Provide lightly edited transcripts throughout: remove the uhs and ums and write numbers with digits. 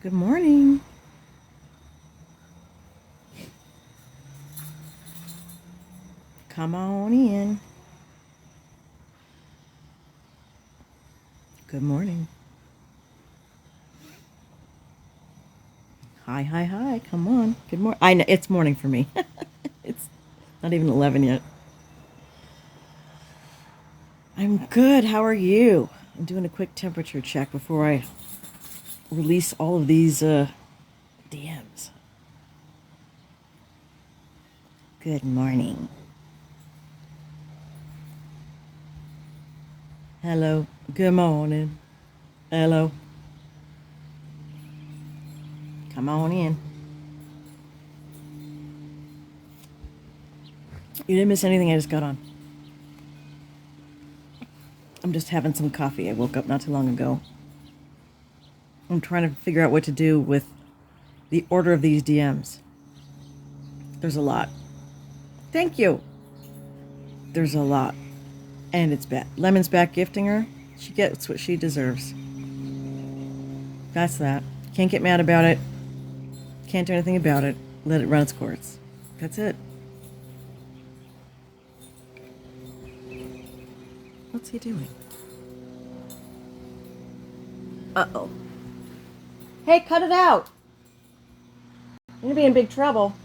Good morning. Come on in. Good morning. Hi, hi, hi. Come on. Good morning. I know it's morning for me. It's not even 11 yet. I'm good. How are you? I'm doing a quick temperature check before I release all of these DMs. Good morning. Hello. Good morning. Hello. Come on in. You didn't miss anything. I just got on. I'm just having some coffee. I woke up not too long ago. I'm trying to figure out what to do with the order of these DMs. There's a lot. Thank you. There's a lot. And it's bad. Lemon's back gifting her. She gets what she deserves. That's that. Can't get mad about it. Can't do anything about it. Let it run its course. That's it. What's he doing? Uh-oh. Hey, cut it out. You're going to be in big trouble.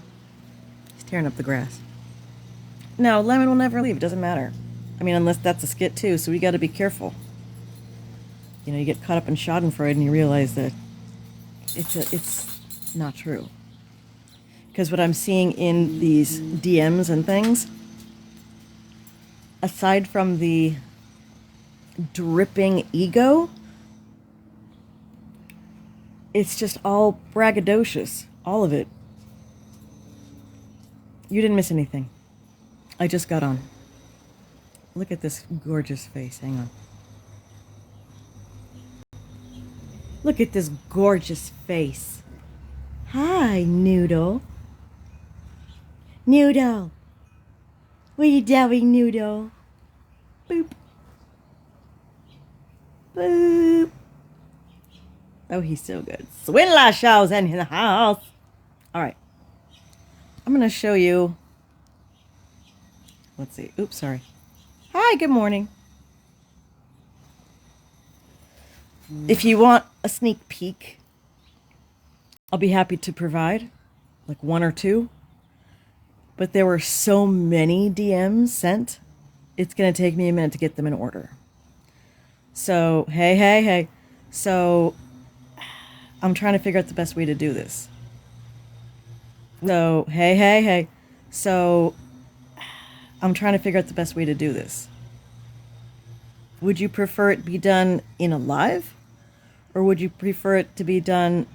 He's tearing up the grass. No, Lemon will never leave. It doesn't matter. I mean, unless that's a skit too, so we got to be careful. You know, you get caught up in Schadenfreude and you realize that it's not true. Because what I'm seeing in these DMs and things, aside from the dripping ego, it's just all braggadocious. All of it. You didn't miss anything. I just got on. Look at this gorgeous face. Hang on. Look at this gorgeous face. Hi, Noodle. Noodle. What are you doing, Noodle? Boop. Boop. Oh, he's so good. Swindler shows in the house. All right. I'm going to show you. Let's see. Oops, sorry. Hi, good morning. If you want a sneak peek, I'll be happy to provide, like one or two. But there were so many DMs sent, it's going to take me a minute to get them in order. So, hey. So, I'm trying to figure out the best way to do this. So, hey. So, I'm trying to figure out the best way to do this. Would you prefer it be done in a live? Or would you prefer it to be done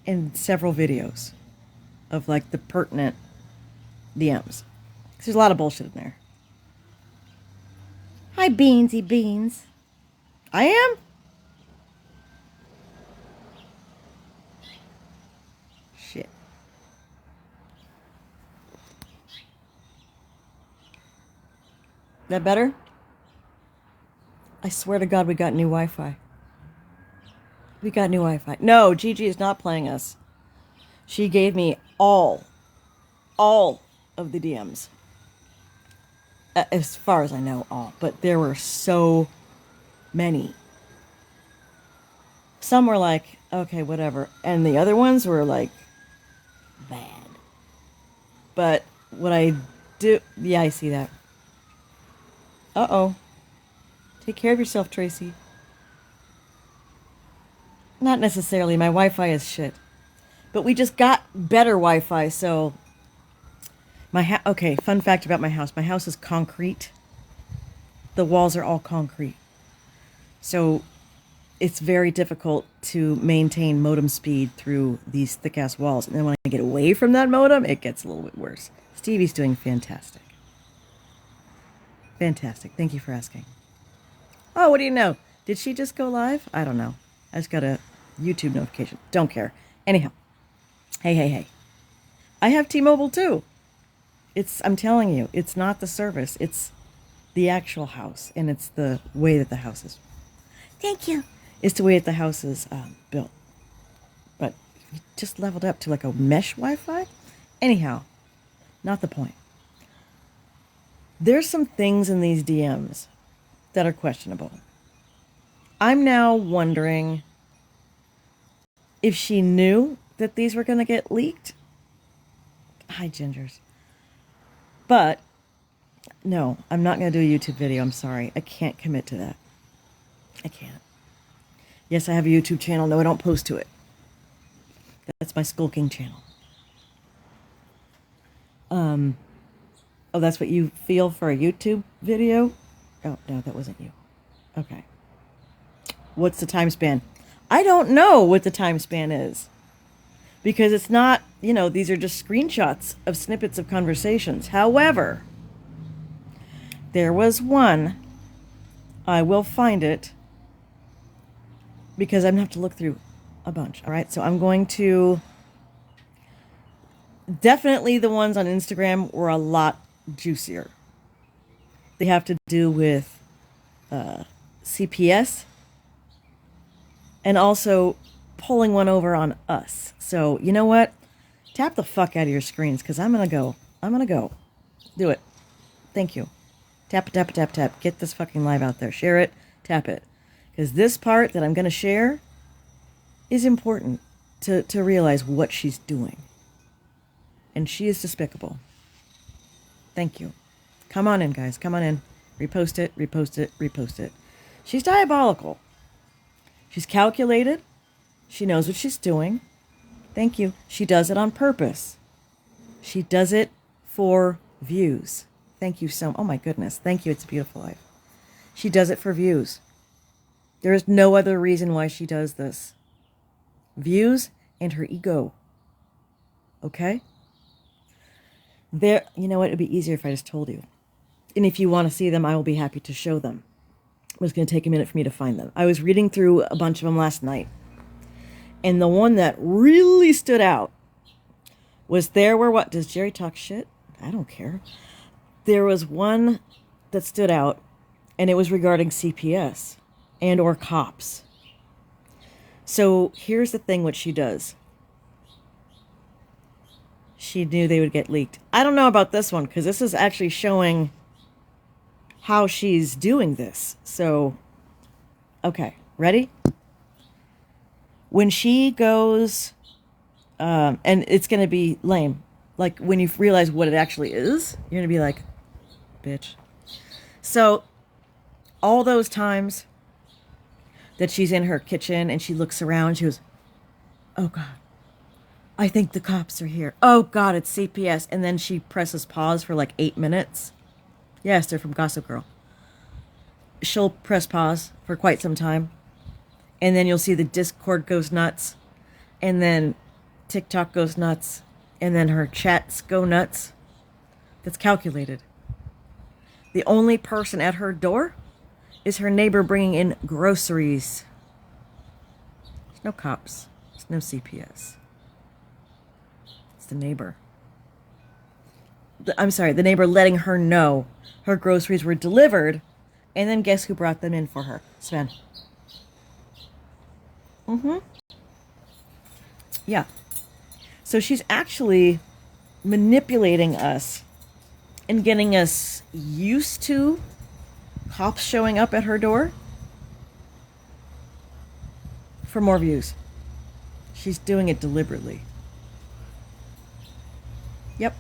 in several videos of like the pertinent DMs? 'Cause there's a lot of bullshit in there. Hi, Beansy Beans. I am? Shit. That better? I swear to God, we got new Wi-Fi. We got new Wi-Fi. No, Gigi is not playing us. She gave me all of the DMs. As far as I know, all. But there were so many. Some were like, okay, whatever. And the other ones were like, bad. But what I do... Yeah, I see that. Uh-oh. Take care of yourself, Tracy. Not necessarily. My Wi-Fi is shit. But we just got better Wi-Fi, so... Okay, fun fact about my house. My house is concrete. The walls are all concrete. So it's very difficult to maintain modem speed through these thick-ass walls. And then when I get away from that modem, it gets a little bit worse. Stevie's doing fantastic. Fantastic. Thank you for asking. Oh, what do you know? Did she just go live? I don't know. I just got a YouTube notification. Don't care. Anyhow. Hey. I have T-Mobile too. I'm telling you, it's not the service. It's the actual house. And it's the way that the house is. Thank you. It's the way that the house is built. But You just leveled up to like a mesh Wi-Fi? Anyhow, not the point. There's some things in these DMs that are questionable. I'm now wondering if she knew that these were going to get leaked. Hi, Gingers. But, no, I'm not going to do a YouTube video. I'm sorry. I can't commit to that. I can't. Yes, I have a YouTube channel. No, I don't post to it. That's my skulking channel. Oh, that's what you feel for a YouTube video? Oh, no, that wasn't you. Okay. What's the time span? I don't know what the time span is. Because it's not, these are just screenshots of snippets of conversations. However, there was one. I will find it. Because I'm going to have to look through a bunch. All right, so I'm going to... Definitely the ones on Instagram were a lot juicier. They have to do with CPS and also pulling one over on us. So, you know what? Tap the fuck out of your screens because I'm going to go. I'm going to go. Do it. Thank you. Tap, tap, tap, tap. Get this fucking live out there. Share it. Tap it. Because this part that I'm going to share is important to realize what she's doing. And she is despicable. Thank you. Come on in, guys. Come on in. Repost it, repost it, repost it. She's diabolical. She's calculated. She knows what she's doing. Thank you. She does it on purpose. She does it for views. Thank you so much. Oh my goodness. Thank you. It's a beautiful life. She does it for views. There is no other reason why she does this. Views and her ego. Okay? You know what? It'd be easier if I just told you. And if you want to see them, I will be happy to show them. It's going to take a minute for me to find them. I was reading through a bunch of them last night. And the one that really stood out was there where what? Does Jerry talk shit? I don't care. There was one that stood out, and it was regarding CPS and or cops. So here's the thing what she does. She knew they would get leaked. I don't know about this one because this is actually showing how she's doing this. So, okay, ready? When she goes, and it's going to be lame. Like when you realize what it actually is, you're going to be like, bitch. So, all those times that she's in her kitchen and she looks around, she goes, oh God. I think the cops are here. Oh, God, it's CPS. And then she presses pause for like 8 minutes. Yes, they're from Gossip Girl. She'll press pause for quite some time. And then you'll see the Discord goes nuts. And then TikTok goes nuts. And then her chats go nuts. That's calculated. The only person at her door is her neighbor bringing in groceries. There's no cops. There's no CPS. The neighbor. I'm sorry, the neighbor letting her know her groceries were delivered, and then guess who brought them in for her? Sven. Yeah. So she's actually manipulating us and getting us used to cops showing up at her door for more views. She's doing it deliberately. Yep.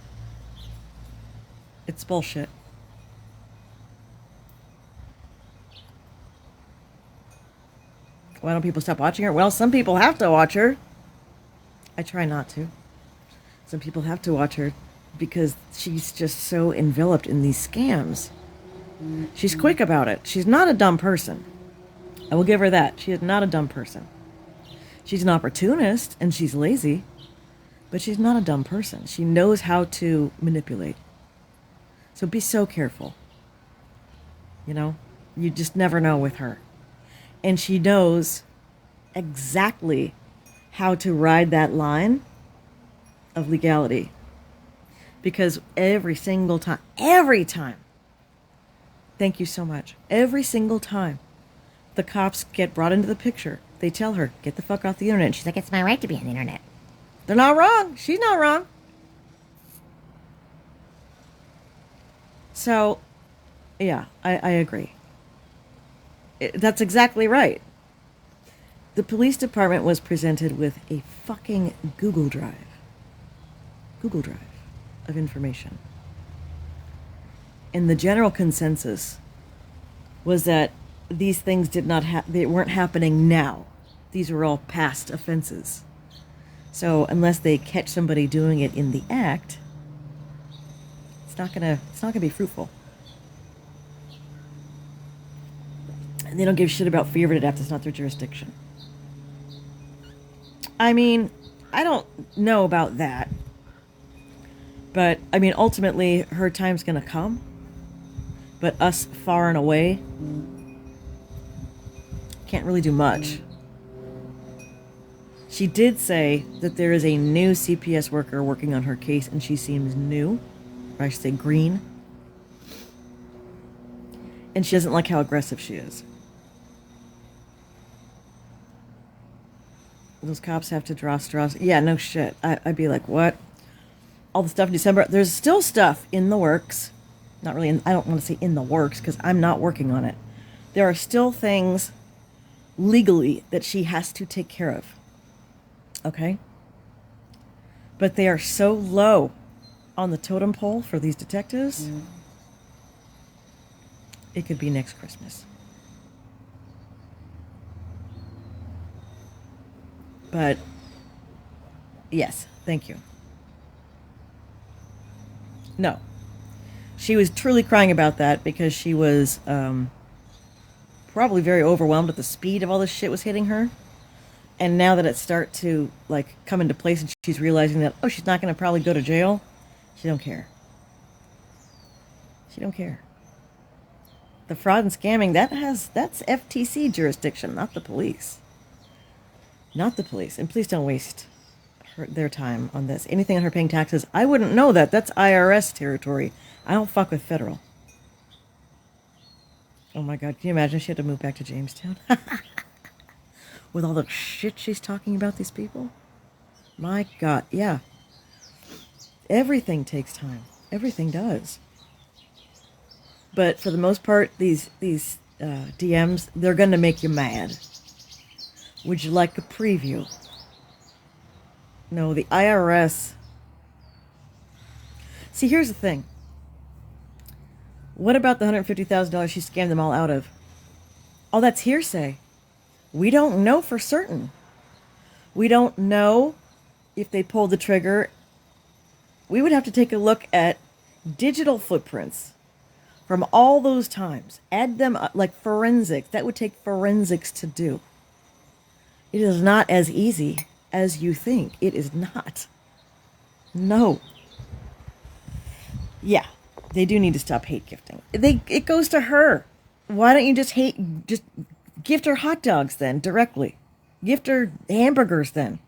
It's bullshit. Why don't people stop watching her? Well, some people have to watch her. I try not to. Some people have to watch her because she's just so enveloped in these scams. She's quick about it. She's not a dumb person. I will give her that. She is not a dumb person. She's an opportunist and she's lazy. But she's not a dumb person. She knows how to manipulate. So be so careful. You just never know with her. And she knows exactly how to ride that line of legality. Because every time, thank you so much, every single time the cops get brought into the picture, they tell her, get the fuck off the internet. And she's like, it's my right to be on the internet. They're not wrong. She's not wrong. So, yeah, I agree. That's exactly right. The police department was presented with a fucking Google Drive of information. And the general consensus was that these things they weren't happening now. These were all past offenses. So unless they catch somebody doing it in the act, it's not gonna be fruitful. And they don't give a shit about fear of it after it's not their jurisdiction. I mean, I don't know about that. But, I mean, ultimately, her time's gonna come. But us far and away can't really do much. She did say that there is a new CPS worker working on her case, and she seems new. Or I should say green. And she doesn't like how aggressive she is. Those cops have to draw straws. Yeah, no shit. I'd be like, what? All the stuff in December. There's still stuff in the works. Not really, I don't want to say in the works because I'm not working on it. There are still things legally that she has to take care of. Okay? But they are so low on the totem pole for these detectives. It could be next Christmas. But, yes, thank you. No. She was truly crying about that because she was probably very overwhelmed at the speed of all this shit was hitting her. And now that it start to like come into place and she's realizing that, oh, she's not going to probably go to jail, she don't care. She don't care. The fraud and scamming, that's FTC jurisdiction, not the police. Not the police. And please don't waste their time on this. Anything on her paying taxes, I wouldn't know that. That's IRS territory. I don't fuck with federal. Oh my God, can you imagine if she had to move back to Jamestown? With all the shit she's talking about these people? My God, yeah. Everything takes time. Everything does. But for the most part, these DMs, they're going to make you mad. Would you like a preview? No, the IRS. See, here's the thing. What about the $150,000 she scammed them all out of? Oh, that's hearsay. We don't know for certain. We don't know if they pulled the trigger. We would have to take a look at digital footprints from all those times. Add them up, like forensics. That would take forensics to do. It is not as easy as you think. It is not. No. Yeah, they do need to stop hate gifting. It goes to her. Why don't you just gift her hot dogs then directly? Gift her hamburgers then.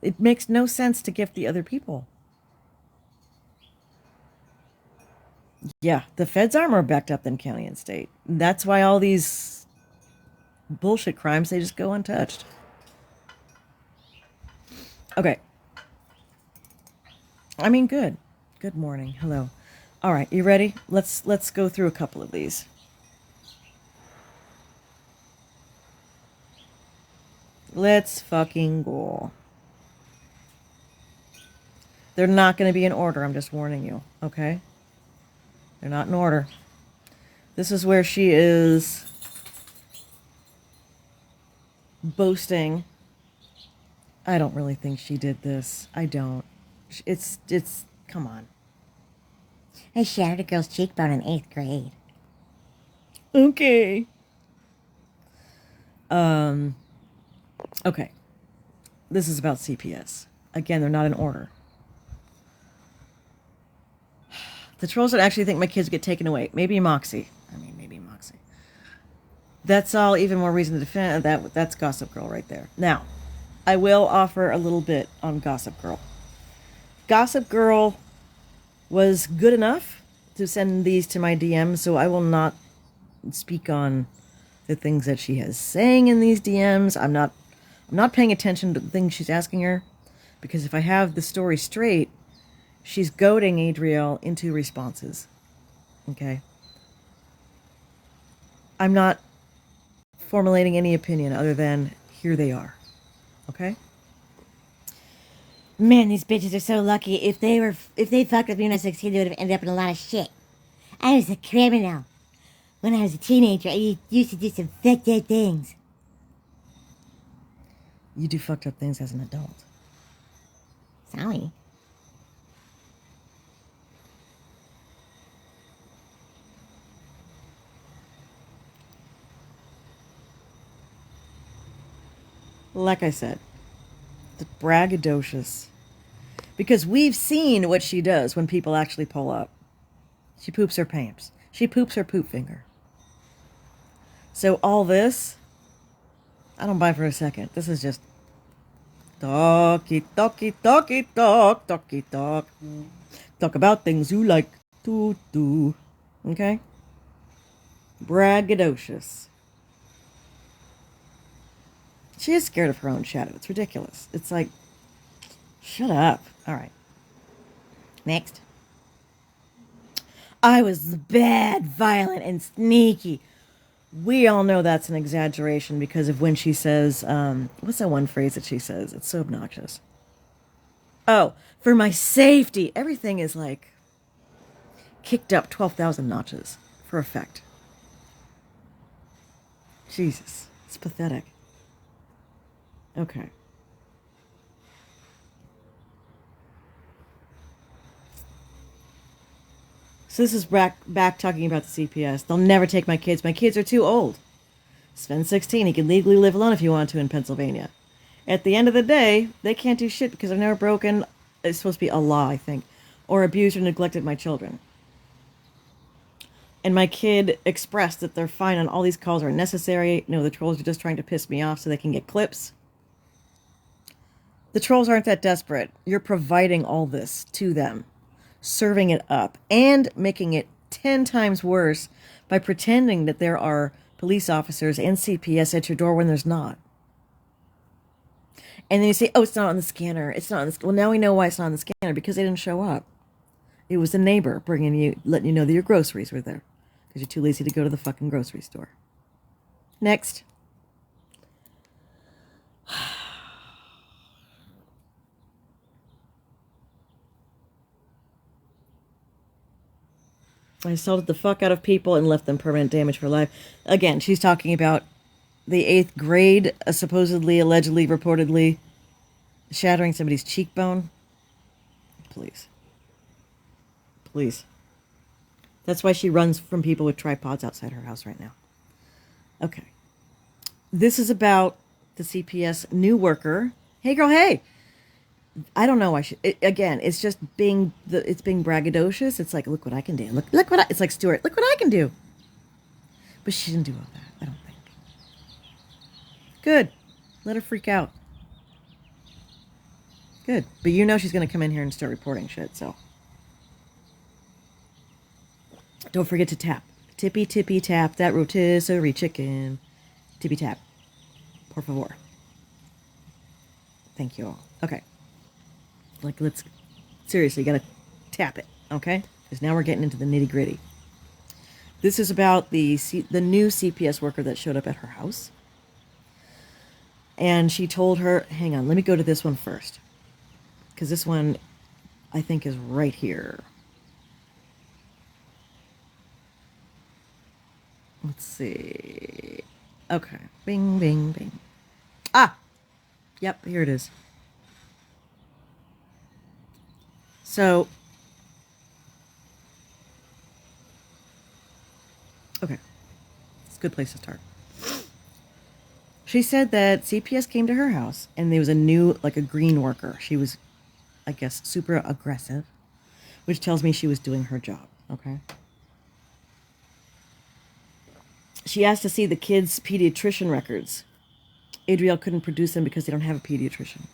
It makes no sense to gift the other people. Yeah, the feds are more backed up than county and state. That's why all these bullshit crimes, they just go untouched. Okay. I mean, good. Good morning. Hello. All right, you ready? Let's go through a couple of these. Let's fucking go. They're not going to be in order. I'm just warning you. Okay? They're not in order. This is where she is boasting. I don't really think she did this. I don't. It's come on. I shattered a girl's cheekbone in 8th grade. Okay. Okay. This is about CPS. Again, they're not in order. The trolls would actually think my kids get taken away. Maybe Moxie. That's all even more reason to defend. That's Gossip Girl right there. Now, I will offer a little bit on Gossip Girl. Gossip Girl was good enough to send these to my DM, so I will not speak on the things that she has saying in these DMs. I'm not paying attention to the things she's asking her. Because if I have the story straight, she's goading Adriel into responses. Okay? I'm not formulating any opinion other than here they are. Okay? Man, these bitches are so lucky. If they fucked with me when I was 16, they would have ended up in a lot of shit. I was a criminal. When I was a teenager, I used to do some fucked up things. You do fucked up things as an adult. Sorry. Like I said, the braggadocious. Because we've seen what she does when people actually pull up. She poops her pants. She poops her poop finger. So all this, I don't buy for a second. This is just talky, talky, talky, talk, talky, talk. Talk about things you like to do. Okay? Braggadocious. She is scared of her own shadow. It's ridiculous. It's like, shut up. All right. Next. I was bad, violent, and sneaky. We all know that's an exaggeration because of when she says, what's that one phrase that she says? It's so obnoxious. Oh, for my safety. Everything is like kicked up 12,000 notches for effect. Jesus. It's pathetic. Okay. So this is back talking about the CPS. They'll never take my kids. My kids are too old. Sven's 16. He can legally live alone if he wanted to in Pennsylvania. At the end of the day, they can't do shit because I've never broken, it's supposed to be a law, I think, or abused or neglected my children. And my kid expressed that they're fine on all these calls are unnecessary. No, the trolls are just trying to piss me off so they can get clips. The trolls aren't that desperate. You're providing all this to them, serving it up, and making it 10 times worse by pretending that there are police officers and CPS at your door when there's not. And then you say, oh, it's not on the scanner. It's not on the Well, now we know why it's not on the scanner, because they didn't show up. It was the neighbor letting you know that your groceries were there, because you're too lazy to go to the fucking grocery store. Next. I assaulted the fuck out of people and left them permanent damage for life. Again, she's talking about the 8th grade, supposedly, allegedly, reportedly shattering somebody's cheekbone. Please. Please. That's why she runs from people with tripods outside her house right now. Okay. This is about the CPS new worker. Hey, girl, hey! I don't know. Again, it's just being braggadocious. It's like, look what I can do. Look what it's like Stuart. Look what I can do. But she didn't do all that, I don't think. Good. Let her freak out. Good. But you know she's going to come in here and start reporting shit, so. Don't forget to tap. Tippy, tippy, tap that rotisserie chicken. Tippy, tap. Por favor. Thank you all. Okay. Like, seriously, you gotta tap it, okay? Because now we're getting into the nitty gritty. This is about the new CPS worker that showed up at her house. And she told her, hang on, let me go to this one first. Because this one, I think, is right here. Let's see. Okay. Bing, bing, bing. Ah! Yep, here it is. So, okay, it's a good place to start. She said that CPS came to her house and there was a new, like a green worker. She was, I guess, super aggressive, which tells me she was doing her job, okay? She asked to see the kids' pediatrician records. Adriel couldn't produce them because they don't have a pediatrician.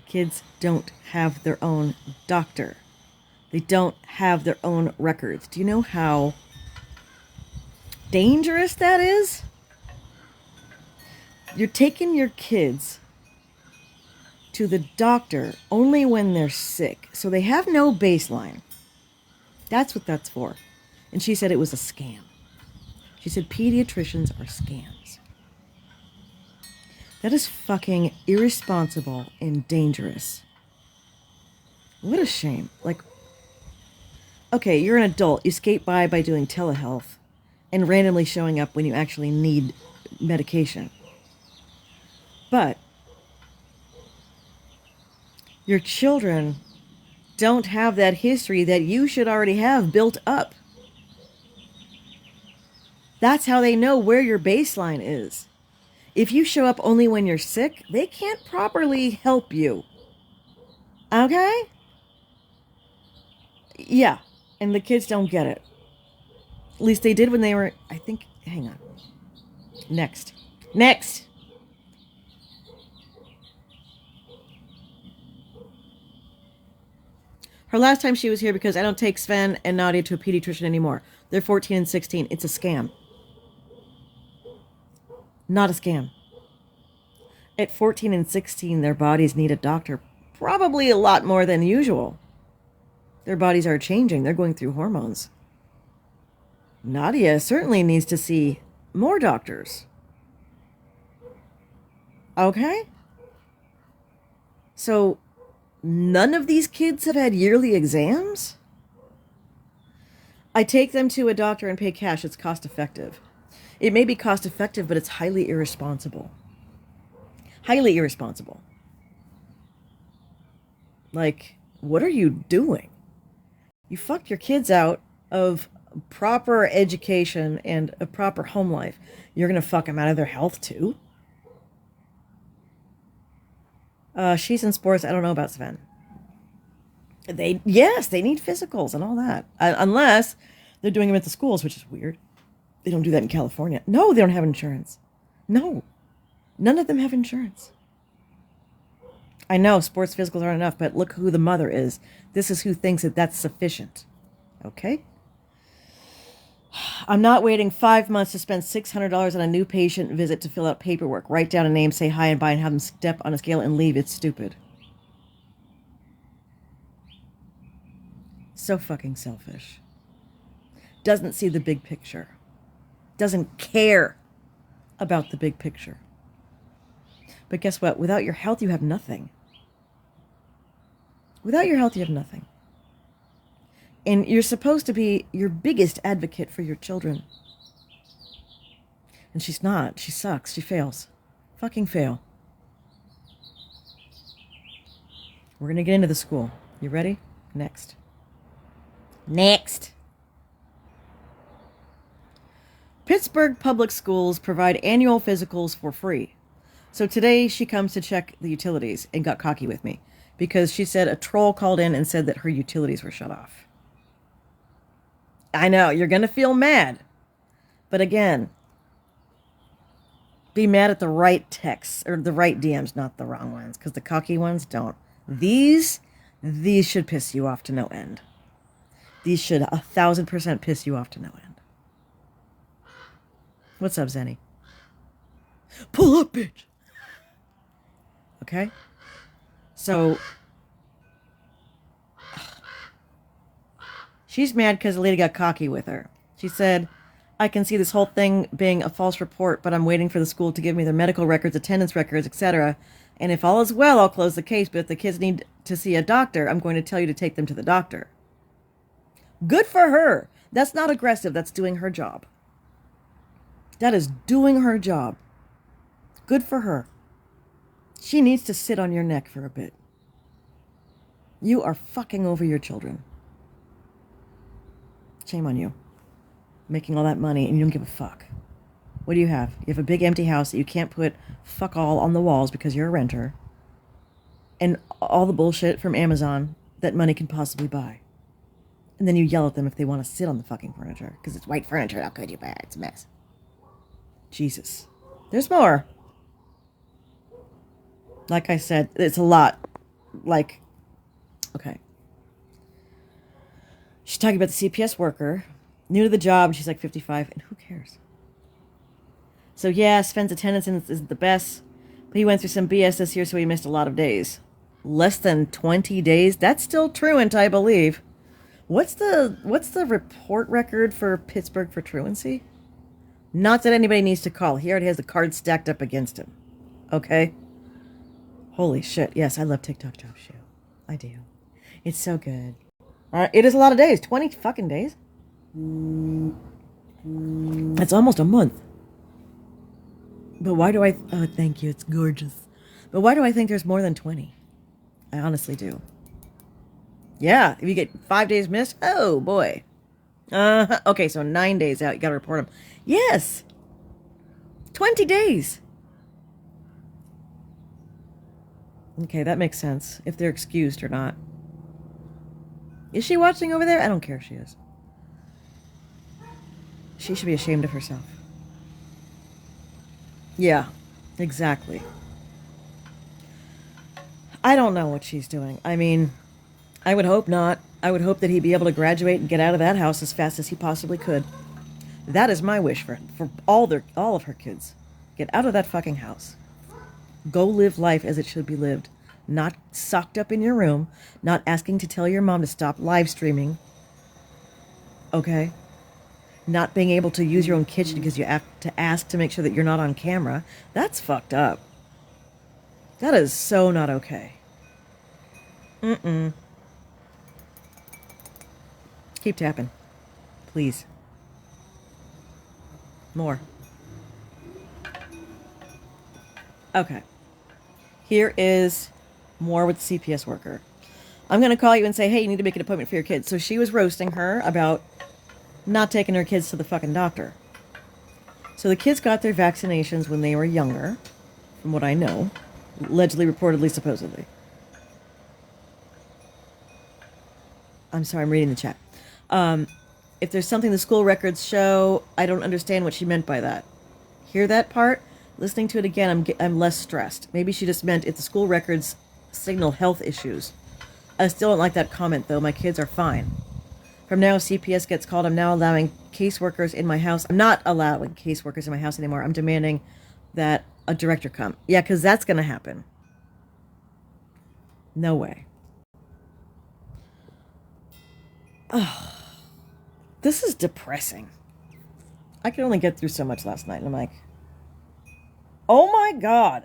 Kids don't have their own doctor. They don't have their own records. Do you know how dangerous that is? You're taking your kids to the doctor only when they're sick. So they have no baseline. That's what that's for. And she said it was a scam. She said pediatricians are scams. That is fucking irresponsible and dangerous. What a shame. Like, okay, you're an adult. You skate by doing telehealth and randomly showing up when you actually need medication. But your children don't have that history that you should already have built up. That's how they know where your baseline is. If you show up only when you're sick, they can't properly help you. Okay? Yeah, and the kids don't get it. At least they did when they were, I think, hang on. Next. Her last time she was here because I don't take Sven and Nadia to a pediatrician anymore. They're 14 and 16. It's a scam. Not a scam. At 14 and 16, their bodies need a doctor probably a lot more than usual. Their bodies are changing. They're going through hormones. Nadia certainly needs to see more doctors. Okay? So, none of these kids have had yearly exams? I take them to a doctor and pay cash. It's cost effective. It may be cost effective, but it's highly irresponsible. Highly irresponsible. Like, what are you doing? You fucked your kids out of proper education and a proper home life. You're going to fuck them out of their health, too? She's in sports. I don't know about Sven. Yes, they need physicals and all that. Unless they're doing them at the schools, which is weird. They don't do that in California. No, they don't have insurance. No. None of them have insurance. I know sports physicals aren't enough, but look who the mother is. This is who thinks that that's sufficient. Okay? I'm not waiting 5 months to spend $600 on a new patient visit to fill out paperwork. Write down a name, say hi and bye, and have them step on a scale and leave. It's stupid. So fucking selfish. Doesn't see the big picture. Doesn't care about the big picture. But guess what? Without your health, you have nothing. Without your health, you have nothing. And you're supposed to be your biggest advocate for your children. And she's not. She sucks. She fails. Fucking fail. We're going to get into the school. You ready? Next. Pittsburgh Public Schools provide annual physicals for free. So today she comes to check the utilities and got cocky with me because she said a troll called in and said that her utilities were shut off. I know, you're going to feel mad. But again, be mad at the right texts or the right DMs, not the wrong ones, because the cocky ones don't. These should piss you off to no end. These should 1,000% piss you off to no end. What's up, Zenny? Pull up, bitch. Okay? So, she's mad because the lady got cocky with her. She said, I can see this whole thing being a false report, but I'm waiting for the school to give me their medical records, attendance records, etc. And if all is well, I'll close the case. But if the kids need to see a doctor, I'm going to tell you to take them to the doctor. Good for her. That's not aggressive. That's doing her job. That is doing her job. Good for her. She needs to sit on your neck for a bit. You are fucking over your children. Shame on you. Making all that money and you don't give a fuck. What do you have? You have a big empty house that you can't put fuck all on the walls because you're a renter. And all the bullshit from Amazon that money can possibly buy. And then you yell at them if they want to sit on the fucking furniture. Because it's white furniture. How could you buy it? It's a mess. Jesus. There's more. Like I said, it's a lot. Like, okay. She's talking about the CPS worker. New to the job, she's like 55, and who cares? So yeah, Sven's attendance isn't the best, but he went through some BS this year, so he missed a lot of days. less than 20 days. That's still truant, I believe. What's the report record for Pittsburgh for truancy? Not that anybody needs to call. He already has the cards stacked up against him. Okay? Holy shit. Yes, I love TikTok Job Show. I do. It's so good. It is a lot of days. 20 fucking days. That's almost a month. But why do I... Oh, thank you. It's gorgeous. But why do I think there's more than 20? I honestly do. Yeah, if you get 5 days missed, oh boy. Okay, so 9 days out, you gotta report them. Yes! 20 days! Okay, that makes sense. If they're excused or not. Is she watching over there? I don't care if she is. She should be ashamed of herself. Yeah, exactly. I don't know what she's doing. I mean, I would hope not. I would hope that he'd be able to graduate and get out of that house as fast as he possibly could. That is my wish for all of her kids. Get out of that fucking house. Go live life as it should be lived. Not socked up in your room. Not asking to tell your mom to stop live streaming. Okay? Not being able to use your own kitchen because you have to ask to make sure that you're not on camera. That's fucked up. That is so not okay. Mm-mm. Keep tapping. Please. More. Okay. Here is more with the CPS worker. I'm going to call you and say, hey, you need to make an appointment for your kids. So she was roasting her about not taking her kids to the fucking doctor. So the kids got their vaccinations when they were younger, from what I know. Allegedly, reportedly, supposedly. I'm sorry, I'm reading the chat. If there's something the school records show, I don't understand what she meant by that. Hear that part? Listening to it again, I'm less stressed. Maybe she just meant if the school records signal health issues. I still don't like that comment, though. My kids are fine. From now, CPS gets called. I'm now allowing caseworkers in my house. I'm not allowing caseworkers in my house anymore. I'm demanding that a director come. Yeah, because that's going to happen. No way. Oh, this is depressing. I could only get through so much last night, and I'm like, oh my God.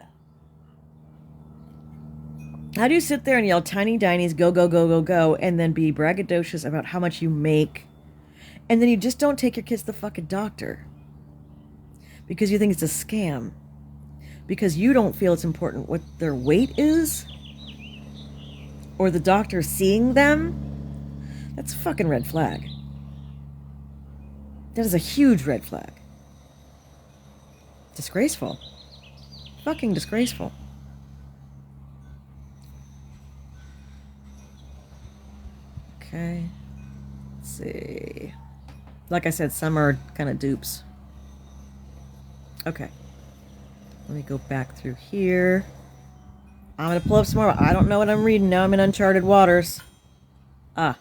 How do you sit there and yell tiny dinies, go, go, go, go, go, and then be braggadocious about how much you make, and then you just don't take your kids to the fucking doctor because you think it's a scam, because you don't feel it's important what their weight is, or the doctor seeing them? That's a fucking red flag. That is a huge red flag. Disgraceful. Fucking disgraceful. Okay. Let's see. Like I said, some are kind of dupes. Okay. Let me go back through here. I'm going to pull up some more. I don't know what I'm reading now. I'm in uncharted waters. Ah.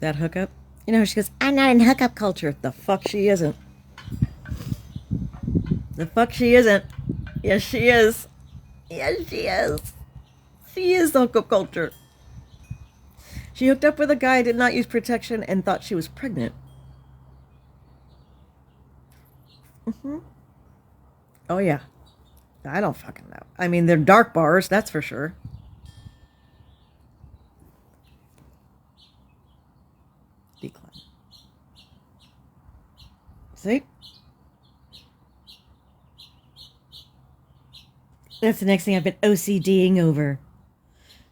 That hookup? You know, she goes, I'm not in hookup culture. The fuck she isn't. The fuck she isn't. Yes, she is. Yes, she is. She is the hookup culture. She hooked up with a guy, did not use protection, and thought she was pregnant. Mm-hmm. Oh, yeah. I don't fucking know. I mean, they're dark bars, that's for sure. Decline. See? That's the next thing I've been OCDing over.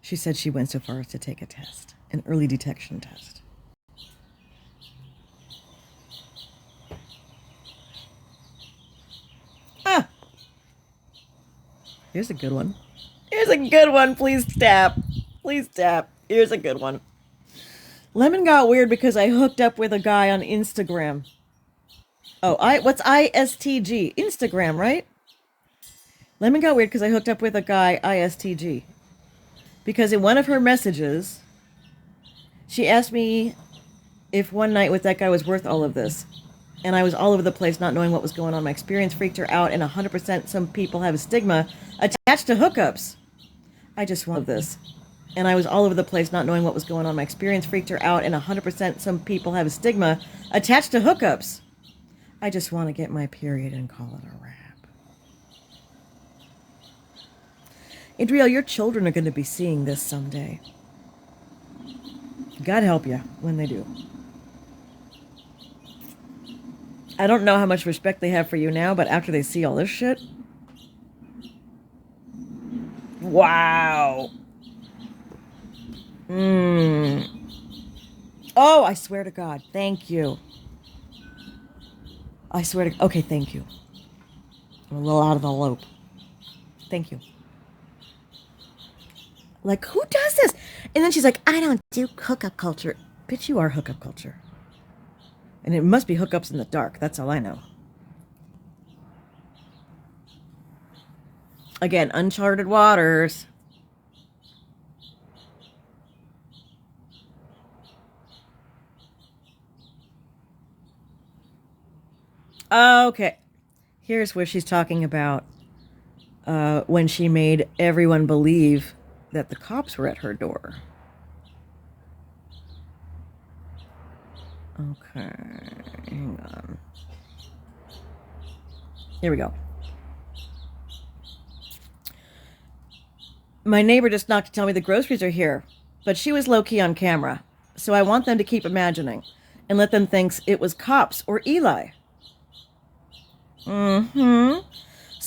She said she went so far as to take a test, an early detection test. Ah! Here's a good one. Here's a good one. Please tap. Please tap. Here's a good one. Lemon got weird because I hooked up with a guy on Instagram. Oh, what's ISTG? Instagram, right? Lemon got weird because I hooked up with a guy, ISTG. Because in one of her messages, she asked me if one night with that guy was worth all of this. And I was all over the place not knowing what was going on. My experience freaked her out, and 100% some people have a stigma attached attached to hookups. I just wanted this. And I was all over the place not knowing what was going on. My experience freaked her out, and 100% some people have a stigma attached to hookups. I just want to get my period and call it a wrap. Adriel, your children are going to be seeing this someday. God help you when they do. I don't know how much respect they have for you now, but after they see all this shit... Wow. Oh, I swear to God. Thank you. I swear to... Okay, thank you. I'm a little out of the loop. Thank you. Like, who does this? And then she's like, I don't do hookup culture. Bitch, you are hookup culture. And it must be hookups in the dark. That's all I know. Again, uncharted waters. Okay. Here's where she's talking about when she made everyone believe that the cops were at her door. Okay, hang on. Here we go. My neighbor just knocked to tell me the groceries are here, but she was low-key on camera, so I want them to keep imagining and let them think it was cops or Eli. So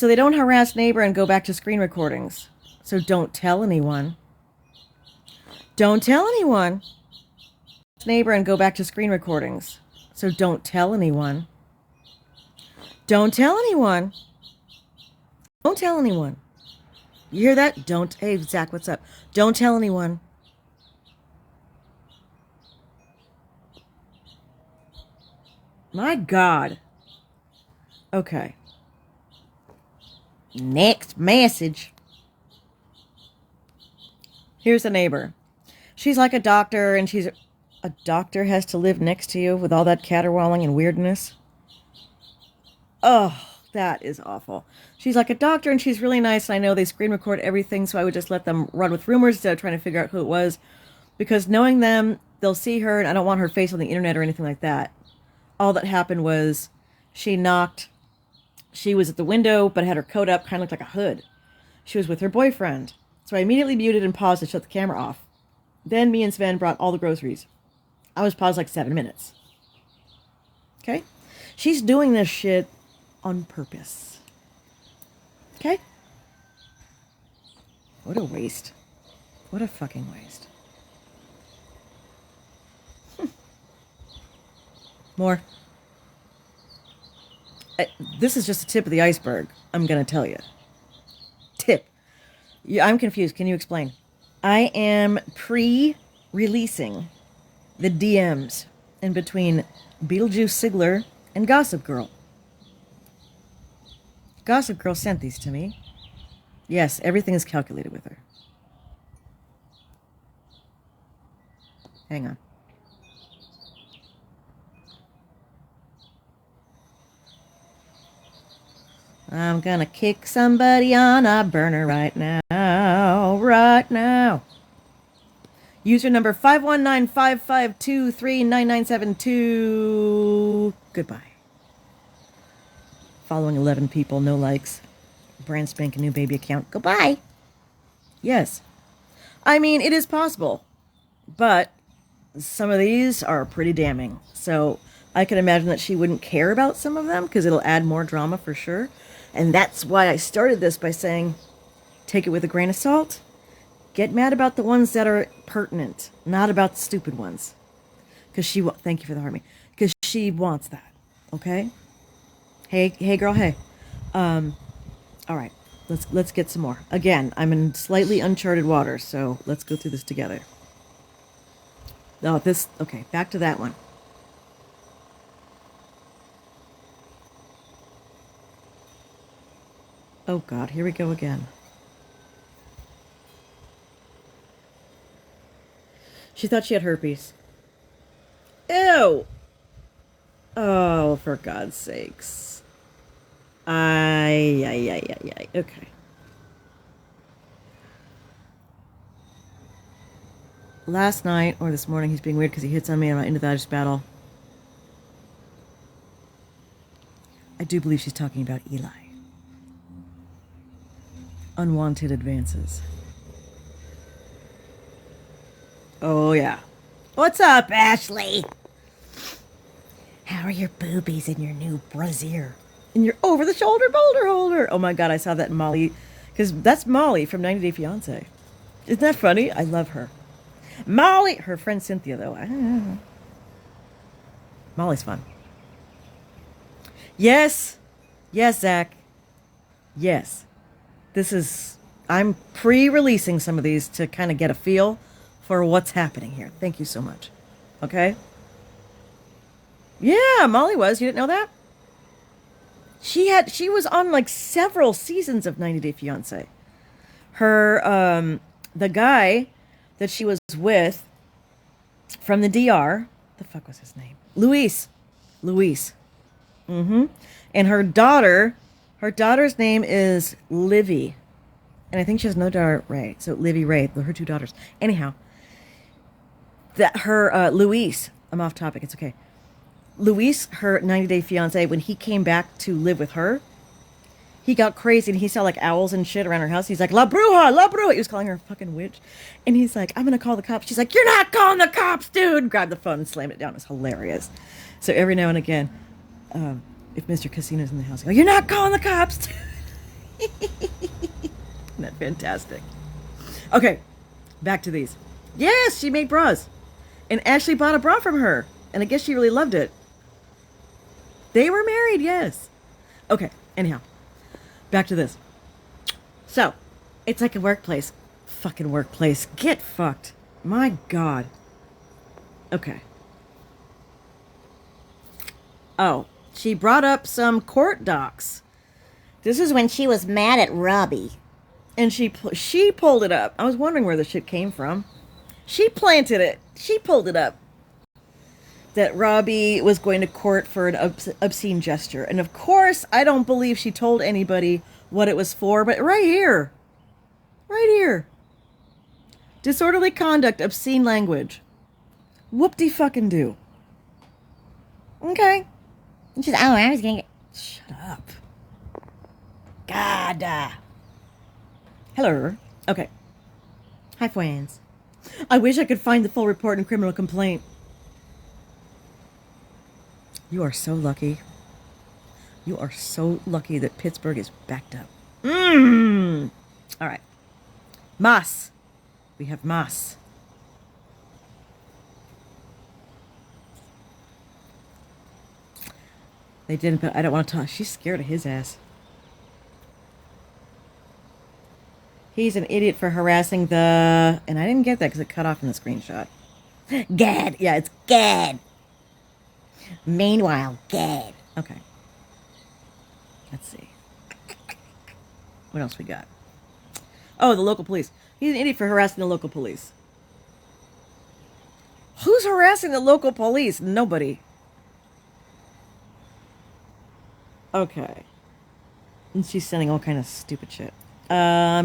they don't harass neighbor and go back to screen recordings. So don't tell anyone. Don't tell anyone. Neighbor and go back to screen recordings. So don't tell anyone. Don't tell anyone. Don't tell anyone. You hear that? Don't. Hey, Zach, what's up? Don't tell anyone. My God. Okay. Next message. Here's a neighbor. She's like a doctor, and she's... A doctor has to live next to you with all that caterwauling and weirdness? Oh, that is awful. She's like a doctor, and she's really nice, and I know they screen record everything, so I would just let them run with rumors instead of trying to figure out who it was. Because knowing them, they'll see her, and I don't want her face on the internet or anything like that. All that happened was she knocked. She was at the window, but had her coat up, kind of looked like a hood. She was with her boyfriend. So I immediately muted and paused to shut the camera off. Then me and Sven brought all the groceries. I was paused like 7 minutes. Okay? She's doing this shit on purpose. Okay? What a waste. What a fucking waste. More. This is just the tip of the iceberg, I'm going to tell you. Tip. Yeah, I'm confused. Can you explain? I am pre-releasing the DMs in between Beetlejuice Sigler and Gossip Girl. Gossip Girl sent these to me. Yes, everything is calculated with her. Hang on. I'm gonna kick somebody on a burner right now. Right now. User number 519-552-39972. Goodbye. Following 11 people, no likes. Brand spanking new baby account. Goodbye. Yes. I mean, it is possible. But some of these are pretty damning. So I can imagine that she wouldn't care about some of them because it'll add more drama for sure. And that's why I started this by saying, take it with a grain of salt. Get mad about the ones that are pertinent, not about the stupid ones. Because thank you for the harmony. Because she wants that. Okay? Hey, girl, hey. All right. Let's get some more. Again, I'm in slightly uncharted waters, so let's go through this together. Okay, back to that one. Oh God, here we go again. She thought she had herpes. Ew! Oh, for God's sakes. Ay. Okay. last night or this morning he's being weird because he hits on me in my Into the Abyss battle. I do believe she's talking about Eli. Unwanted advances. Oh, yeah. What's up, Ashley? How are your boobies in your new brassiere? And your over-the-shoulder boulder holder. Oh, my God, I saw that in Molly. Because that's Molly from 90 Day Fiancé. Isn't that funny? I love her. Molly! Her friend Cynthia, though. I don't know. Molly's fun. Yes. Yes, Zach. Yes. I'm pre-releasing some of these to kind of get a feel for what's happening here. Thank you so much. Okay? Yeah, Molly was. You didn't know that? She was on like several seasons of 90 Day Fiancé. Her, the guy that she was with from the DR, the fuck was his name? Luis. Mm-hmm. And her daughter's name is Livy. And I think she has no daughter, Ray. So Livy, Ray, her two daughters. Anyhow, Luis, I'm off topic, it's okay. Luis, her 90 Day Fiancé, when he came back to live with her, he got crazy and he saw like owls and shit around her house. He's like, La Bruja. He was calling her a fucking witch. And he's like, I'm going to call the cops. She's like, you're not calling the cops, dude. Grabbed the phone and slammed it down. It was hilarious. So every now and again, if Mr. Casino's in the house, I go, you're not calling the cops. Isn't that fantastic? Okay, back to these. Yes, she made bras. And Ashley bought a bra from her. And I guess she really loved it. They were married, yes. Okay, anyhow. Back to this. So, it's like a workplace. Fucking workplace. Get fucked. My God. Okay. Oh, she brought up some court docs. This is when she was mad at Robbie. And she pulled it up. I was wondering where the shit came from. She planted it. She pulled it up. That Robbie was going to court for an obscene gesture. And of course, I don't believe she told anybody what it was for, but right here. Disorderly conduct, obscene language. Whoop-de-fucking-do. Okay. And she's, I was gonna get... Shut up. God. Hello. Okay. Hi, friends. I wish I could find the full report and criminal complaint. You are so lucky. You are so lucky that Pittsburgh is backed up. All right. Mas. We have Mas. They didn't, but I don't want to talk. She's scared of his ass. He's an idiot for harassing the... And I didn't get that because it cut off in the screenshot. Gad. Yeah, it's Gad. Meanwhile, Gad. Okay. Let's see. What else we got? Oh, the local police. He's an idiot for harassing the local police. Who's harassing the local police? Nobody. Okay. And she's sending all kind of stupid shit.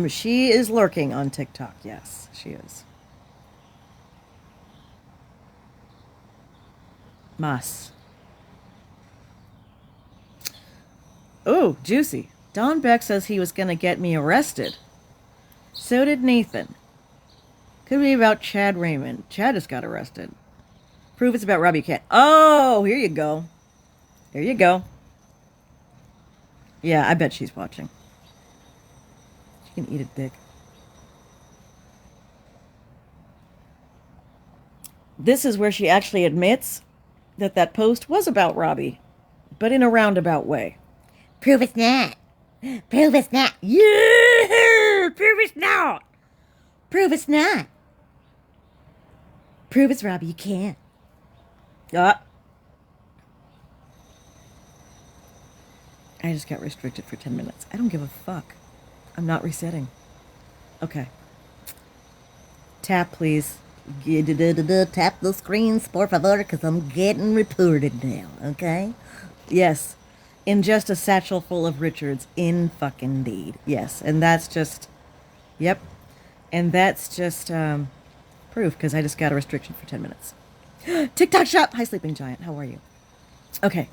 She is lurking on TikTok. Yes, she is. Mas. Oh, juicy. Don Beck says he was going to get me arrested. So did Nathan. Could be about Chad Raymond. Chad just got arrested. Prove it's about Robbie Cat. Oh, here you go. There you go. Yeah, I bet she's watching. She can eat it big. This is where she actually admits that that post was about Robbie, but in a roundabout way. Prove it's not. Prove it's not. Yeah! Prove it's not! Prove it's not. Prove it's Robbie. You can't. I just got restricted for 10 minutes. I don't give a fuck. I'm not resetting. Okay. Tap, please. Tap the screens, por favor, because I'm getting reported now, okay? Yes. In just a satchel full of Richards. In fucking deed. Yes. And that's just... Yep. And that's just... proof because I just got a restriction for 10 minutes. TikTok shop. Hi, Sleeping Giant. How are you? Okay.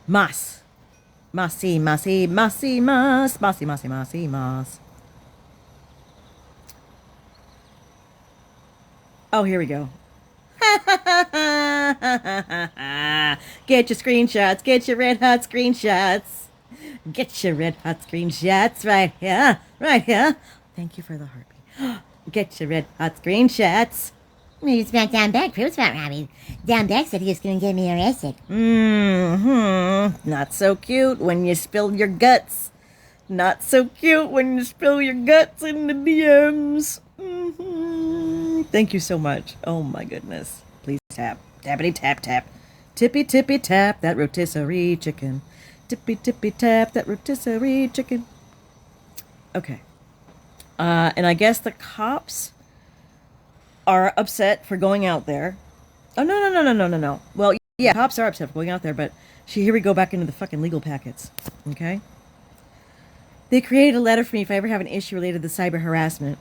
Mas. Masi, masi, masi, mas. Masi, masi, masi, mas. Oh, here we go. Get your screenshots. Get your red hot screenshots. Get your red hot screenshots right here. Right here. Thank you for the heartbeat. Get your red hot screenshots. Maybe it's about Down Beck. Proves about Robbie. Down Beck said he was going to get me arrested. Not so cute when you spill your guts. Not so cute when you spill your guts in the DMs. Thank you so much. Oh my goodness. Please tap. Tappity tap tap. Tippy tippy tap that rotisserie chicken. Tippy tippy tap that rotisserie chicken. Okay. And I guess the cops are upset for going out there. Oh, no. Well, yeah, cops are upset for going out there, but here we go back into the fucking legal packets. Okay? They created a letter for me if I ever have an issue related to cyber harassment.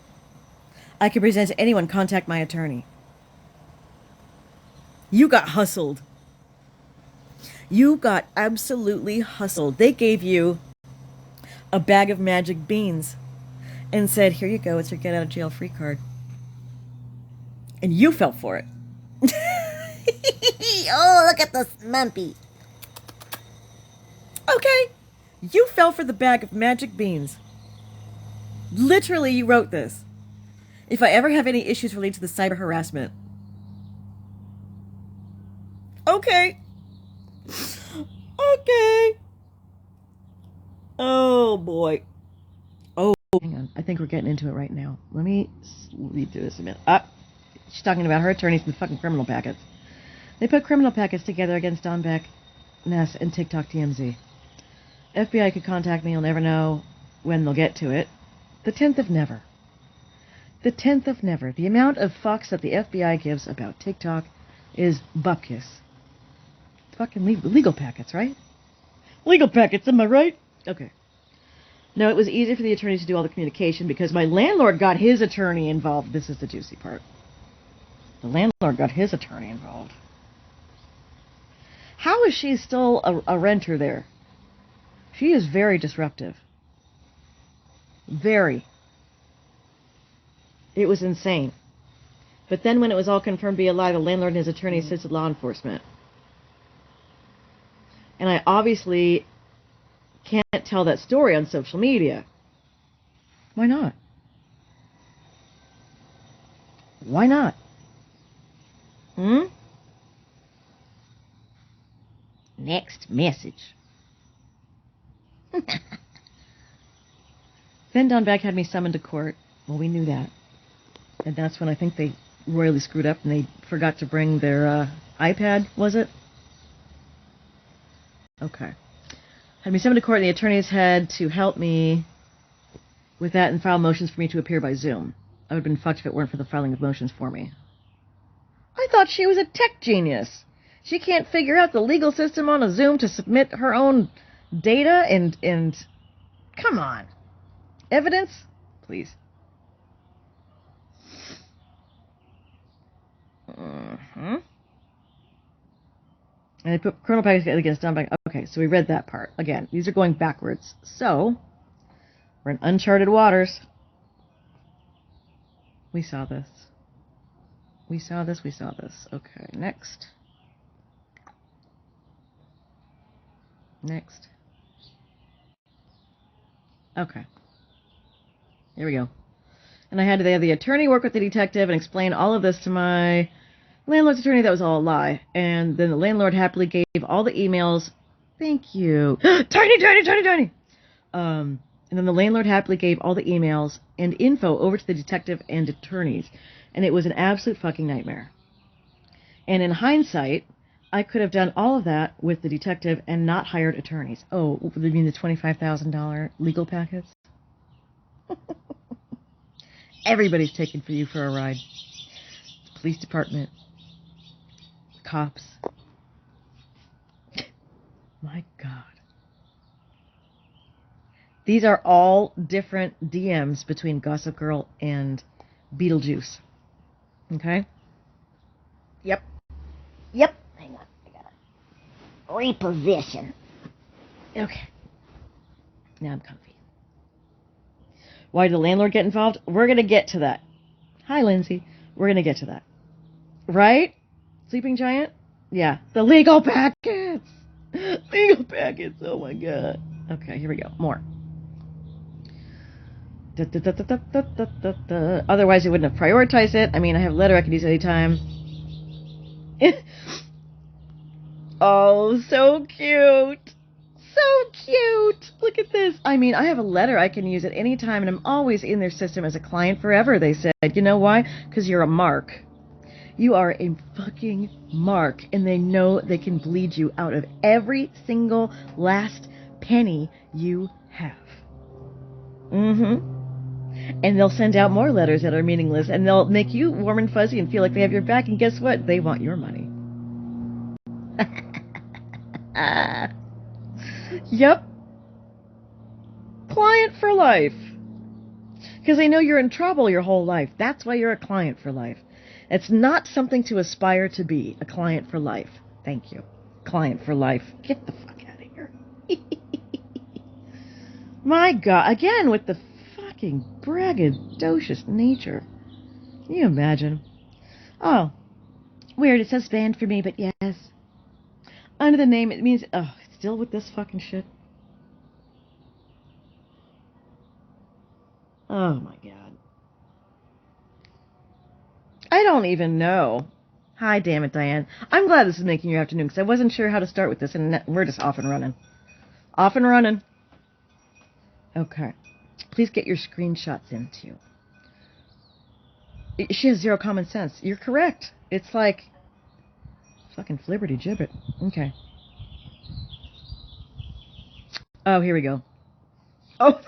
I can present to anyone, contact my attorney. You got hustled. You got absolutely hustled. They gave you a bag of magic beans and said, here you go, it's your get out of jail free card. And you fell for it. Oh, look at this mumpy. Okay. You fell for the bag of magic beans. Literally, you wrote this. If I ever have any issues related to the cyber harassment. Okay. Okay. Oh, boy. Oh, hang on. I think we're getting into it right now. Let me read through this a minute. She's talking about her attorneys and fucking criminal packets. They put criminal packets together against Don Beck, Ness, and TikTok TMZ. FBI could contact me. You'll never know when they'll get to it. The 10th of never. The 10th of never. The amount of fucks that the FBI gives about TikTok is bupkis. Fucking legal packets, right? Legal packets, am I right? Okay. No, it was easy for the attorneys to do all the communication because my landlord got his attorney involved. This is the juicy part. The landlord got his attorney involved. How is she still a renter there? She is very disruptive. Very. It was insane. But then when it was all confirmed to be a lie, the landlord and his attorney assisted law enforcement. And I obviously can't tell that story on social media. Why not? Why not? Next message. Then Don Beck had me summoned to court. Well, we knew that. And that's when I think they royally screwed up and they forgot to bring their iPad, was it? Okay. Had me summoned to court and the attorneys had to help me with that and file motions for me to appear by Zoom. I would have been fucked if it weren't for the filing of motions for me. I thought she was a tech genius. She can't figure out the legal system on a Zoom to submit her own data and come on. Evidence? Please. And they put criminal packets against Don Beck. Okay, so we read that part. Again, these are going backwards. So, we're in uncharted waters. We saw this. We saw this. Okay, next. Okay. Here we go. And I had to have the attorney work with the detective and explain all of this to my landlord's attorney. That was all a lie. And then the landlord happily gave all the emails. Thank you. Tiny. And then the landlord happily gave all the emails and info over to the detective and attorneys. And it was an absolute fucking nightmare. And in hindsight, I could have done all of that with the detective and not hired attorneys. Oh, you mean the $25,000 legal packets? Everybody's taken for you for a ride. Police department. Cops. My God. These are all different DMs between Gossip Girl and Beetlejuice. Okay? Yep. Hang on. I gotta reposition. Okay. Now I'm comfy. Why did the landlord get involved? We're going to get to that. Hi, Lindsay. We're going to get to that. Right? Sleeping Giant? Yeah. The legal packets. Legal packets. Oh, my God. Okay, here we go. More. Otherwise, he wouldn't have prioritized it. I mean, I have a letter I can use anytime. Oh, so cute. So cute. Look at this. I mean, I have a letter I can use at any time, and I'm always in their system as a client forever, they said. You know why? Because you're a mark. You are a fucking mark, and they know they can bleed you out of every single last penny you have. Mm-hmm. And they'll send out more letters that are meaningless, and they'll make you warm and fuzzy and feel like they have your back, and guess what? They want your money. Yep. Client for life. Because they know you're in trouble your whole life. That's why you're a client for life. It's not something to aspire to be, a client for life. Thank you. Client for life. Get the fuck out of here. My God. Again, with the fucking braggadocious nature. Can you imagine? Oh. Weird. It says banned for me, but yes. Under the name, it means... Oh, still with this fucking shit? Oh, my God. I don't even know. Hi, damn it, Diane. I'm glad this is making your afternoon, because I wasn't sure how to start with this, and we're just off and running. Off and running. Okay. Please get your screenshots in, too. She has zero common sense. You're correct. It's like... fucking flibberty gibbet. Okay. Oh, here we go. Oh.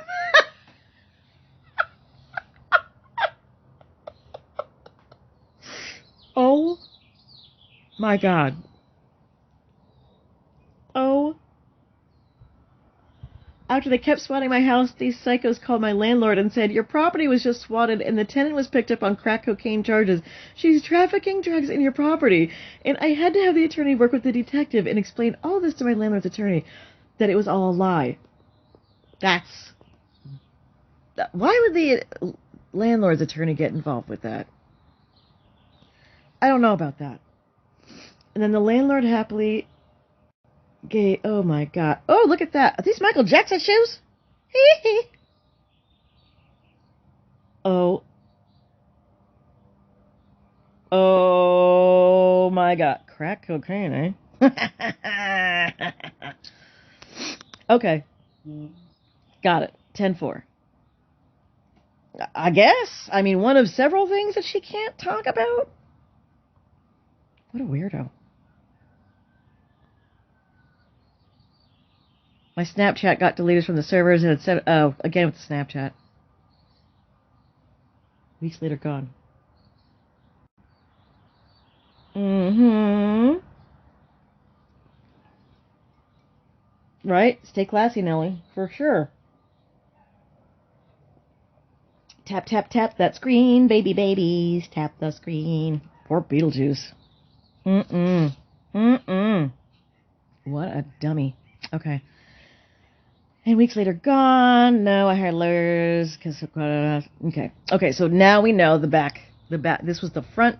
Oh. My God. Oh. After they kept swatting my house, these psychos called my landlord and said, your property was just swatted and the tenant was picked up on crack cocaine charges. She's trafficking drugs in your property. And I had to have the attorney work with the detective and explain all this to my landlord's attorney, that it was all a lie. Why would the landlord's attorney get involved with that? I don't know about that. And then the landlord happily gave... Oh, my God. Oh, look at that. Are these Michael Jackson shoes? Oh. Oh, my God. Crack cocaine, eh? Okay. Got it. 10-4. I guess. I mean, one of several things that she can't talk about. What a weirdo. My Snapchat got deleted from the servers and it said, oh, again with the Snapchat. Weeks later, gone. Mm-hmm. Right? Stay classy, Nelly. For sure. Tap, tap, tap that screen, baby babies. Tap the screen. Poor Beetlejuice. Mm-mm. Mm-mm. What a dummy. Okay. And weeks later, gone. No, I hired lawyers. Okay. Okay, so now we know the back. This was the front.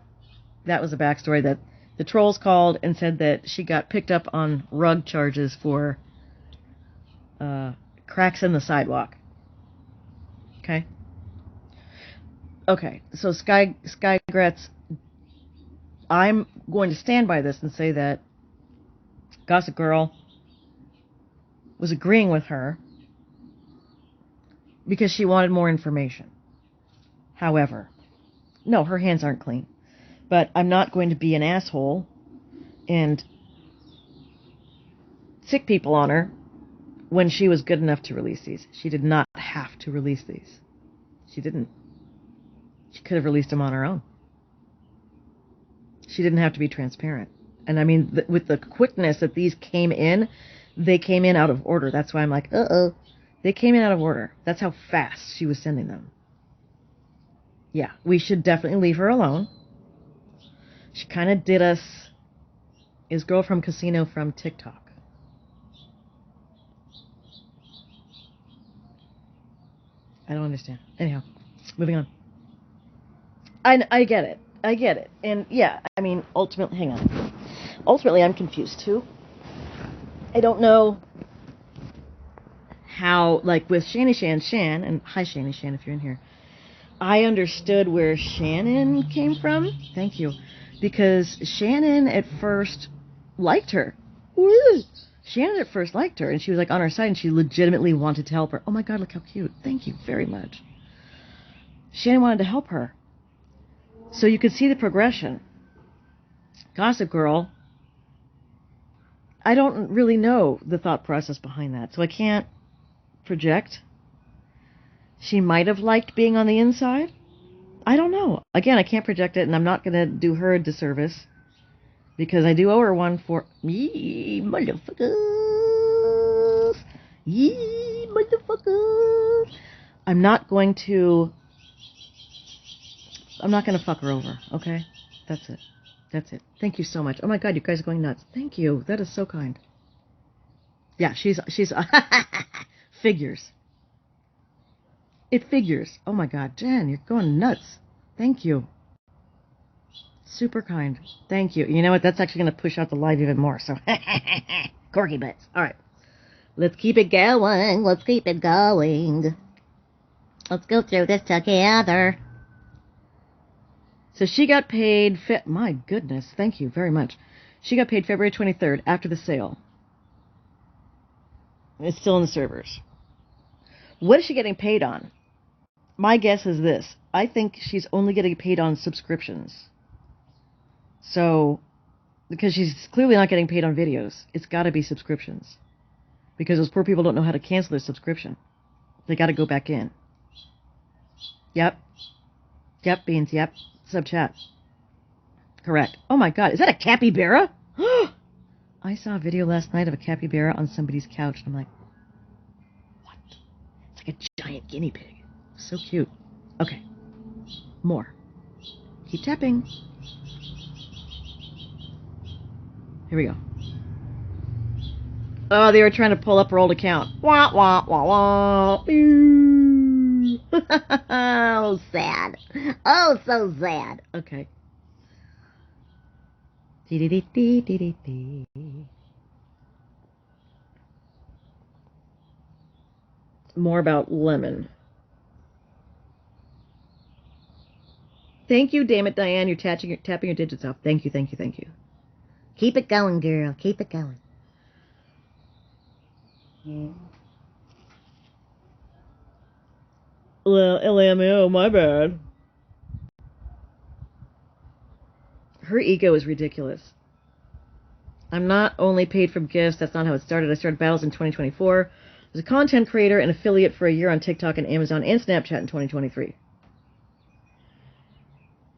That was the backstory, that the trolls called and said that she got picked up on rug charges for cracks in the sidewalk. Okay. Okay, so Sky Gretz, I'm going to stand by this and say that Gossip Girl was agreeing with her because she wanted more information. However, no, her hands aren't clean. But I'm not going to be an asshole and sick people on her when she was good enough to release these. She did not have to release these. She didn't. She could have released them on her own. She didn't have to be transparent. And I mean, with the quickness that these came in, they came in out of order. That's why I'm like, uh-oh. They came in out of order. That's how fast she was sending them. Yeah, we should definitely leave her alone. She kind of did us. Is Girl from Casino from TikTok. I don't understand. Anyhow, moving on. I get it. I get it. And yeah, I mean, ultimately, hang on. Ultimately, I'm confused too. I don't know how, like with Shan, and hi Shan if you're in here. I understood where Shannon came from. Thank you. Because Shannon at first liked her. Woo! Shannon at first liked her, and she was like on her side, and she legitimately wanted to help her. Oh my God, look how cute. Thank you very much. Shannon wanted to help her. So you could see the progression. Gossip Girl, I don't really know the thought process behind that, so I can't project. She might have liked being on the inside. I don't know. Again, I can't project it, and I'm not going to do her a disservice because I do owe her one for me, motherfuckers. Yee, motherfuckers. I'm not going to fuck her over, okay? That's it. That's it. Thank you so much. Oh my God, you guys are going nuts. Thank you. That is so kind. Yeah, she's figures. It figures. Oh my God, Jen, you're going nuts. Thank you. Super kind. Thank you. You know what? That's actually going to push out the live even more. So, corky butts. All right. Let's keep it going. Let's keep it going. Let's go through this together. So she got paid. My goodness. Thank you very much. She got paid February 23rd after the sale. It's still in the servers. What is she getting paid on? My guess is this. I think she's only getting paid on subscriptions. So, because she's clearly not getting paid on videos, it's got to be subscriptions. Because those poor people don't know how to cancel their subscription. They got to go back in. Yep. Yep, Beans, yep. Sub-chat. Correct. Oh my God, is that a capybara? I saw a video last night of a capybara on somebody's couch, and I'm like, what? It's like a giant guinea pig. So cute. Okay. More. Keep tapping. Here we go. Oh, they were trying to pull up her old account. Wah, wah, wah, wah. Oh, sad. Oh, so sad. Okay. More about Lemon. Thank you, damn it, Diane. You're tapping your digits off. Thank you, thank you, thank you. Keep it going, girl. Keep it going. Well, LMAO, my bad. Her ego is ridiculous. I'm not only paid from gifts. That's not how it started. I started Battles in 2024. I was a content creator and affiliate for a year on TikTok and Amazon and Snapchat in 2023.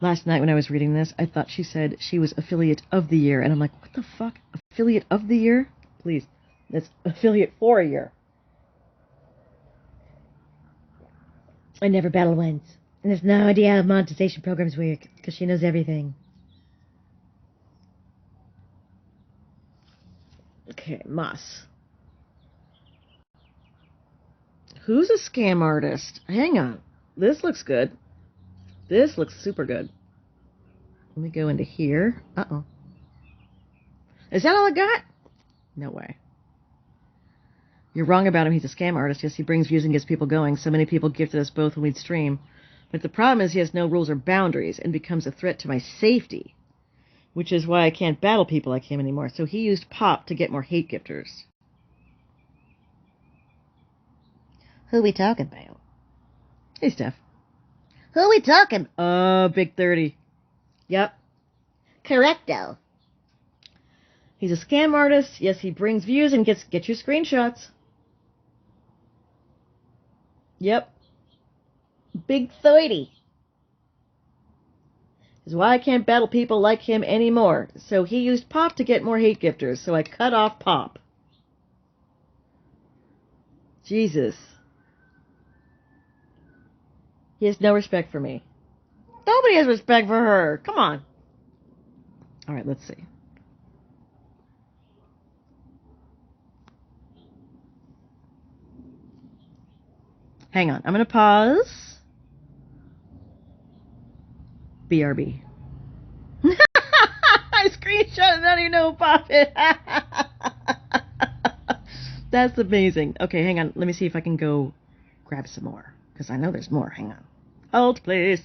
Last night when I was reading this, I thought she said she was affiliate of the year. And I'm like, what the fuck? Affiliate of the year? Please. That's affiliate for a year. I never battled once. And there's no idea how monetization programs work, because she knows everything. Okay, Moss. Who's a scam artist? Hang on. This looks good. This looks super good. Let me go into here. Uh-oh. Is that all I got? No way. You're wrong about him. He's a scam artist. Yes, he brings views and gets people going. So many people gifted us both when we'd stream. But the problem is he has no rules or boundaries and becomes a threat to my safety, which is why I can't battle people like him anymore. So he used Pop to get more hate gifters. Who we talking about? Hey, Steph. Who we talking? Big 30. Yep. Correcto. He's a scam artist. Yes, he brings views and get your screenshots. Yep. Big 30. This is why I can't battle people like him anymore. So he used Pop to get more hate gifters. So I cut off Pop. Jesus. He has no respect for me. Nobody has respect for her. Come on. All right, let's see. Hang on. I'm going to pause. BRB. I screenshot and I don't even know who popped it. That's amazing. Okay, hang on. Let me see if I can go grab some more. Because I know there's more. Hang on. Hold, please.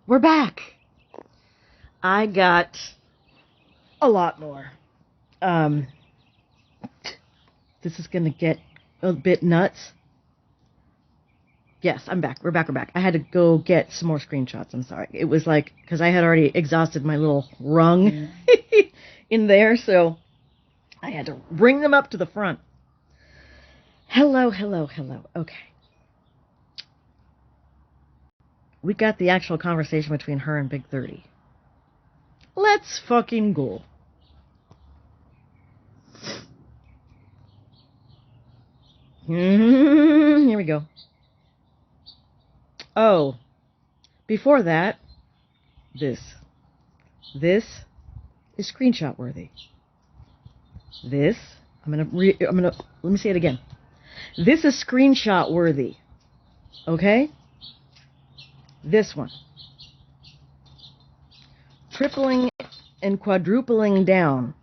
We're back. I got a lot more. This is going to get a bit nuts. Yes, I'm back. We're back. I had to go get some more screenshots. I'm sorry. It was like, because I had already exhausted my little rung in there, so I had to bring them up to the front. Hello. Okay. We got the actual conversation between her and Big 30. Let's fucking go. Here we go. Oh, before that, this is screenshot worthy. This, let me say it again. This is screenshot worthy. Okay? This one. tripling and quadrupling down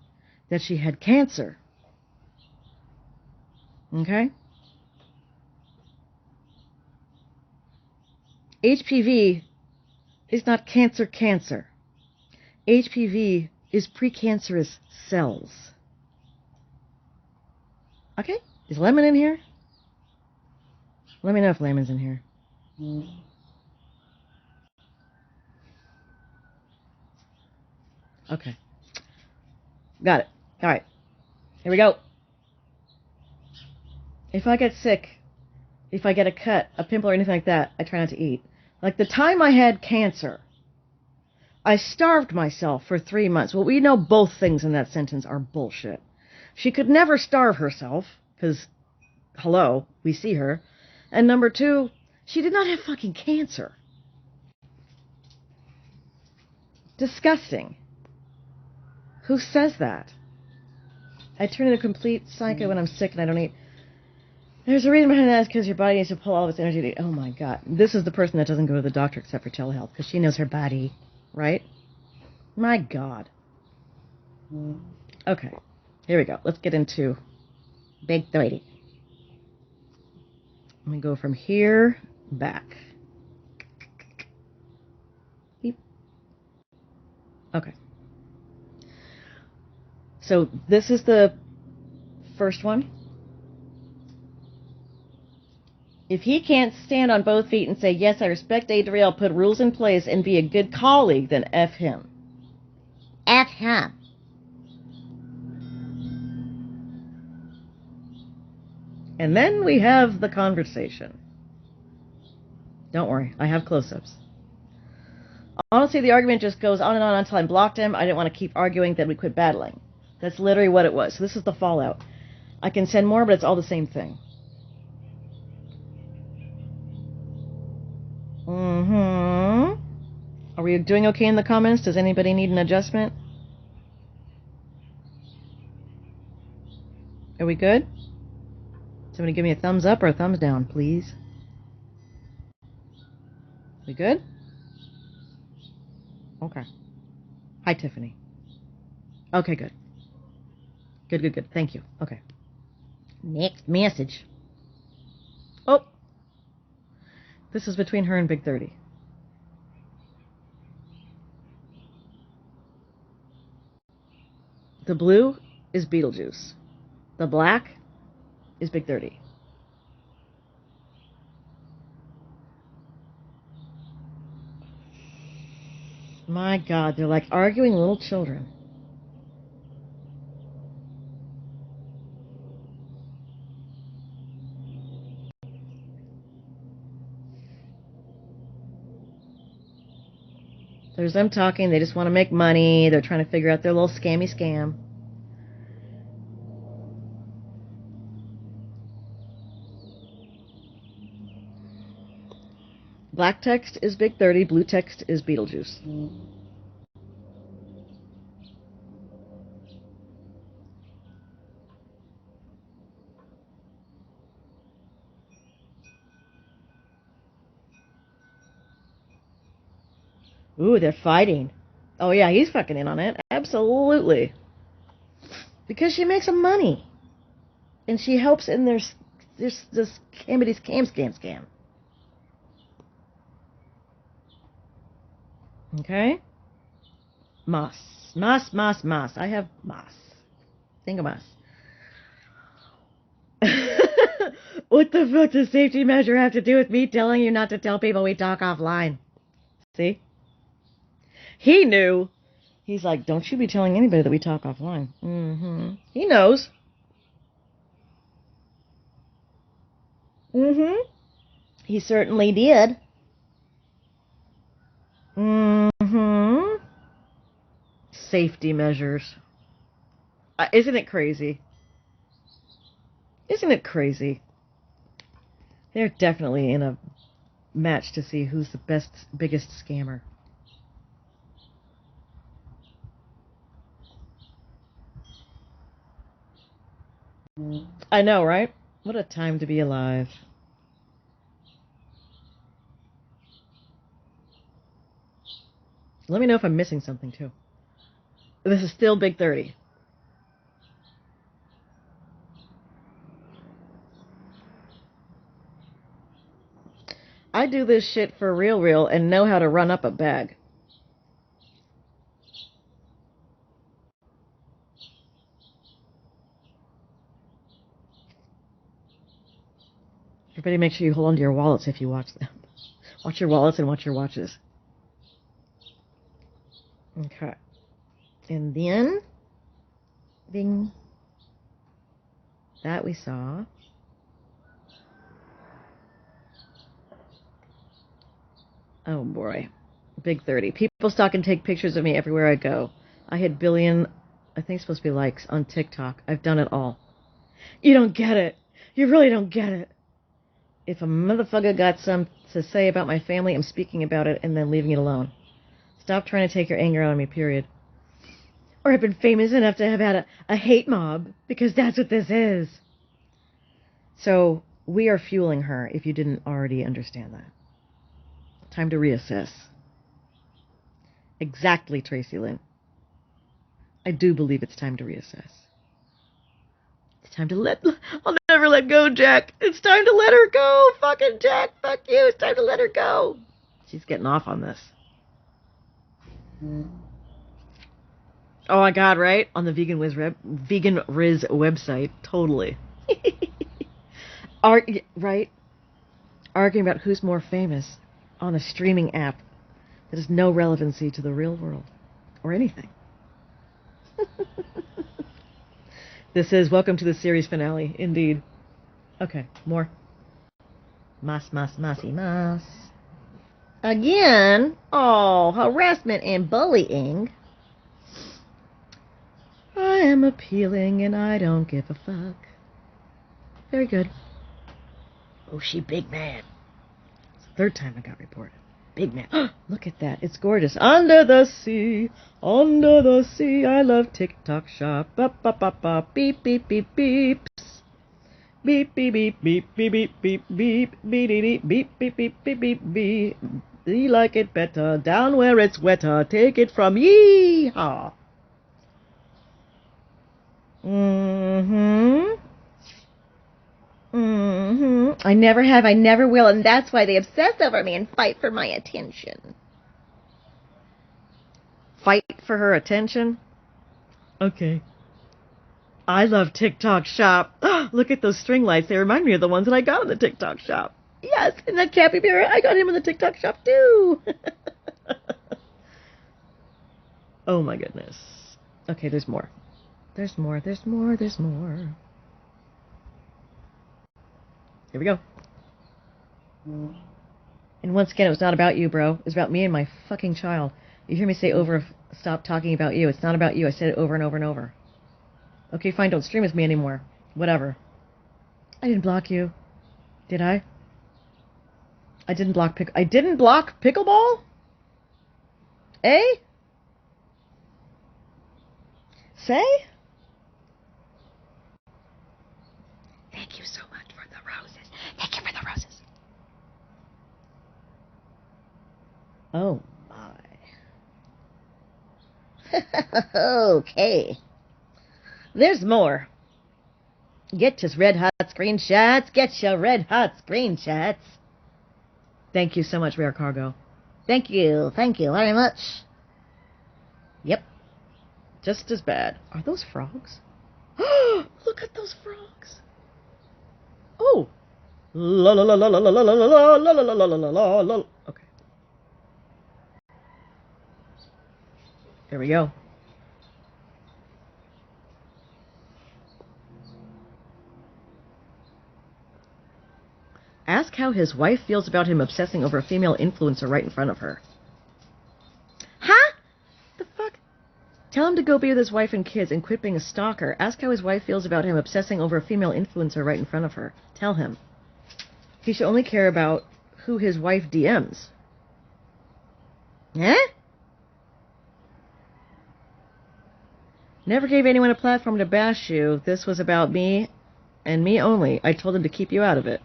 that she had cancer. Okay? HPV is not cancer. HPV is precancerous cells. Okay? Is Lemon in here? Let me know if Lemon's in here. Okay. Got it. All right. Here we go. If I get sick, if I get a cut, a pimple, or anything like that, I try not to eat. Like the time I had cancer, I starved myself for 3 months. Well, we know both things in that sentence are bullshit. She could never starve herself, because, hello, we see her. And number two, she did not have fucking cancer. Disgusting. Who says that? I turn into a complete psycho when I'm sick and I don't eat. There's a reason behind that, is because your body needs to pull all of its energy to eat. Oh my god. This is the person that doesn't go to the doctor except for telehealth, because she knows her body, right? My god. Okay. Here we go. Let's get into Big 30. Let me go from here back. Beep. Okay. So this is the first one. If he can't stand on both feet and say, yes, I respect Adriel, put rules in place, and be a good colleague, then F him. F him. And then we have the conversation. Don't worry, I have close-ups. Honestly, the argument just goes on and on until I blocked him. I didn't want to keep arguing, then we quit battling. That's literally what it was. So this is the fallout. I can send more, but it's all the same thing. Are we doing okay in the comments? Does anybody need an adjustment? Are we good? Somebody give me a thumbs up or a thumbs down, please. We good? Okay. Hi, Tiffany. Okay, good. Good. Thank you. Okay. Next message. Oh! This is between her and Big 30. The blue is Beetlejuice. The black is Big 30. My god, they're like arguing little children. There's them talking, they just want to make money, they're trying to figure out their little scammy scam. Black text is Big 30, blue text is Beetlejuice. Ooh, they're fighting. Oh yeah, he's fucking in on it. Absolutely. Because she makes some money. And she helps in this scam. Okay? Moss. I have moss. Think of moss. What the fuck does safety measure have to do with me telling you not to tell people we talk offline? See? He knew. He's like, don't you be telling anybody that we talk offline. He knows. He certainly did. Safety measures. Isn't it crazy? Isn't it crazy? They're definitely in a match to see who's the biggest scammer. I know, right? What a time to be alive. Let me know if I'm missing something, too. This is still Big 30. I do this shit for real and know how to run up a bag. Everybody make sure you hold on to your wallets if you watch them. Watch your wallets and watch your watches. Okay. And then, bing. That we saw. Oh boy. Big 30. People stalk and take pictures of me everywhere I go. I hit billion, I think it's supposed to be likes, on TikTok. I've done it all. You don't get it. You really don't get it. If a motherfucker got something to say about my family, I'm speaking about it and then leaving it alone. Stop trying to take your anger out on me, period. Or I've been famous enough to have had a hate mob, because that's what this is. So, we are fueling her, if you didn't already understand that. Time to reassess. Exactly, Tracy Lynn. I do believe it's time to reassess. It's time to I'll never let go, Jack. It's time to let her go. Fucking Jack, fuck you. It's time to let her go. She's getting off on this. Oh my God, right? On the Vegan Riz website. Totally. Right? Arguing about who's more famous on a streaming app that has no relevancy to the real world or anything. This is welcome to the series finale, indeed. Okay, more. Mas. Again? Oh, harassment and bullying. I am appealing and I don't give a fuck. Very good. Oh, she big mad. It's the third time I got reported. Big man. Look at that. It's gorgeous. Under the sea. Under the sea. I love TikTok shop. Ba ba ba ba. Beep beep beep beeps. Beep beep beep beep beep beep beep beep beep beep beep beep beep beep beep beep. We like it better down where it's wetter. Take it from yee-haw. I never have, I never will, and that's why they obsess over me and fight for my attention. Fight for her attention? Okay. I love TikTok shop. Look at those string lights. They remind me of the ones that I got in the TikTok shop. Yes, and that capybara, I got him in the TikTok shop too. Oh my goodness. Okay, there's more. There's more. Here we go. And once again, it was not about you, bro. It was about me and my fucking child. You hear me say stop talking about you. It's not about you. I said it over and over and over. Okay, fine, don't stream with me anymore. Whatever. I didn't block you. Did I? I didn't block pickleball? Eh? Say? Thank you so much for the roses. Thank you for the roses. Oh, my. Okay. There's more. Get your red hot screenshots. Get your red hot screenshots. Thank you so much, Rare Cargo. Thank you. Thank you very much. Yep. Just as bad. Are those frogs? Look at those frogs. Oh. La la la la la la la la la la la la la la la. Okay. Here we go. Ask how his wife feels about him obsessing over a female influencer right in front of her. Huh? The fuck? Tell him to go be with his wife and kids and quit being a stalker. Ask how his wife feels about him obsessing over a female influencer right in front of her. Tell him. He should only care about who his wife DMs. Eh? Never gave anyone a platform to bash you. This was about me and me only. I told him to keep you out of it.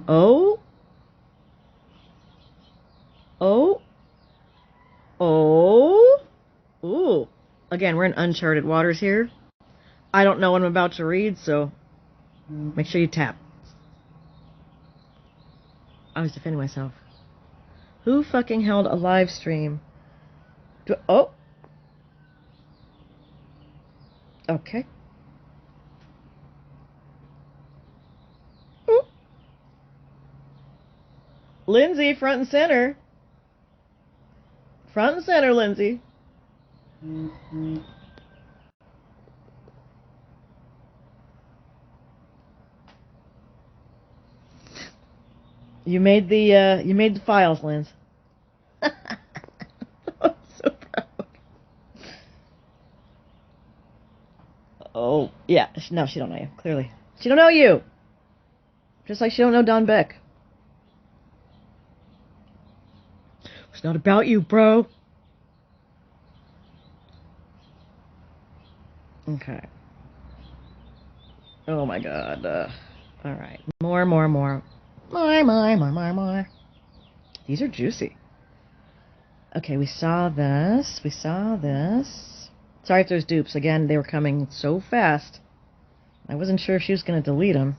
Oh? Oh? Again, we're in uncharted waters here. I don't know what I'm about to read, so make sure you tap. I was defending myself. Who fucking held a live stream? Oh. Okay. Ooh. Lindsay, front and center. Front and center, Lindsay. You made the files, Linz. I'm so proud. Oh, yeah. No, she don't know you, clearly. She don't know you. Just like she don't know Don Beck. It's not about you, bro. Okay. Oh my god. Alright. More. More. These are juicy. Okay, we saw this. Sorry if there's dupes. Again, they were coming so fast. I wasn't sure if she was going to delete them.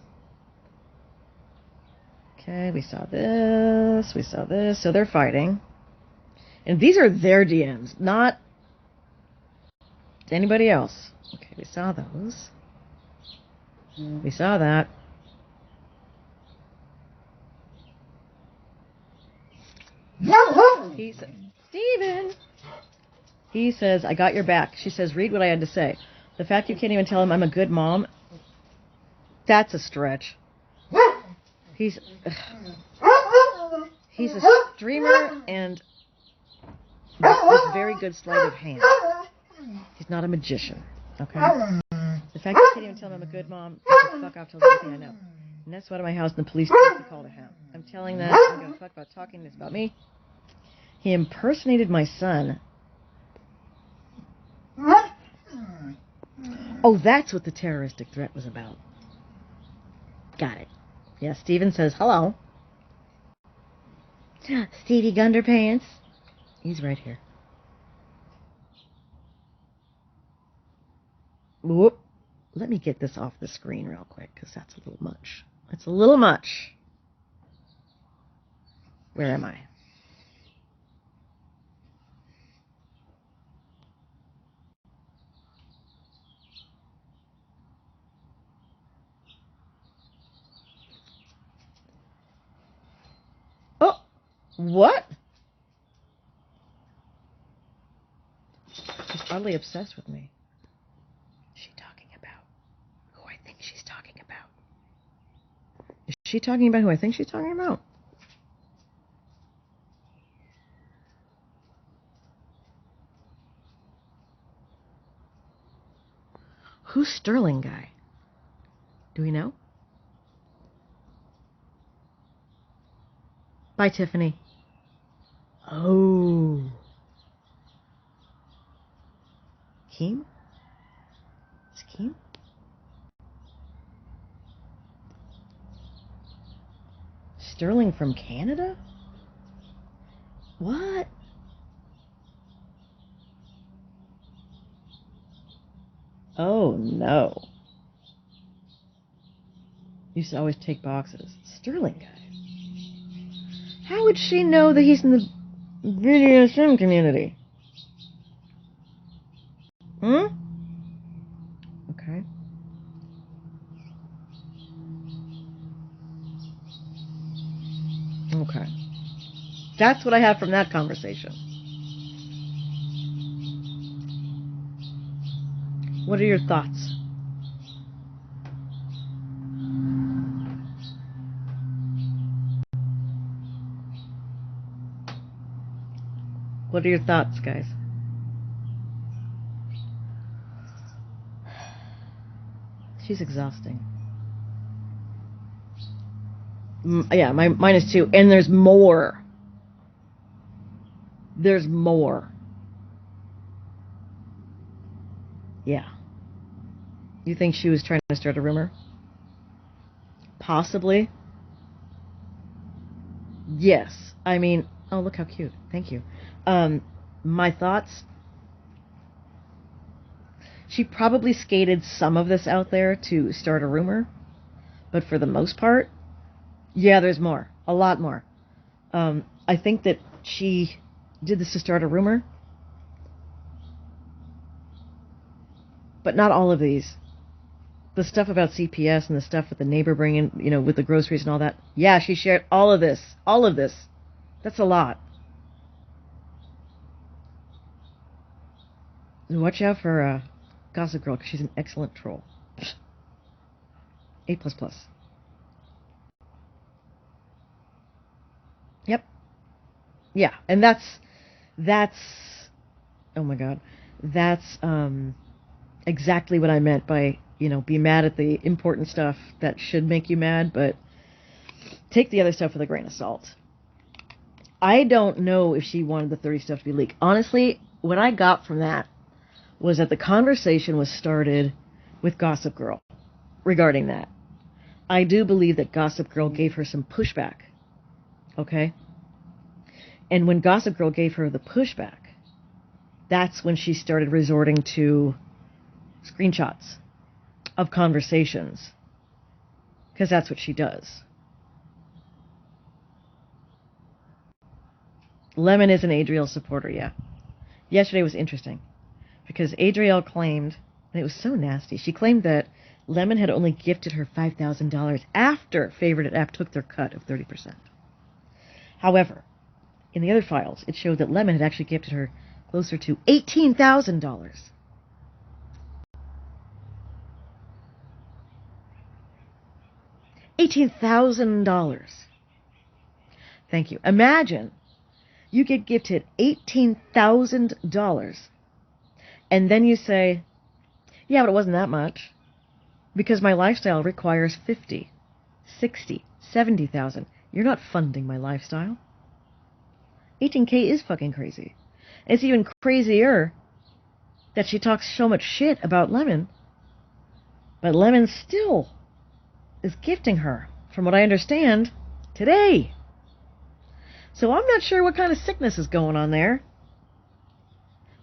Okay, we saw this. So they're fighting. And these are their DMs, not anybody else. Okay, we saw those. We saw that. He said, Steven! He says, I got your back. She says, read what I had to say. The fact you can't even tell him I'm a good mom, that's a stretch. He's a streamer and with very good sleight of hand. He's not a magician, okay? The fact you can't even tell him I'm a good mom, fuck off, tells everything I know. And that's why my house and the police called a hound. I'm telling that, I'm going to fuck about talking this about me. He impersonated my son. Oh, that's what the terroristic threat was about. Got it. Yeah, Steven says, hello. Stevie Gunderpants. He's right here. Whoop. Let me get this off the screen real quick, because that's a little much. That's a little much. Where am I? Oh, what? She's oddly obsessed with me. What's she talking about? Who I think she's talking about. Is she talking about who I think she's talking about? Who's Sterling guy? Do we know? Bye, Tiffany. Oh. Keem? Is Keem? Sterling from Canada? What? Oh, no. Used to always take boxes. Sterling guy. How would she know that he's in the BDSM community? Okay. Okay. That's what I have from that conversation. What are your thoughts? What are your thoughts, guys? She's exhausting. Yeah, mine is too. And there's more. There's more. Yeah. You think she was trying to start a rumor? Possibly. Yes. I mean, oh, look how cute. Thank you. My thoughts? She probably skated some of this out there to start a rumor, but for the most part, yeah, there's more. A lot more. I think that she did this to start a rumor, but not all of these. The stuff about CPS and the stuff with the neighbor bringing, with the groceries and all that. Yeah, she shared all of this. All of this. That's a lot. Watch out for Gossip Girl, because she's an excellent troll. A++. Yep. Yeah, and that's, oh my God, that's exactly what I meant by, be mad at the important stuff that should make you mad, but take the other stuff with a grain of salt. I don't know if she wanted the 30 stuff to be leaked. Honestly, what I got from that was that the conversation was started with Gossip Girl regarding that. I do believe that Gossip Girl gave her some pushback. Okay? And when Gossip Girl gave her the pushback, that's when she started resorting to screenshots of conversations. Because that's what she does. Lemon is an Adriel supporter, yeah. Yesterday was interesting. Because Adriel claimed, and it was so nasty, she claimed that Lemon had only gifted her $5,000 after Favorite App took their cut of 30%. However, in the other files, it showed that Lemon had actually gifted her closer to $18,000. $18,000. Thank you. Imagine you get gifted $18,000 and then you say, yeah, but it wasn't that much because my lifestyle requires 50, 60, 70,000. You're not funding my lifestyle. 18K is fucking crazy. And it's even crazier that she talks so much shit about Lemon, but Lemon still is gifting her, from what I understand, today. So I'm not sure what kind of sickness is going on there.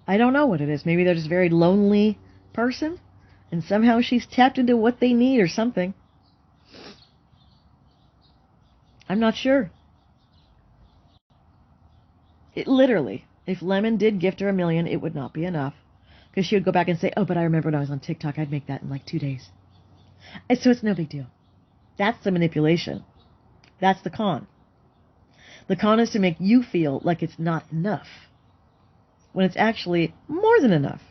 I don't know what it is. Maybe they're just a very lonely person, and somehow she's tapped into what they need or something. I'm not sure. It literally, if Lemon did gift her $1 million, it would not be enough. Because she would go back and say, oh, but I remember when I was on TikTok, I'd make that in like 2 days. And so it's no big deal. That's the manipulation. That's the con. The con is to make you feel like it's not enough, when it's actually more than enough.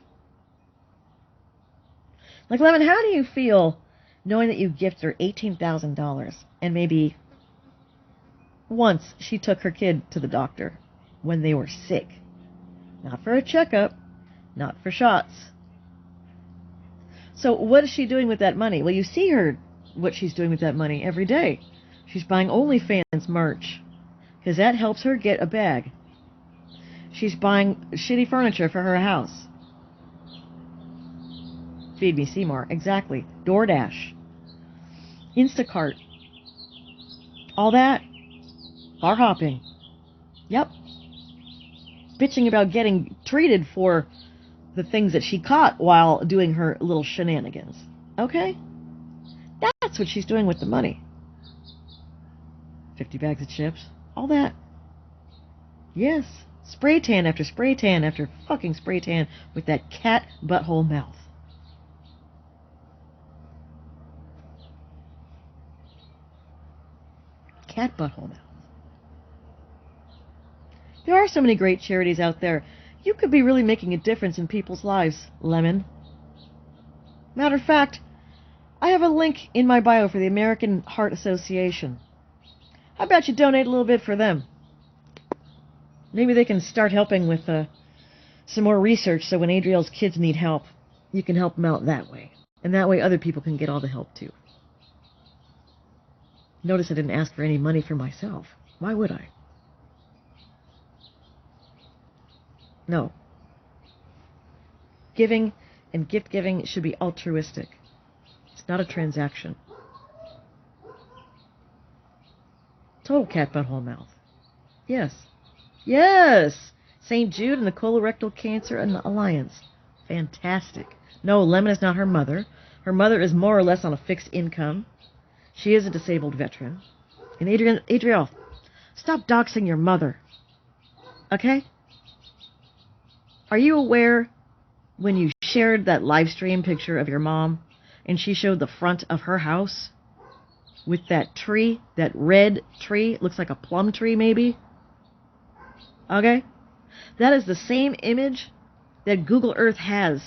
Like, Lemon, how do you feel knowing that you gifted her $18,000 and maybe once she took her kid to the doctor when they were sick? Not for a checkup, not for shots. So what is she doing with that money? Well, you see her, what she's doing with that money every day. She's buying OnlyFans merch, because that helps her get a bag. She's buying shitty furniture for her house. Feed Me Seymour, exactly. DoorDash. Instacart. All that. Bar hopping. Yep. Bitching about getting treated for the things that she caught while doing her little shenanigans. Okay? That's what she's doing with the money. 50 bags of chips. All that. Yes. Spray tan after spray tan after fucking spray tan with that cat butthole mouth. Cat butthole mouth. There are so many great charities out there. You could be really making a difference in people's lives, Lemon. Matter of fact, I have a link in my bio for the American Heart Association. How about you donate a little bit for them? Maybe they can start helping with some more research, so when Adriel's kids need help, you can help them out that way. And that way other people can get all the help too. Notice I didn't ask for any money for myself. Why would I? No. Giving and gift giving should be altruistic. It's not a transaction. Total cat butthole mouth. Yes. Yes! St. Jude and the Colorectal Cancer Alliance. Fantastic. No, Lemon is not her mother. Her mother is more or less on a fixed income. She is a disabled veteran. And Adriel, stop doxing your mother. Okay? Are you aware when you shared that live stream picture of your mom and she showed the front of her house with that tree, that red tree, looks like a plum tree maybe? Okay? That is the same image that Google Earth has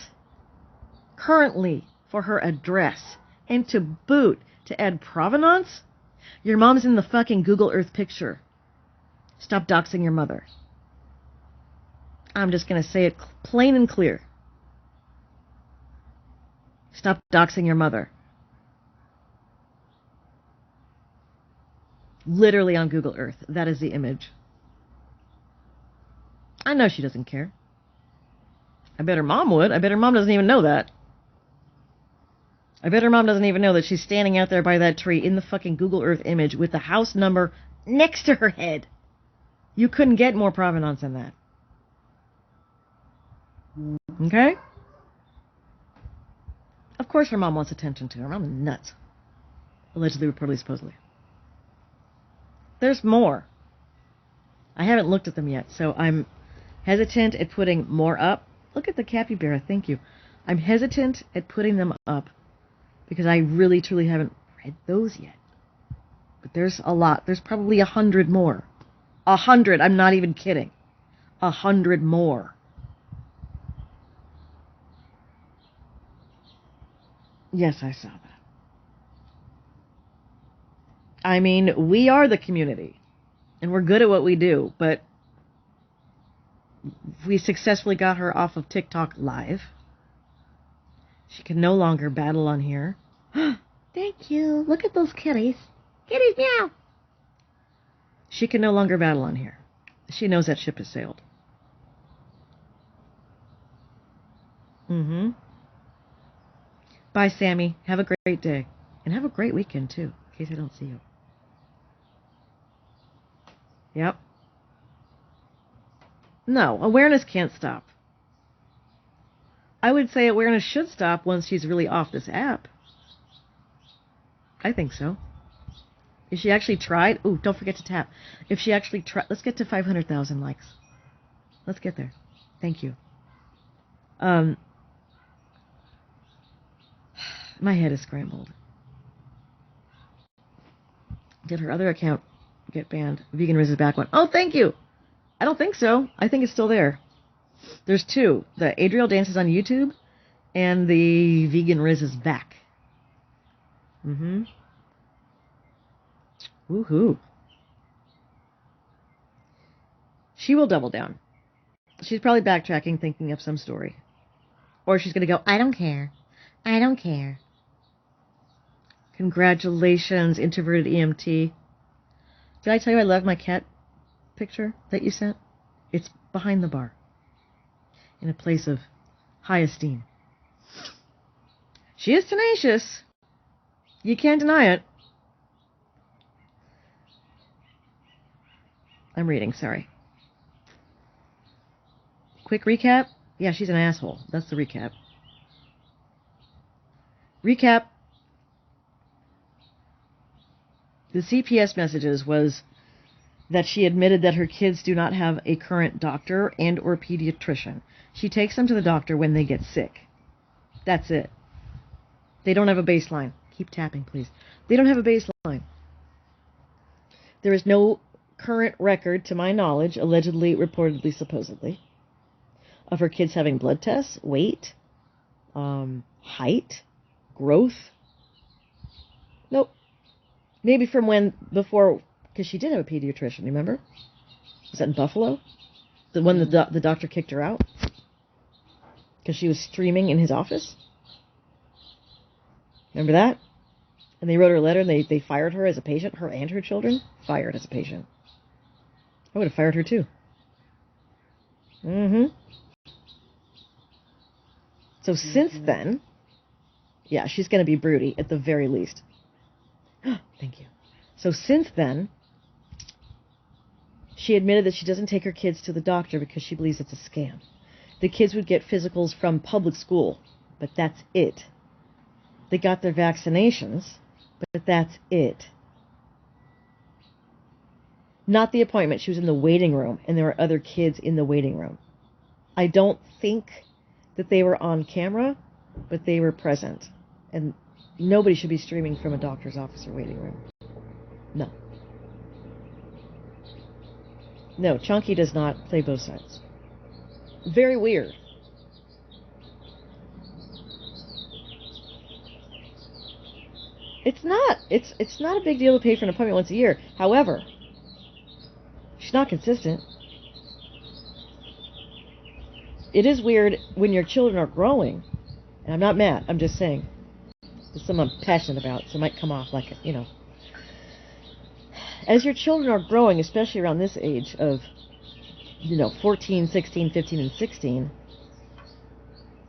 currently for her address. And to boot, to add provenance, your mom's in the fucking Google Earth picture. Stop doxing your mother. I'm just going to say it plain and clear. Stop doxing your mother. Literally on Google Earth. That is the image. I know she doesn't care. I bet her mom would. I bet her mom doesn't even know that. I bet her mom doesn't even know that she's standing out there by that tree in the fucking Google Earth image with the house number next to her head. You couldn't get more provenance than that. Okay? Of course her mom wants attention too. Her mom is nuts. Allegedly, reportedly, supposedly. There's more. I haven't looked at them yet, so I'm hesitant at putting more up. Look at the capybara, thank you. I'm hesitant at putting them up because I really, truly haven't read those yet. But there's a lot. There's probably 100 more. 100, I'm not even kidding. 100 more. Yes, I saw that. I mean, we are the community, and we're good at what we do, but we successfully got her off of TikTok Live. She can no longer battle on here. Thank you. Look at those kitties. Kitties, meow. She can no longer battle on here. She knows that ship has sailed. Mm-hmm. Bye, Sammy. Have a great day. And have a great weekend, too, in case I don't see you. Yep. No, awareness can't stop. I would say awareness should stop once she's really off this app. I think so. If she actually tried... Ooh, don't forget to tap. If she actually tried... Let's get to 500,000 likes. Let's get there. Thank you. My head is scrambled. Did her other account get banned? Vegan Riz is back one. Oh, thank you! I don't think so. I think it's still there. There's two. The Adriel Dances on YouTube and the Vegan Riz is back. Mm-hmm. Woohoo. She will double down. She's probably backtracking, thinking of some story. Or she's going to go, I don't care. I don't care. Congratulations, introverted EMT. Did I tell you I love my cat picture that you sent? It's behind the bar. In a place of high esteem. She is tenacious. You can't deny it. I'm reading, sorry. Quick recap. Yeah, she's an asshole. That's the recap. Recap. The CPS messages was that she admitted that her kids do not have a current doctor and or pediatrician. She takes them to the doctor when they get sick. That's it. They don't have a baseline. Keep tapping, please. They don't have a baseline. There is no current record, to my knowledge, allegedly, reportedly, supposedly, of her kids having blood tests, weight, height, growth. Nope. Maybe from when, before, because she did have a pediatrician, remember? Was that in Buffalo? The one the doctor kicked her out? Because she was streaming in his office? Remember that? And they wrote her a letter and they fired her as a patient, her and her children? Fired as a patient. I would have fired her too. Mm-hmm. So since then, yeah, she's going to be broody at the very least. Thank you. So since then, she admitted that she doesn't take her kids to the doctor because she believes it's a scam. The kids would get physicals from public school, but that's it. They got their vaccinations, but that's it. Not the appointment. She was in the waiting room, and there were other kids in the waiting room. I don't think that they were on camera, but they were present. And nobody should be streaming from a doctor's office or waiting room. No. No, Chunky does not play both sides. Very weird. It's not. It's not a big deal to pay for an appointment once a year. However, she's not consistent. It is weird when your children are growing. And I'm not mad. I'm just saying. There's something I'm passionate about, so it might come off like, As your children are growing, especially around this age of, 14, 16, 15, and 16,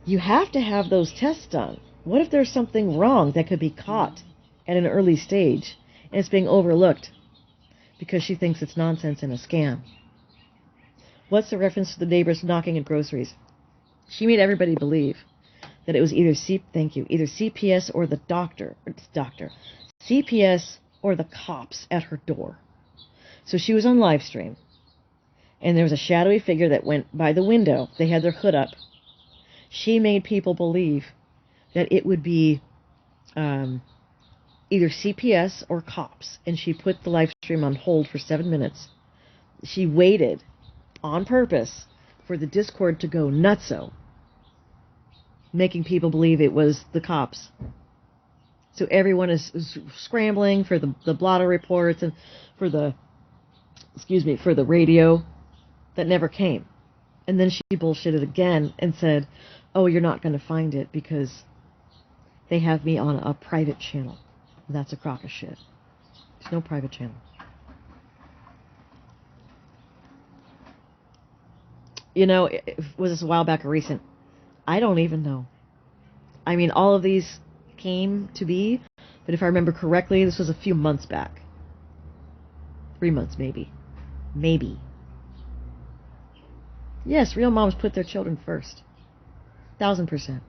you have to have those tests done. What if there's something wrong that could be caught at an early stage, and it's being overlooked because she thinks it's nonsense and a scam? What's the reference to the neighbors knocking at groceries? She made everybody believe that it was either CPS or the CPS or the cops at her door. So she was on live stream, and there was a shadowy figure that went by the window. They had their hood up. She made people believe that it would be either CPS or cops, and she put the live stream on hold for 7 minutes. She waited on purpose for the Discord to go nutso, making people believe it was the cops. So everyone is scrambling for the blotter reports and for the radio that never came. And then she bullshitted again and said, oh, you're not going to find it because they have me on a private channel. That's a crock of shit. There's no private channel. Was this a while back or recent? I don't even know. I mean, all of these came to be, but if I remember correctly, this was a few months back. 3 months, maybe. Maybe. Yes, real moms put their children first. 1000%.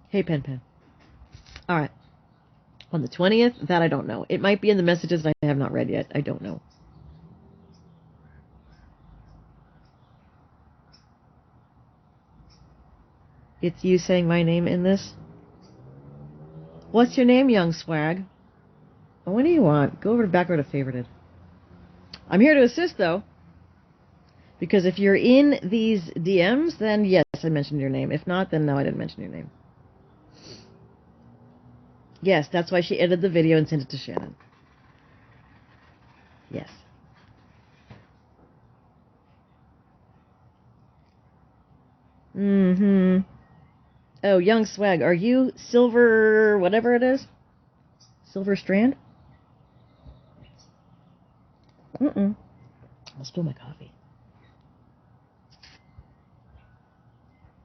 Hey, Pen. All right. On the 20th, that I don't know. It might be in the messages that I have not read yet. I don't know. It's you saying my name in this? What's your name, young swag? What do you want? Go over to back row to favorited. I'm here to assist, though. Because if you're in these DMs, then yes, I mentioned your name. If not, then no, I didn't mention your name. Yes, that's why she edited the video and sent it to Shannon. Yes. Mm-hmm. Oh, young swag, are you Silver whatever it is? Silver Strand? Mm-mm. I'll spill my coffee.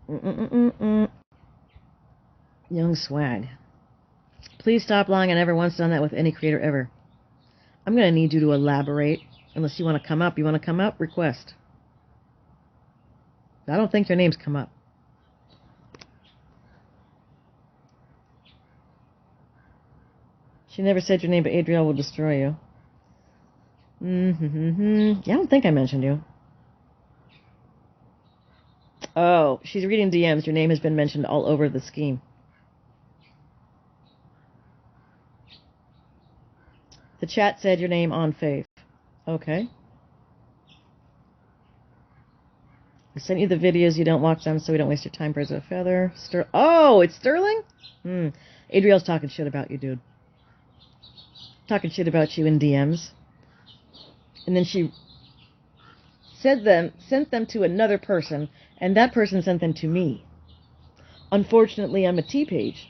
Mm-mm-mm-mm. Young swag. Please stop lying. I never once done that with any creator ever. I'm going to need you to elaborate. Unless you want to come up. You want to come up? Request. I don't think your name's come up. She never said your name, but Adriel will destroy you. Mm-hmm. Yeah, I don't think I mentioned you. Oh, she's reading DMs. Your name has been mentioned all over the scheme. The chat said your name on Faith. Okay. I sent you the videos. You don't watch them, so we don't waste your time. Birds of a feather. Oh, it's Sterling? Adriel's talking shit about you, dude. Talking shit about you in DMs. And then she sent them to another person, and that person sent them to me. Unfortunately, I'm a T-page.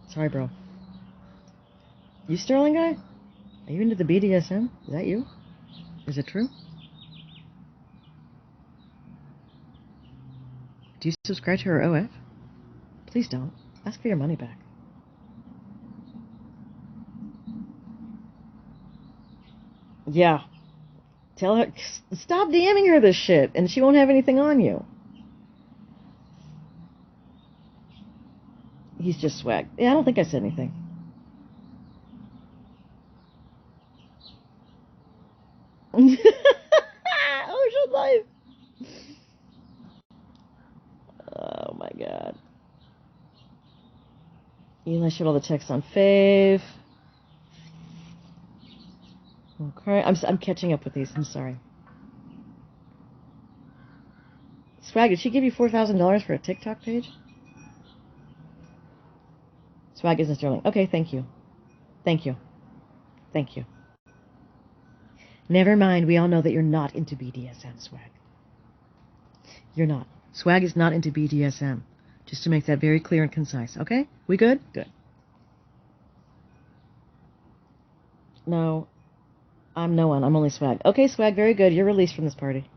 Sorry, bro. You Sterling guy? Are you into the BDSM? Is that you? Is it true? Do you subscribe to her OF? Please don't. Ask for your money back. Yeah. Tell her, stop DMing her this shit, and she won't have anything on you. He's just swag. Yeah, I don't think I said anything. Ocean life. Oh my god. Eli showed all the texts on Fave. Okay, I'm catching up with these. I'm sorry. Swag, did she give you $4,000 for a TikTok page? Swag isn't sterling. Okay, thank you. Thank you. Thank you. Never mind, we all know that you're not into BDSM, Swag. You're not. Swag is not into BDSM. Just to make that very clear and concise, okay? We good? Good. No, I'm no one. I'm only Swag. Okay, Swag, very good. You're released from this party.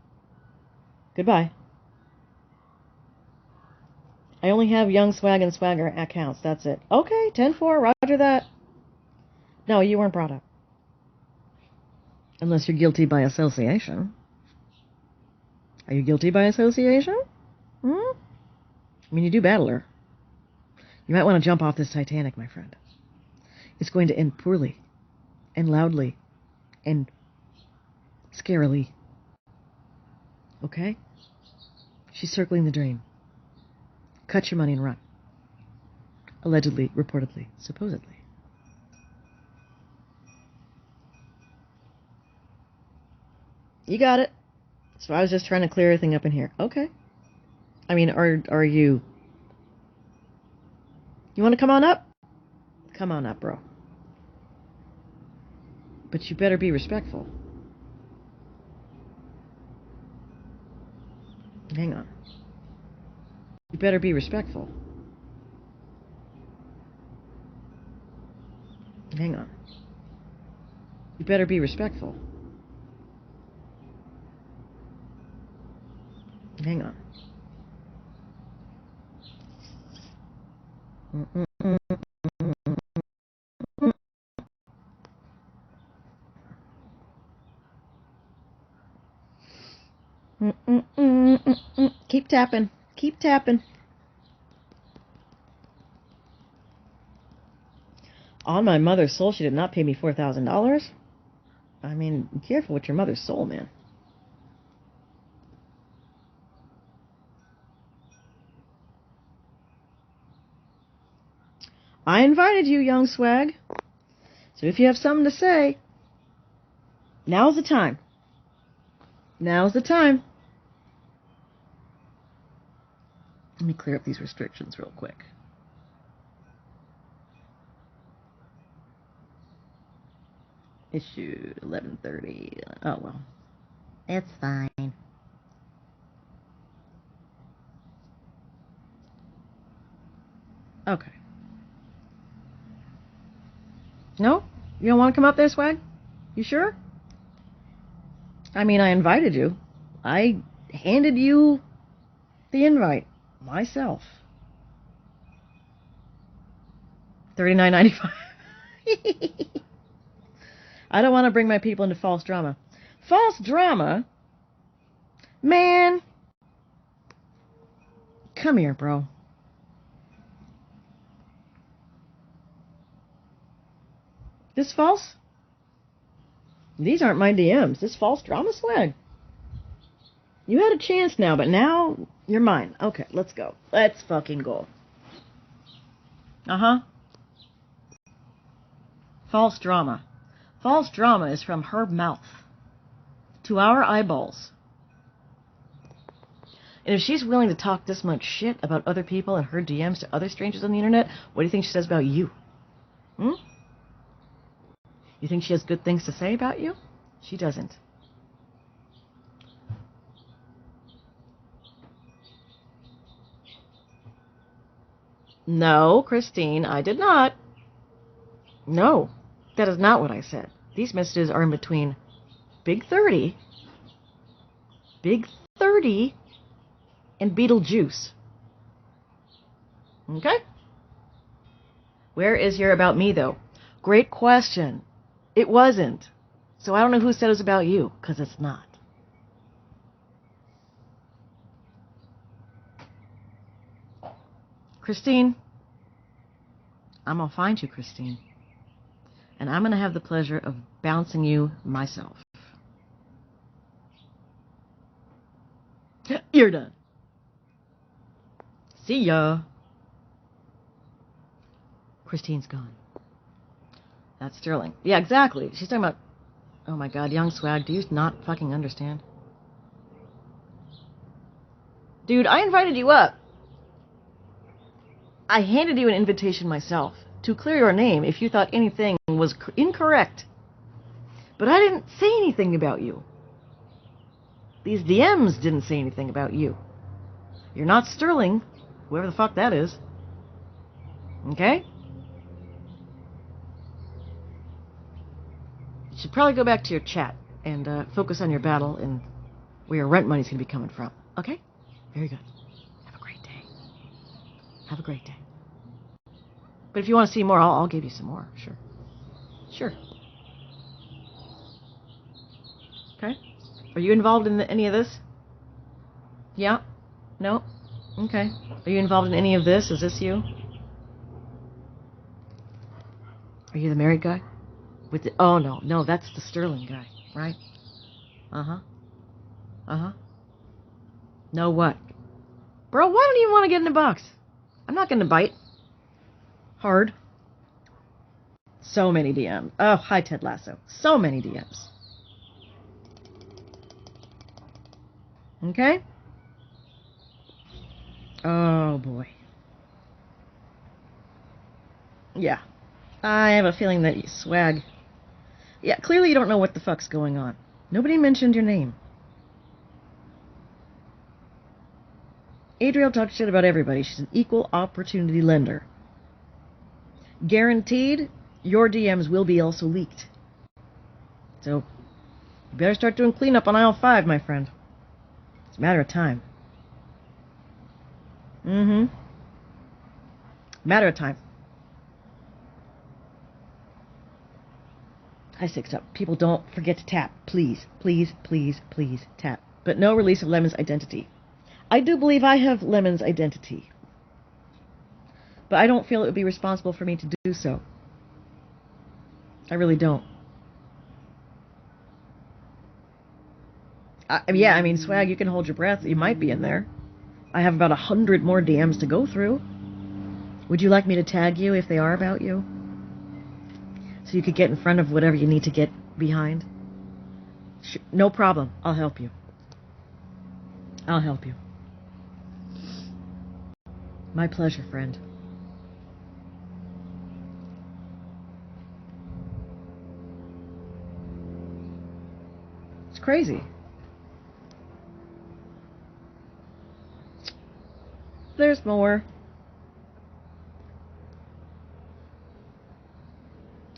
Goodbye. I only have Young Swag and Swagger accounts. That's it. Okay, 10-4. Roger that. No, you weren't brought up. Unless you're guilty by association. Are you guilty by association? I mean, you do battle her. You might want to jump off this Titanic, my friend. It's going to end poorly, and loudly, and scarily. Okay? She's circling the drain. Cut your money and run. Allegedly, reportedly, supposedly. You got it. So I was just trying to clear everything up in here. Okay. I mean, are you... You want to come on up? Come on up, bro. But you better be respectful. Hang on. You better be respectful. Hang on. You better be respectful. Hang on. Keep tapping. Keep tapping. On my mother's soul, she did not pay me $4,000. I mean, be careful with your mother's soul, man. I invited you, Young Swag. So if you have something to say, now's the time. Now's the time. Let me clear up these restrictions real quick. Issue 1130. Oh, well. It's fine. Okay. No? You don't want to come up there, Swag? You sure? I mean, I invited you. I handed you the invite myself. $39.95. I don't want to bring my people into false drama. False drama? Man. Come here, bro. This false? These aren't my DMs. This false drama, Swag. You had a chance now, but now you're mine. Okay, let's go. Let's fucking go. Uh-huh. False drama. False drama is from her mouth to our eyeballs. And if she's willing to talk this much shit about other people and her DMs to other strangers on the internet, what do you think she says about you? You think she has good things to say about you? She doesn't. No, Christine, I did not. No, that is not what I said. These messages are in between Big 30, and Beetlejuice. Okay? Where is your about me, though? Great question. It wasn't. So I don't know who said it was about you, because it's not. Christine, I'm going to find you, Christine. And I'm going to have the pleasure of bouncing you myself. You're done. See ya. Christine's gone. That's Sterling. Yeah, exactly. She's talking about... Oh my god, young swag, do you not fucking understand? Dude, I invited you up. I handed you an invitation myself to clear your name if you thought anything was incorrect. But I didn't say anything about you. These DMs didn't say anything about you. You're not Sterling, whoever the fuck that is. Okay? You should probably go back to your chat and focus on your battle and where your rent money's going to be coming from. Okay? Very good. Have a great day. Have a great day. But if you want to see more, I'll give you some more. Sure. Sure. Okay? Are you involved in any of this? Yeah? No? Okay. Are you involved in any of this? Is this you? Are you the married guy? With the... Oh, no. No, that's the Sterling guy, right? Uh-huh. Uh-huh. No what? Bro, why don't you want to get in a box? I'm not going to bite. Hard. So many DMs. Oh, hi, Ted Lasso. So many DMs. Okay? Oh, boy. Yeah. I have a feeling that you swag... Yeah, clearly you don't know what the fuck's going on. Nobody mentioned your name. Adriel talks shit about everybody. She's an equal opportunity lender. Guaranteed, your DMs will be also leaked. So, you better start doing cleanup on aisle 5, my friend. It's a matter of time. Mm-hmm. Matter of time. Hi, Sixed Up. People don't forget to tap. Please, please, please, please tap. But no release of Lemon's identity. I do believe I have Lemon's identity. But I don't feel it would be responsible for me to do so. I really don't. Yeah, I mean, swag, you can hold your breath. You might be in there. I have about 100 more DMs to go through. Would you like me to tag you if they are about you? So you could get in front of whatever you need to get behind? No problem. I'll help you. I'll help you. My pleasure, friend. It's crazy. There's more.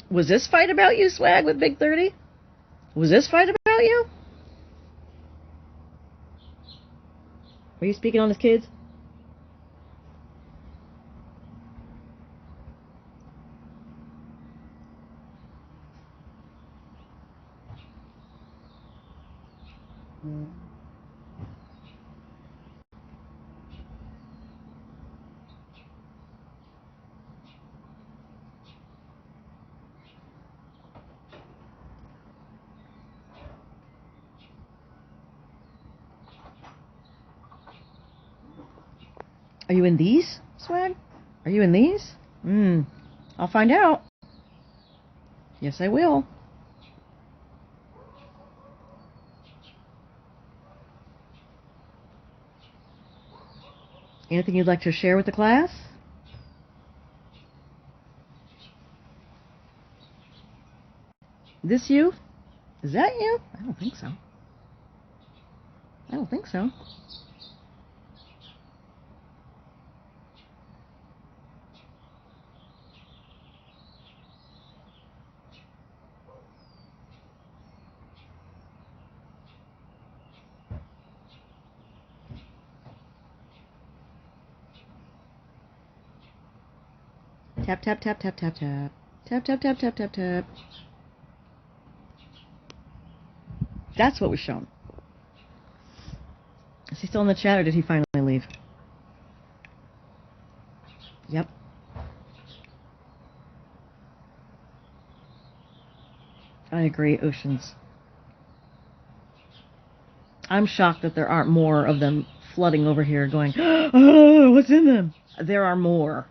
Was this fight about you, swag, with Big 30? Was this fight about you? Were you speaking on his kids? Are you in these, swag? Are you in these? I'll find out. Yes, I will. Anything you'd like to share with the class? This you? Is that you? I don't think so. I don't think so. Tap, tap, tap, tap, tap, tap. Tap, tap, tap, tap, tap, tap. That's what was shown. Is he still in the chat, or did he finally leave? Yep. I agree, oceans. I'm shocked that there aren't more of them flooding over here going, oh, what's in them? There are more.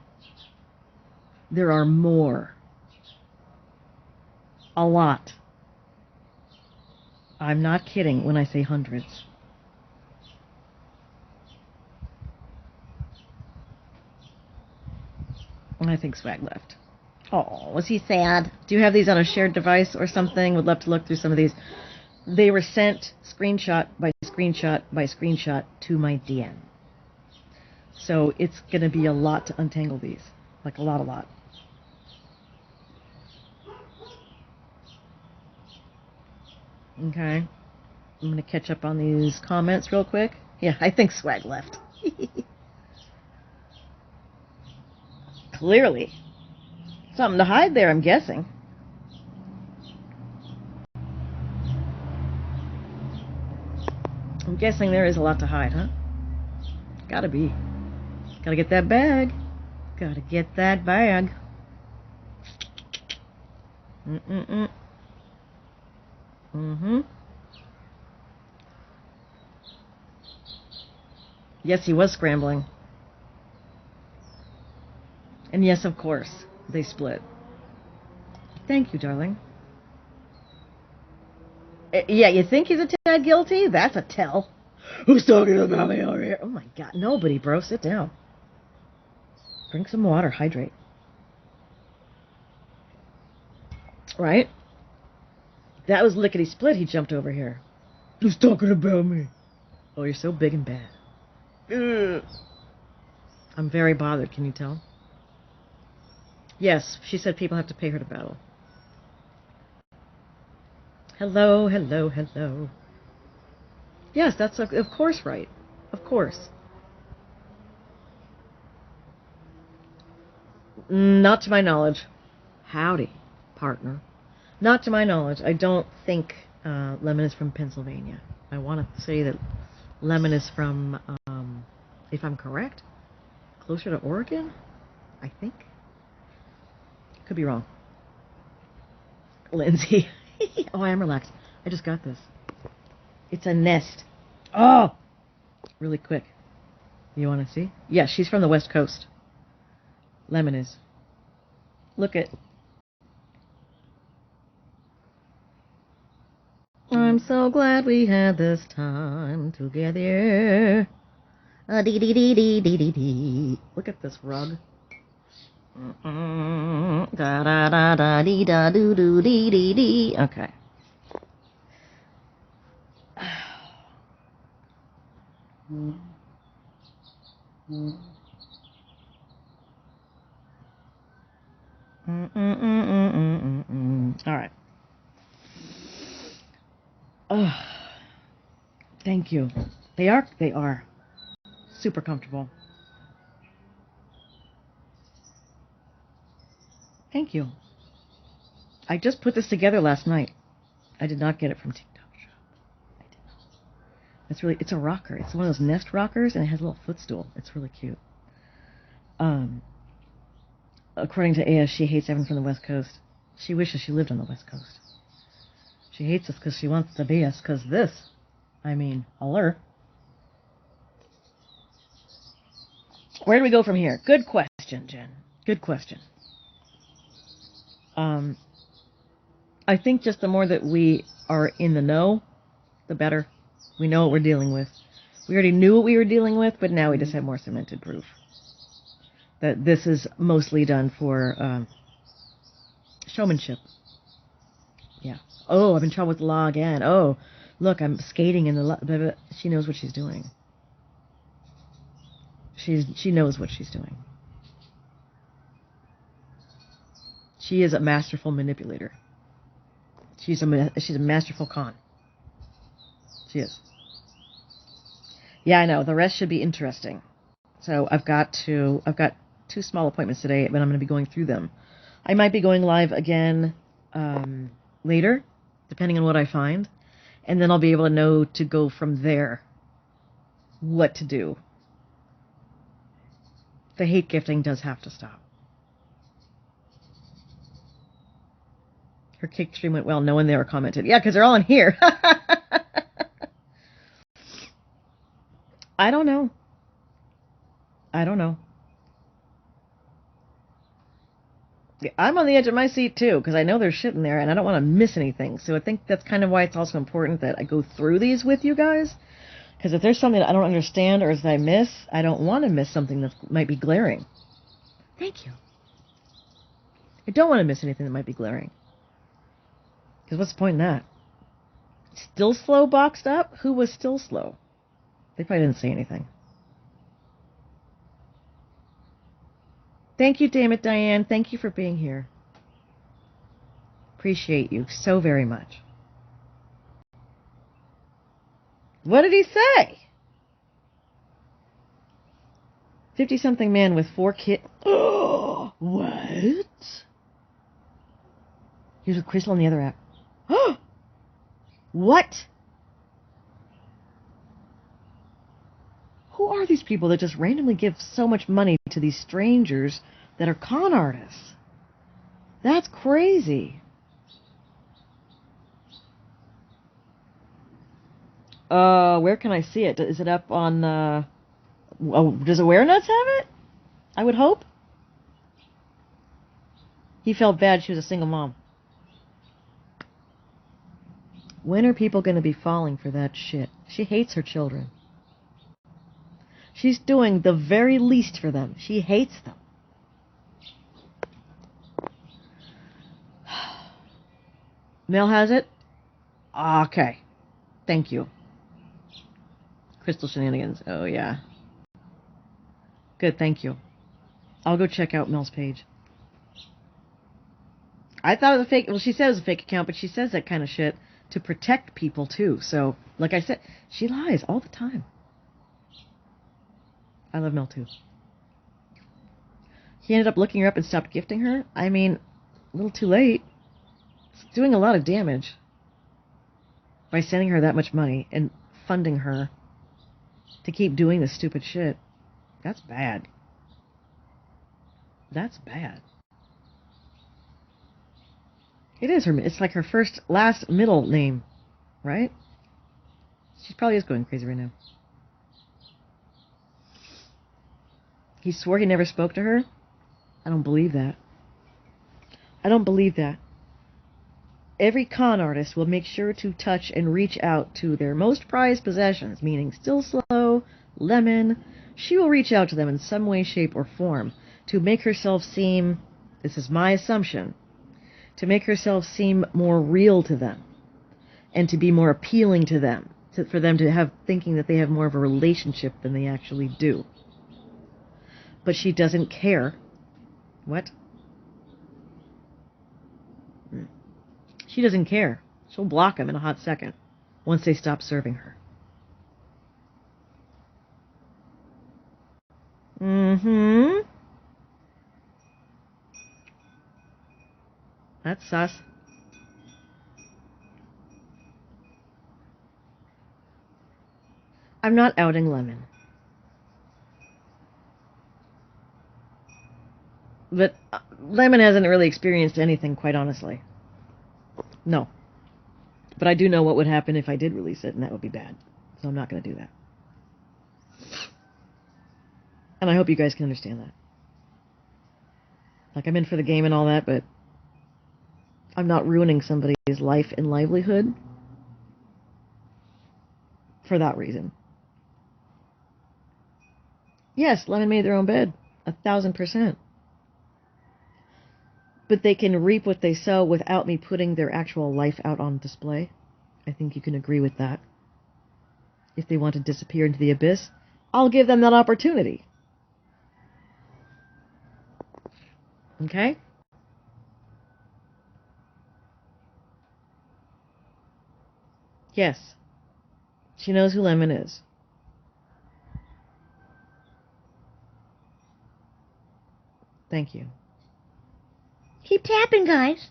There are more. A lot. I'm not kidding when I say hundreds. And I think Swag left. Oh, was he sad? Do you have these on a shared device or something? Would love to look through some of these. They were sent screenshot by screenshot by screenshot to my DM. So it's going to be a lot to untangle these. Like a lot. Okay. I'm going to catch up on these comments real quick. Yeah, I think Swag left. Clearly. Something to hide there, I'm guessing. I'm guessing there is a lot to hide, huh? Gotta be. Gotta get that bag. Gotta get that bag. Yes, he was scrambling. And yes, of course, they split. Thank you, darling. Yeah, you think he's a tad guilty? That's a tell. Who's talking about me over here? Oh my God, nobody, bro. Sit down. Drink some water. Hydrate. Right? That was lickety split. He jumped over here. Who's talking about me? Oh, you're so big and bad. Ugh. I'm very bothered. Can you tell? Yes, she said people have to pay her to battle. Hello. Yes, that's of course right. Of course. Not to my knowledge. Howdy, partner. Not to my knowledge. I don't think Lemon is from Pennsylvania. I want to say that Lemon is from, if I'm correct, closer to Oregon, I think. Could be wrong. Lindsay. Oh, I am relaxed. I just got this. It's a nest. Oh! Really quick. You want to see? Yeah, she's from the West Coast. Lemon is. Look at. I'm so glad we had this time together. Dee dee dee dee dee dee dee. Look at this rug. Da da da da dee da doo doo dee dee dee. Okay. All right. Thank you. They are super comfortable. Thank you. I just put this together last night. I did not get it from TikTok Shop. I did not. It's a rocker. It's one of those Nest rockers, and it has a little footstool. It's really cute. According to AS, she hates everyone from the West Coast. She wishes she lived on the West Coast. She hates us because she wants to be us, because this, I mean, holler. Where do we go from here? Good question, Jen. Good question. I think just the more that we are in the know, the better. We know what we're dealing with. We already knew what we were dealing with, but now we just have more cemented proof that this is mostly done for showmanship. Yeah. Oh, I'm in trouble with the law again. Oh, look, I'm skating in the law. She knows what she's doing. She knows what she's doing. She is a masterful manipulator. She's a masterful con. She is. Yeah, I know. The rest should be interesting. So I've got two small appointments today, but I'm going to be going through them. I might be going live again later, depending on what I find. And then I'll be able to know to go from there what to do. The hate gifting does have to stop. Her kick stream went well. No one there commented. Yeah, because they're all in here. I don't know. I'm on the edge of my seat, too, because I know there's shit in there, and I don't want to miss anything. So I think that's kind of why it's also important that I go through these with you guys. Because if there's something that I don't understand or that I miss, I don't want to miss something that might be glaring. Thank you. I don't want to miss anything that might be glaring. Because what's the point in that? Still slow boxed up? Who was still slow? They probably didn't say anything. Thank you, damn it, Diane. Thank you for being here. Appreciate you so very much. What did he say? 50-something man with 4 kids. Oh, what? He was with Crystal on the other app. What? Who are these people that just randomly give so much money to these strangers that are con artists? That's crazy. Where can I see it? Is it up on, does Aware Nuts have it? I would hope. He felt bad she was a single mom. When are people going to be falling for that shit? She hates her children. She's doing the very least for them. She hates them. Mel has it? Okay. Thank you. Crystal Shenanigans. Oh, yeah. Good, thank you. I'll go check out Mel's page. I thought it was a fake... Well, she said it was a fake account, but she says that kind of shit to protect people, too. So, like I said, she lies all the time. I love Mel, too. He ended up looking her up and stopped gifting her. I mean, a little too late. It's doing a lot of damage by sending her that much money and funding her to keep doing this stupid shit. That's bad. That's bad. It is her. It's like her first, last, middle name, right? She probably is going crazy right now. He swore he never spoke to her. I don't believe that. I don't believe that. Every con artist will make sure to touch and reach out to their most prized possessions, meaning Still Slow, Lemon. She will reach out to them in some way, shape, or form to make herself seem, this is my assumption, to make herself seem more real to them and to be more appealing to them, for them to have thinking that they have more of a relationship than they actually do. But she doesn't care. What? She doesn't care. She'll block them in a hot second once they stop serving her. Mm-hmm. That's sus. I'm not outing Lemon. But Lemon hasn't really experienced anything, quite honestly. No. But I do know what would happen if I did release it, and that would be bad. So I'm not going to do that. And I hope you guys can understand that. Like, I'm in for the game and all that, but I'm not ruining somebody's life and livelihood for that reason. Yes, Lemon made their own bed. 1,000%. But they can reap what they sow without me putting their actual life out on display. I think you can agree with that. If they want to disappear into the abyss, I'll give them that opportunity. Okay? Yes. She knows who Lemon is. Thank you. Keep tapping, guys.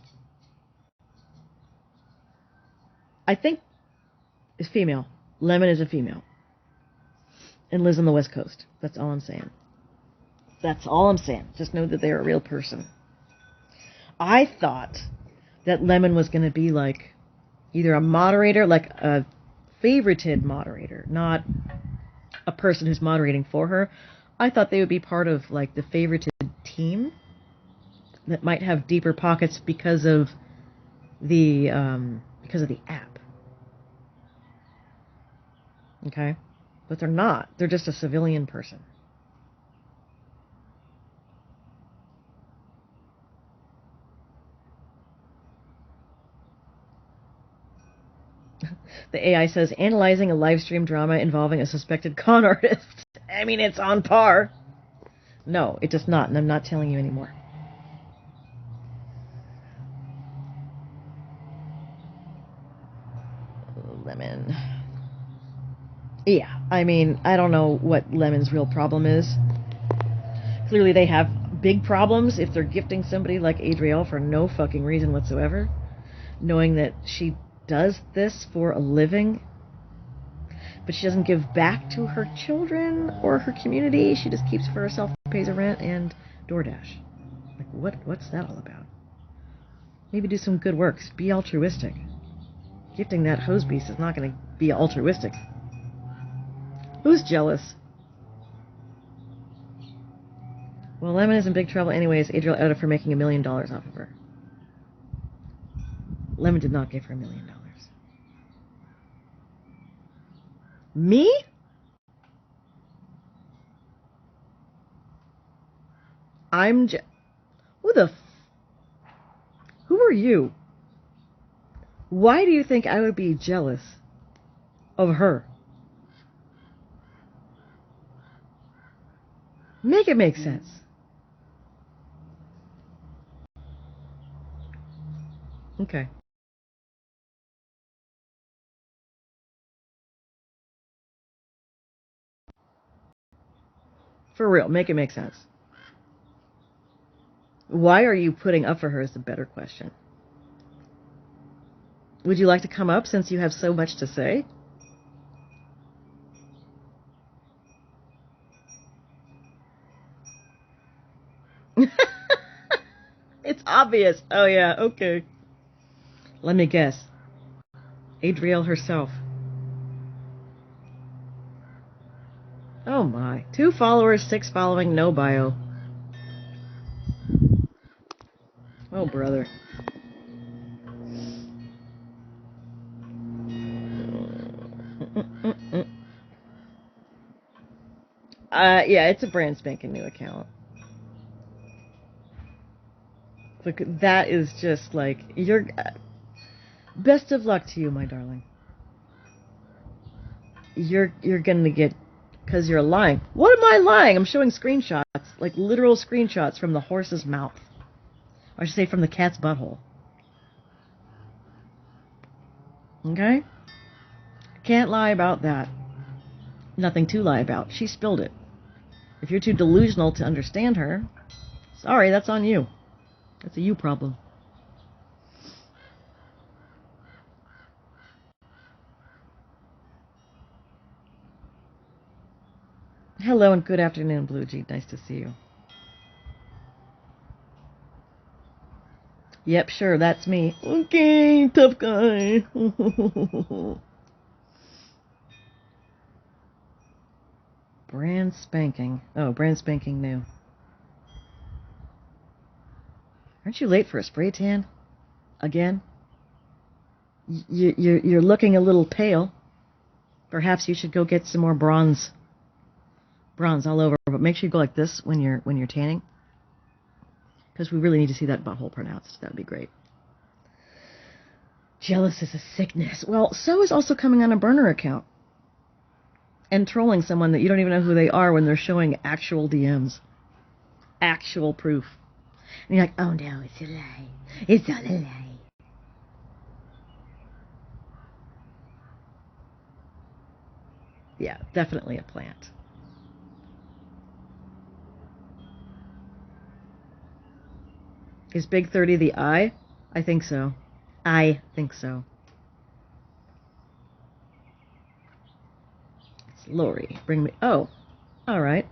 I think is female. Lemon is a female. And lives on the West Coast. That's all I'm saying. That's all I'm saying. Just know that they're a real person. I thought that Lemon was going to be like either a moderator, like a favorited moderator, not a person who's moderating for her. I thought they would be part of like the favorited team that might have deeper pockets because of the app. Okay? But they're not. They're just a civilian person. The AI says, analyzing a live stream drama involving a suspected con artist. I mean, it's on par. No, it does not, and I'm not telling you anymore. Lemon. Yeah, I mean, I don't know what Lemon's real problem is. Clearly they have big problems if they're gifting somebody like Adrielle for no fucking reason whatsoever, knowing that she does this for a living, but she doesn't give back to her children or her community. She just keeps for herself, pays her rent, and DoorDash. Like, what's that all about? Maybe do some good works. Be altruistic. Gifting that hose beast is not going to be altruistic. Who's jealous? Well, Lemon is in big trouble anyways. Adrielle outed for making $1 million off of her. Lemon did not give her $1 million. Me? Who are you? Why do you think I would be jealous of her? Make it make sense. Okay. For real, make it make sense. Why are you putting up for her is the better question. Would you like to come up since you have so much to say? It's obvious. Oh yeah, okay. Let me guess. Adrielle herself. Oh my. 2 followers, 6 following, no bio. Oh, brother. Yeah, it's a brand spanking new account. Look, that is just like, you're... best of luck to you, my darling. You're gonna get... because you're lying. What am I lying? I'm showing screenshots, like literal screenshots from the horse's mouth. Or I should say from the cat's butthole. Okay? Can't lie about that. Nothing to lie about. She spilled it. If you're too delusional to understand her, sorry, that's on you. That's a you problem. Hello and good afternoon, Blue G. Nice to see you. Yep, sure, that's me. Okay, tough guy. Brand spanking. Oh, brand spanking new. Aren't you late for a spray tan? Again? You're looking a little pale. Perhaps you should go get some more bronze all over, but make sure you go like this when you're tanning, because we really need to see that butthole pronounced. That would be great. Jealous is a sickness. Well, so is also coming on a burner account and trolling someone that you don't even know who they are when they're showing actual DMs, actual proof, and you're like, oh no, it's a lie. It's all a lie. Yeah, definitely a plant. Is Big 30 the I? I think so. I think so. It's Lori. Bring me. Oh, all right.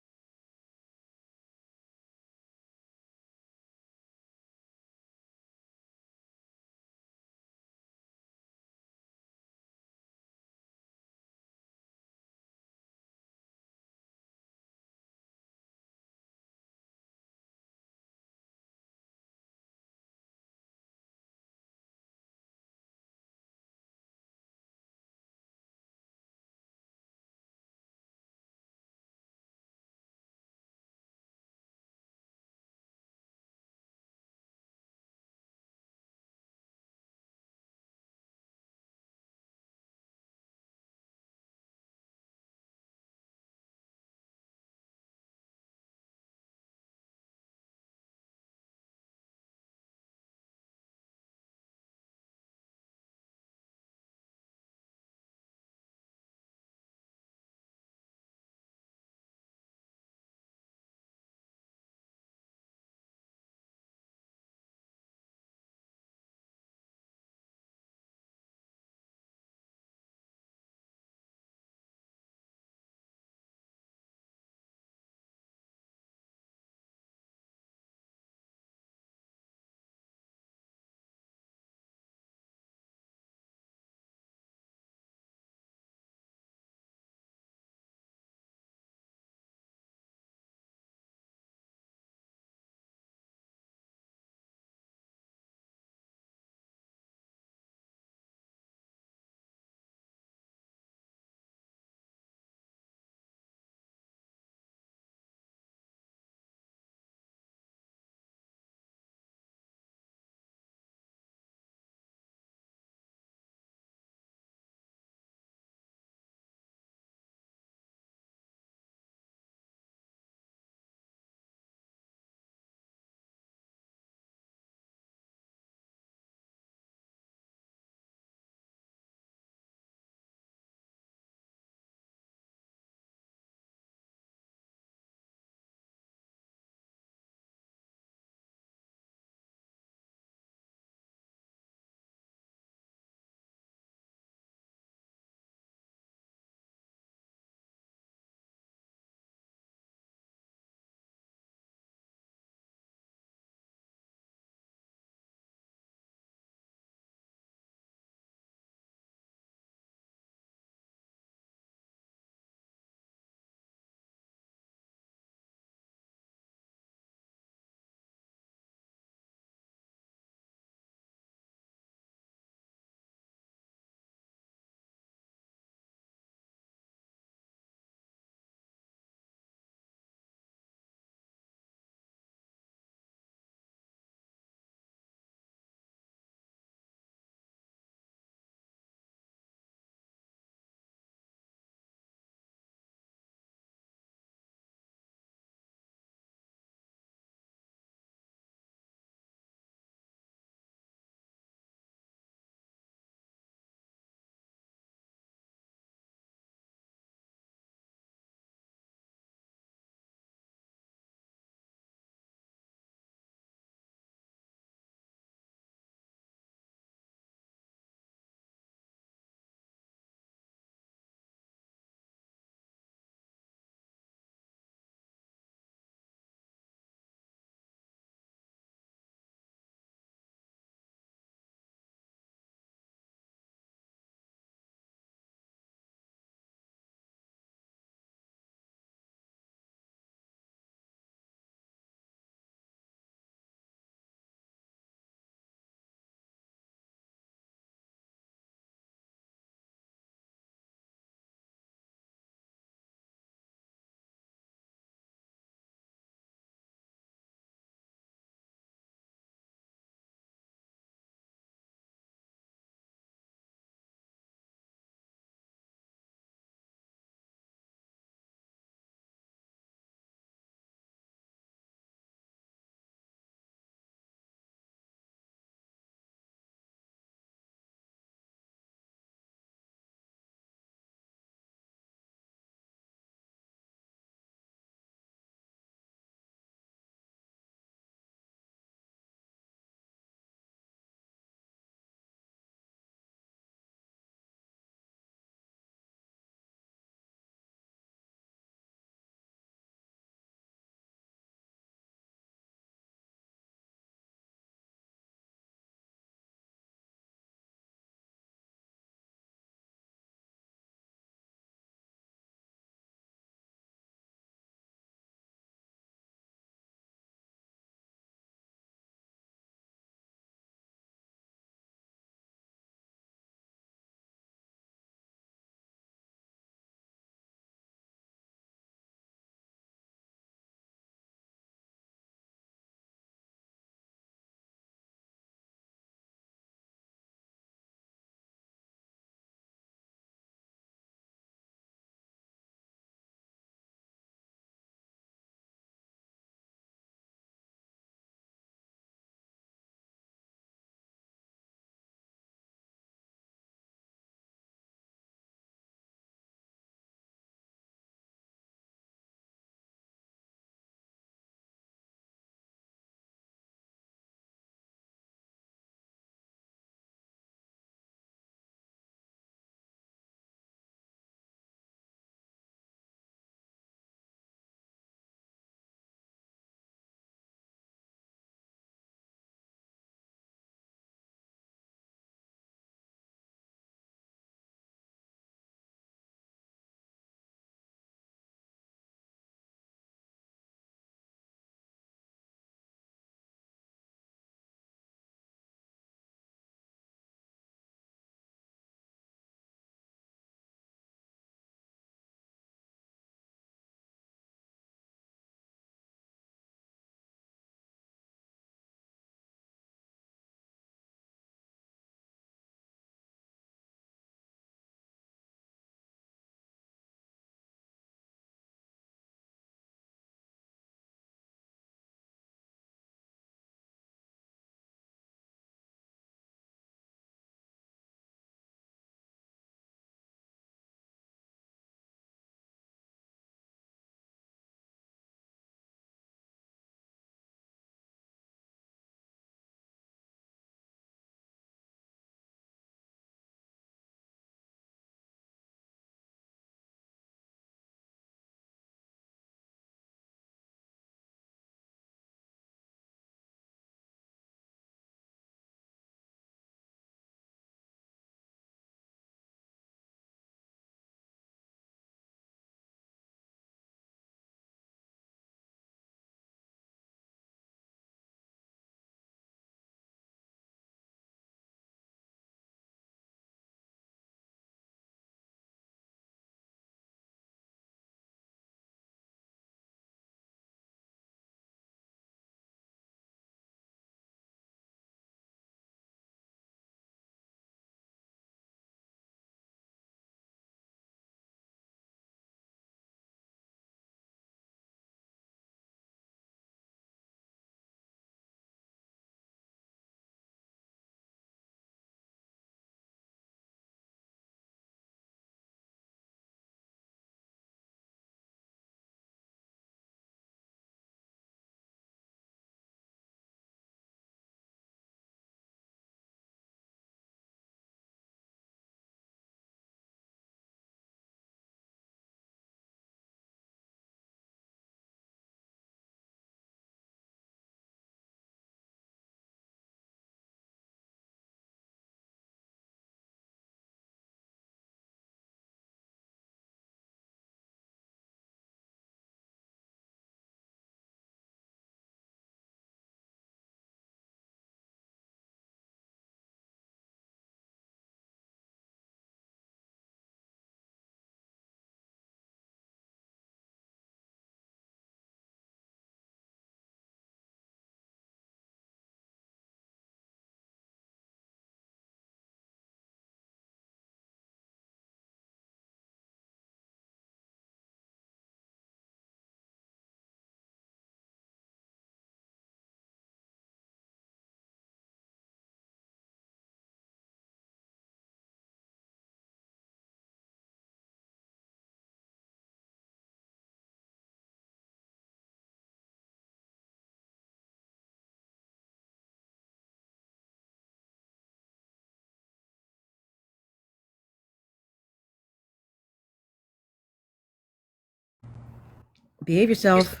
Behave yourself.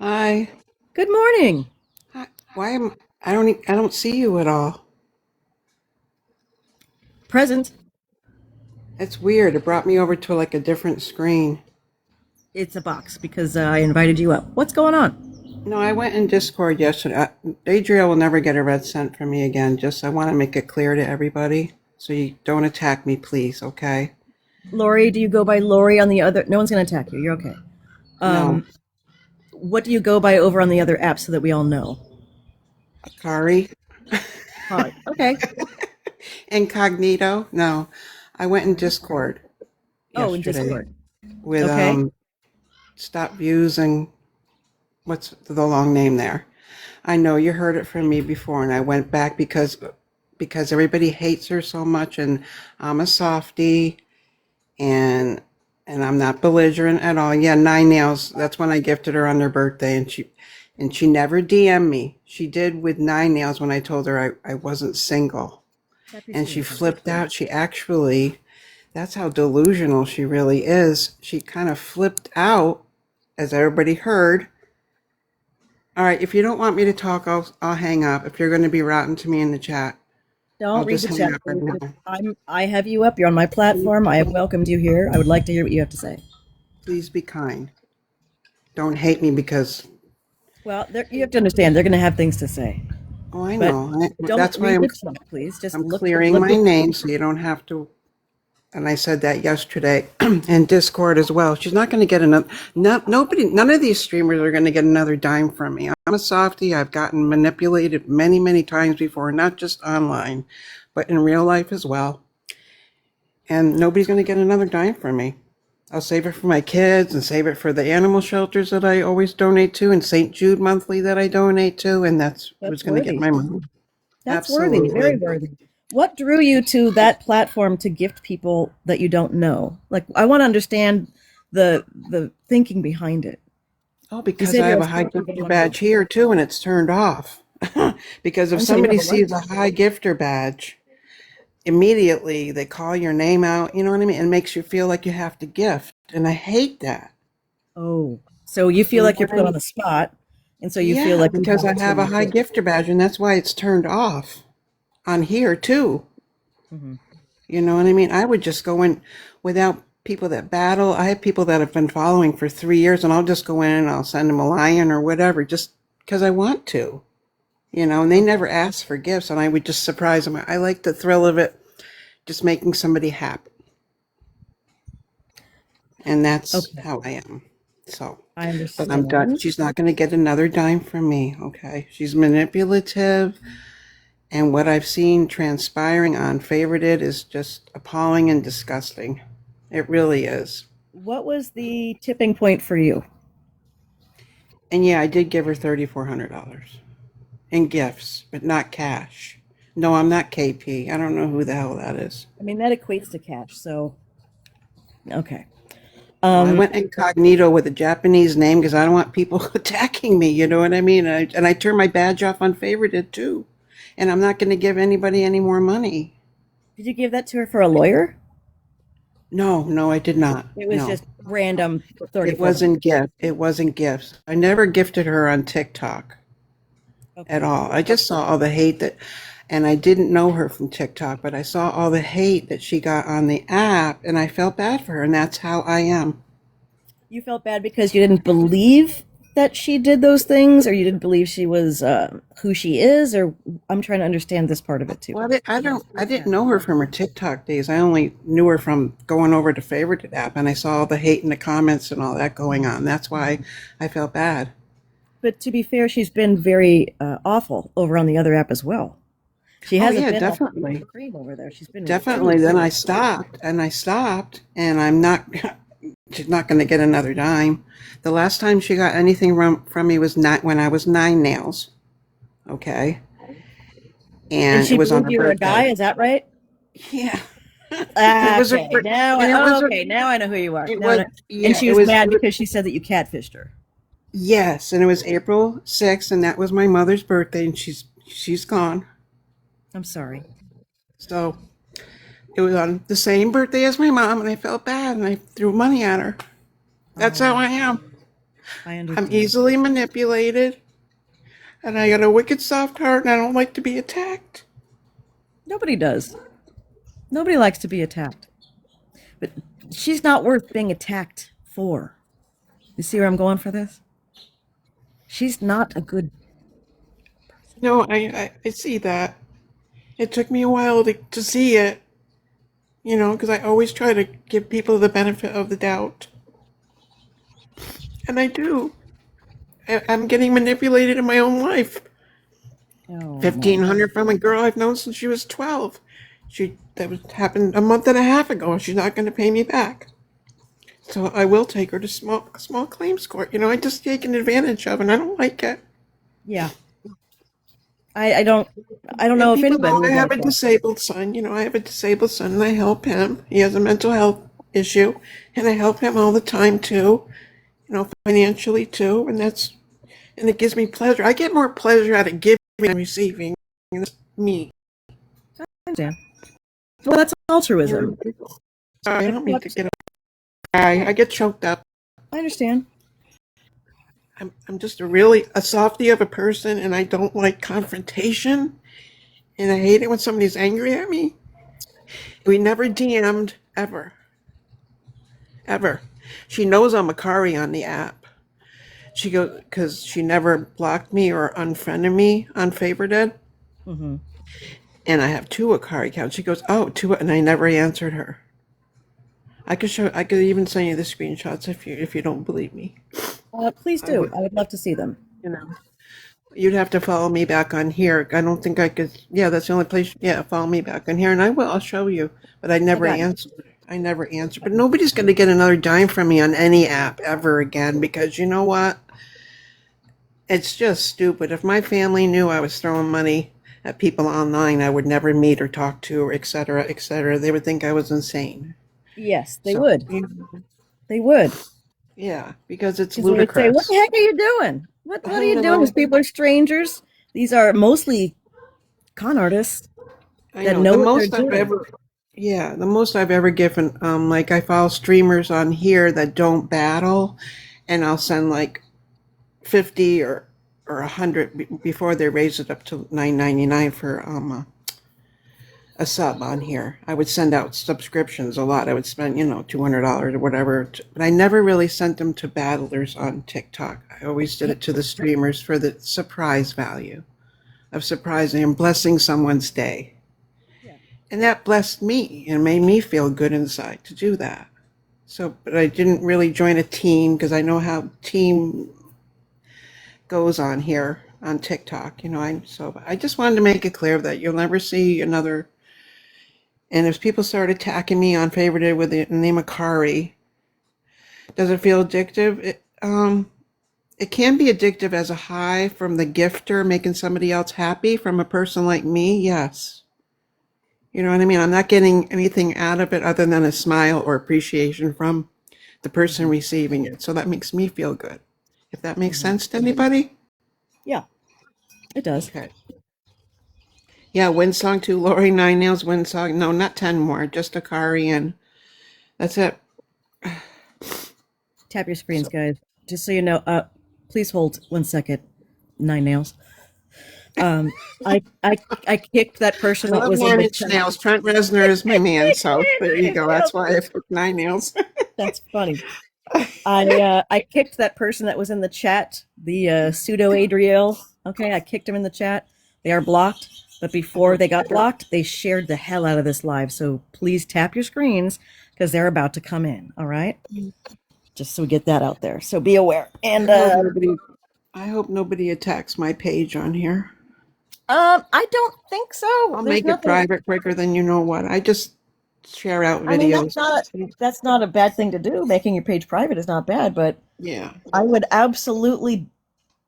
Hi. Good morning. Hi. Why am I don't see you at all. Present. It's weird. It brought me over to like a different screen. It's a box because I invited you up. What's going on? No, I went in Discord yesterday. Adriel will never get a red cent from me again. Just I want to make it clear to everybody. So you don't attack me, please, okay? Lori, do you go by Lori on the other? No one's going to attack you. You're okay. No. What do you go by over on the other app so that we all know? Akari? Hi. Okay. Incognito? No. I went in Discord Oh, in yesterday Discord. with Okay. Stop Views and what's the long name there? I know you heard it from me before, and I went back because everybody hates her so much, and I'm a softie, and I'm not belligerent at all. Yeah, Nine Nails. That's when I gifted her on her birthday, and she never DM'd me. She did with Nine Nails when I told her I wasn't single, Happy and she Tuesday. flipped out. She actually, that's how delusional she really is. She kind of flipped out, as everybody heard. All right, if you don't want me to talk, I'll hang up. If you're going to be rotten to me in the chat, Don't I'll read just the hang chat, up right please. now. I have you up. You're on my platform. I have welcomed you here. I would like to hear what you have to say. Please be kind. Don't hate me because, Well, you have to understand they're going to have things to say, oh, I but know. don't That's why read the chat, please. Just I'm look. clearing Look. my name so you don't have to. And I said that yesterday in Discord as well. She's not going to get another. No, nobody. None of these streamers are going to get another dime from me. I'm a softie. I've gotten manipulated many, many times before, not just online, but in real life as well. And nobody's going to get another dime from me. I'll save it for my kids and save it for the animal shelters that I always donate to, and St. Jude Monthly that I donate to, and that's who's That's going to get worthy. my money. That's worthy. Very Absolutely. worthy. What drew you to that platform to gift people that you don't know? Like, I want to understand the thinking behind it. Oh, You because said I you're have a a high softie, but you gifter want to badge be. here too, and it's turned off. Because if I'm sorry, you have somebody a what? sees a high gifter badge, immediately they call your name out, you know what I mean? It makes you feel like you have to gift. And I hate that. Oh, so you You feel know like you're what I put on mean? the spot, and so you feel Yeah, like you because I have have a to. high gifter badge, and that's why it's turned off on here too. Mhm. You know what I mean? I would just go in without people that battle. I have people that have been following for 3 years, and I'll just go in and I'll send them a lion or whatever, just because I want to. You know, and they Okay. never ask for gifts, and I would just surprise them. I like the thrill of it, just making somebody happy, and that's Okay. how I am. So, I but I'm done. understand. She's not going to get another dime from me. Okay, she's manipulative, and what I've seen transpiring on Favorited is just appalling and disgusting. It really is. What was the tipping point for you? And yeah, I did give her $3,400 in gifts, but not cash. No, I'm not KP. I don't know who the hell that is. I mean, that equates to cash. So, okay. Well, I Um, went incognito with a Japanese name because I don't want people attacking me. You know what I mean? And I turned my badge off on favorited too. And I'm not going to give anybody any more money. did you give that to her for a lawyer? No, no, I did not. It was No, just random it 3,400. wasn't gift. It wasn't gifts. I never gifted her on TikTok at Okay. all. I just saw all the hate that, and I didn't know her from TikTok, but I saw all the hate that she got on the app, and I felt bad for her. And that's how I am. You felt bad because you didn't believe that she did those things, or you didn't believe she was who she is, or I'm trying to understand this part of it too. Well, I didn't know her from her TikTok days. I only knew her from going over to Favorited app, and I saw all the hate in the comments and all that going on. That's why I felt bad. But to be fair, she's been very awful over on the other app as well. She Oh hasn't yeah, been all definitely, cream over there. She's been extremely definitely. Then rude. I stopped, and I'm not. She's not going to get another dime. The last time she got anything from me was not when I was Nine Nails. Okay, And and it she was on believed her you were a birthday. guy, is that right? Yeah, it Ah, was a, okay, fr- and it was a, okay, now I know who you are. it Now I was know. And yeah, she was mad because she said that you catfished her. yes, and it was April 6th, and that was my mother's birthday, and she's gone. I'm sorry. So it was on the same birthday as my mom, and I felt bad, and I threw money at her. That's how I am. I I'm understand. easily manipulated, and I got a wicked soft heart, and I don't like to be attacked. Nobody does. Nobody likes to be attacked. But she's not worth being attacked for. You see where I'm going for this? She's not a good. No, I see that. It took me a while to see it, because I always try to give people the benefit of the doubt. And I do. I'm getting manipulated in my own life. Oh, my. 1,500 from a girl I've known since she was 12. Happened a month and a half ago. She's not going to pay me back. So I will take her to small claims court. I just taken advantage of, and I don't like it. Yeah. I don't And know if people anybody know I would have like a that. disabled son. I have a disabled son, and I help him. He has a mental health issue, and I help him all the time too. Financially too, and it gives me pleasure. I get more pleasure out of giving than receiving. And that's me. I understand. Well, that's altruism. Sorry, I don't mean to get. I get choked up. I understand. I'm just a softy of a person, and I don't like confrontation, and I hate it when somebody's angry at me. We never DM'd ever, ever. She knows I'm a Kari on the app. She goes because she never blocked me or unfriended me on Favorited, Mm-hmm. and I have two Akari accounts. She goes, "Oh, two," and I never answered her. I could even send you the screenshots if you don't believe me. Please I do. would, I would love to see them. you know. You'd have to follow me back on here. I don't think I could. Yeah, that's the only place. Yeah, follow me back on here, and I will. I'll show you. But I I never got you. answered. I never answered. But nobody's going to get another dime from me on any app ever again because you know what? It's just stupid. If my family knew I was throwing money at people online I would never meet or talk to, or et cetera, et cetera, they would think I was insane. Yes, they So, would. They would. yeah, because it's Because they would say, "What the ludicrous. heck are you doing? What I are you doing? These know. people are strangers. These are mostly con artists I that know. know what they're doing." The most I've ever given, like I follow streamers on here that don't battle, and I'll send like 50 or 100 before they raise it up to 9.99 for a sub on here. I would send out subscriptions a lot. I would spend, $200 or whatever. But I never really sent them to battlers on TikTok. I always did it to the streamers for the surprise value of surprising and blessing someone's day. Yeah. And that blessed me and made me feel good inside to do that. So, but I didn't really join a team because I know how team goes on here on TikTok. I just wanted to make it clear that you'll never see another. And if people start attacking me on Favorited with the name of Kari, does it feel addictive? It can be addictive as a high from the gifter making somebody else happy from a person like me. Yes. You know what I mean? I'm not getting anything out of it other than a smile or appreciation from the person Mm-hmm. receiving it. So that makes me feel good. If that makes Mm-hmm. sense to anybody? Yeah, it does. Okay. Yeah, Windsong too. Lori Nine Nails, Windsong. No, not 10 more. Just a Kari and that's it. Tap your screens, So guys. Just so you know. Please hold 1 second. Nine nails. Um, I kicked that person I that love was in Nine the Inch chat. Nails. Trent Reznor is my man. So there you go. That's why I put Nine Nails. That's funny. I kicked that person that was in the chat, the pseudo Adriel. Okay, I kicked him in the chat. They are blocked, but before they got blocked, they shared the hell out of this live. So please tap your screens because they're about to come in. All right, just so we get that out there. So be aware. And I hope nobody attacks my page on here. I don't think so. I'll There's make it nothing. private quicker than you know what. I just share out I mean, videos. that's not a bad thing to do. Making your page private is not bad, but Yeah. I would absolutely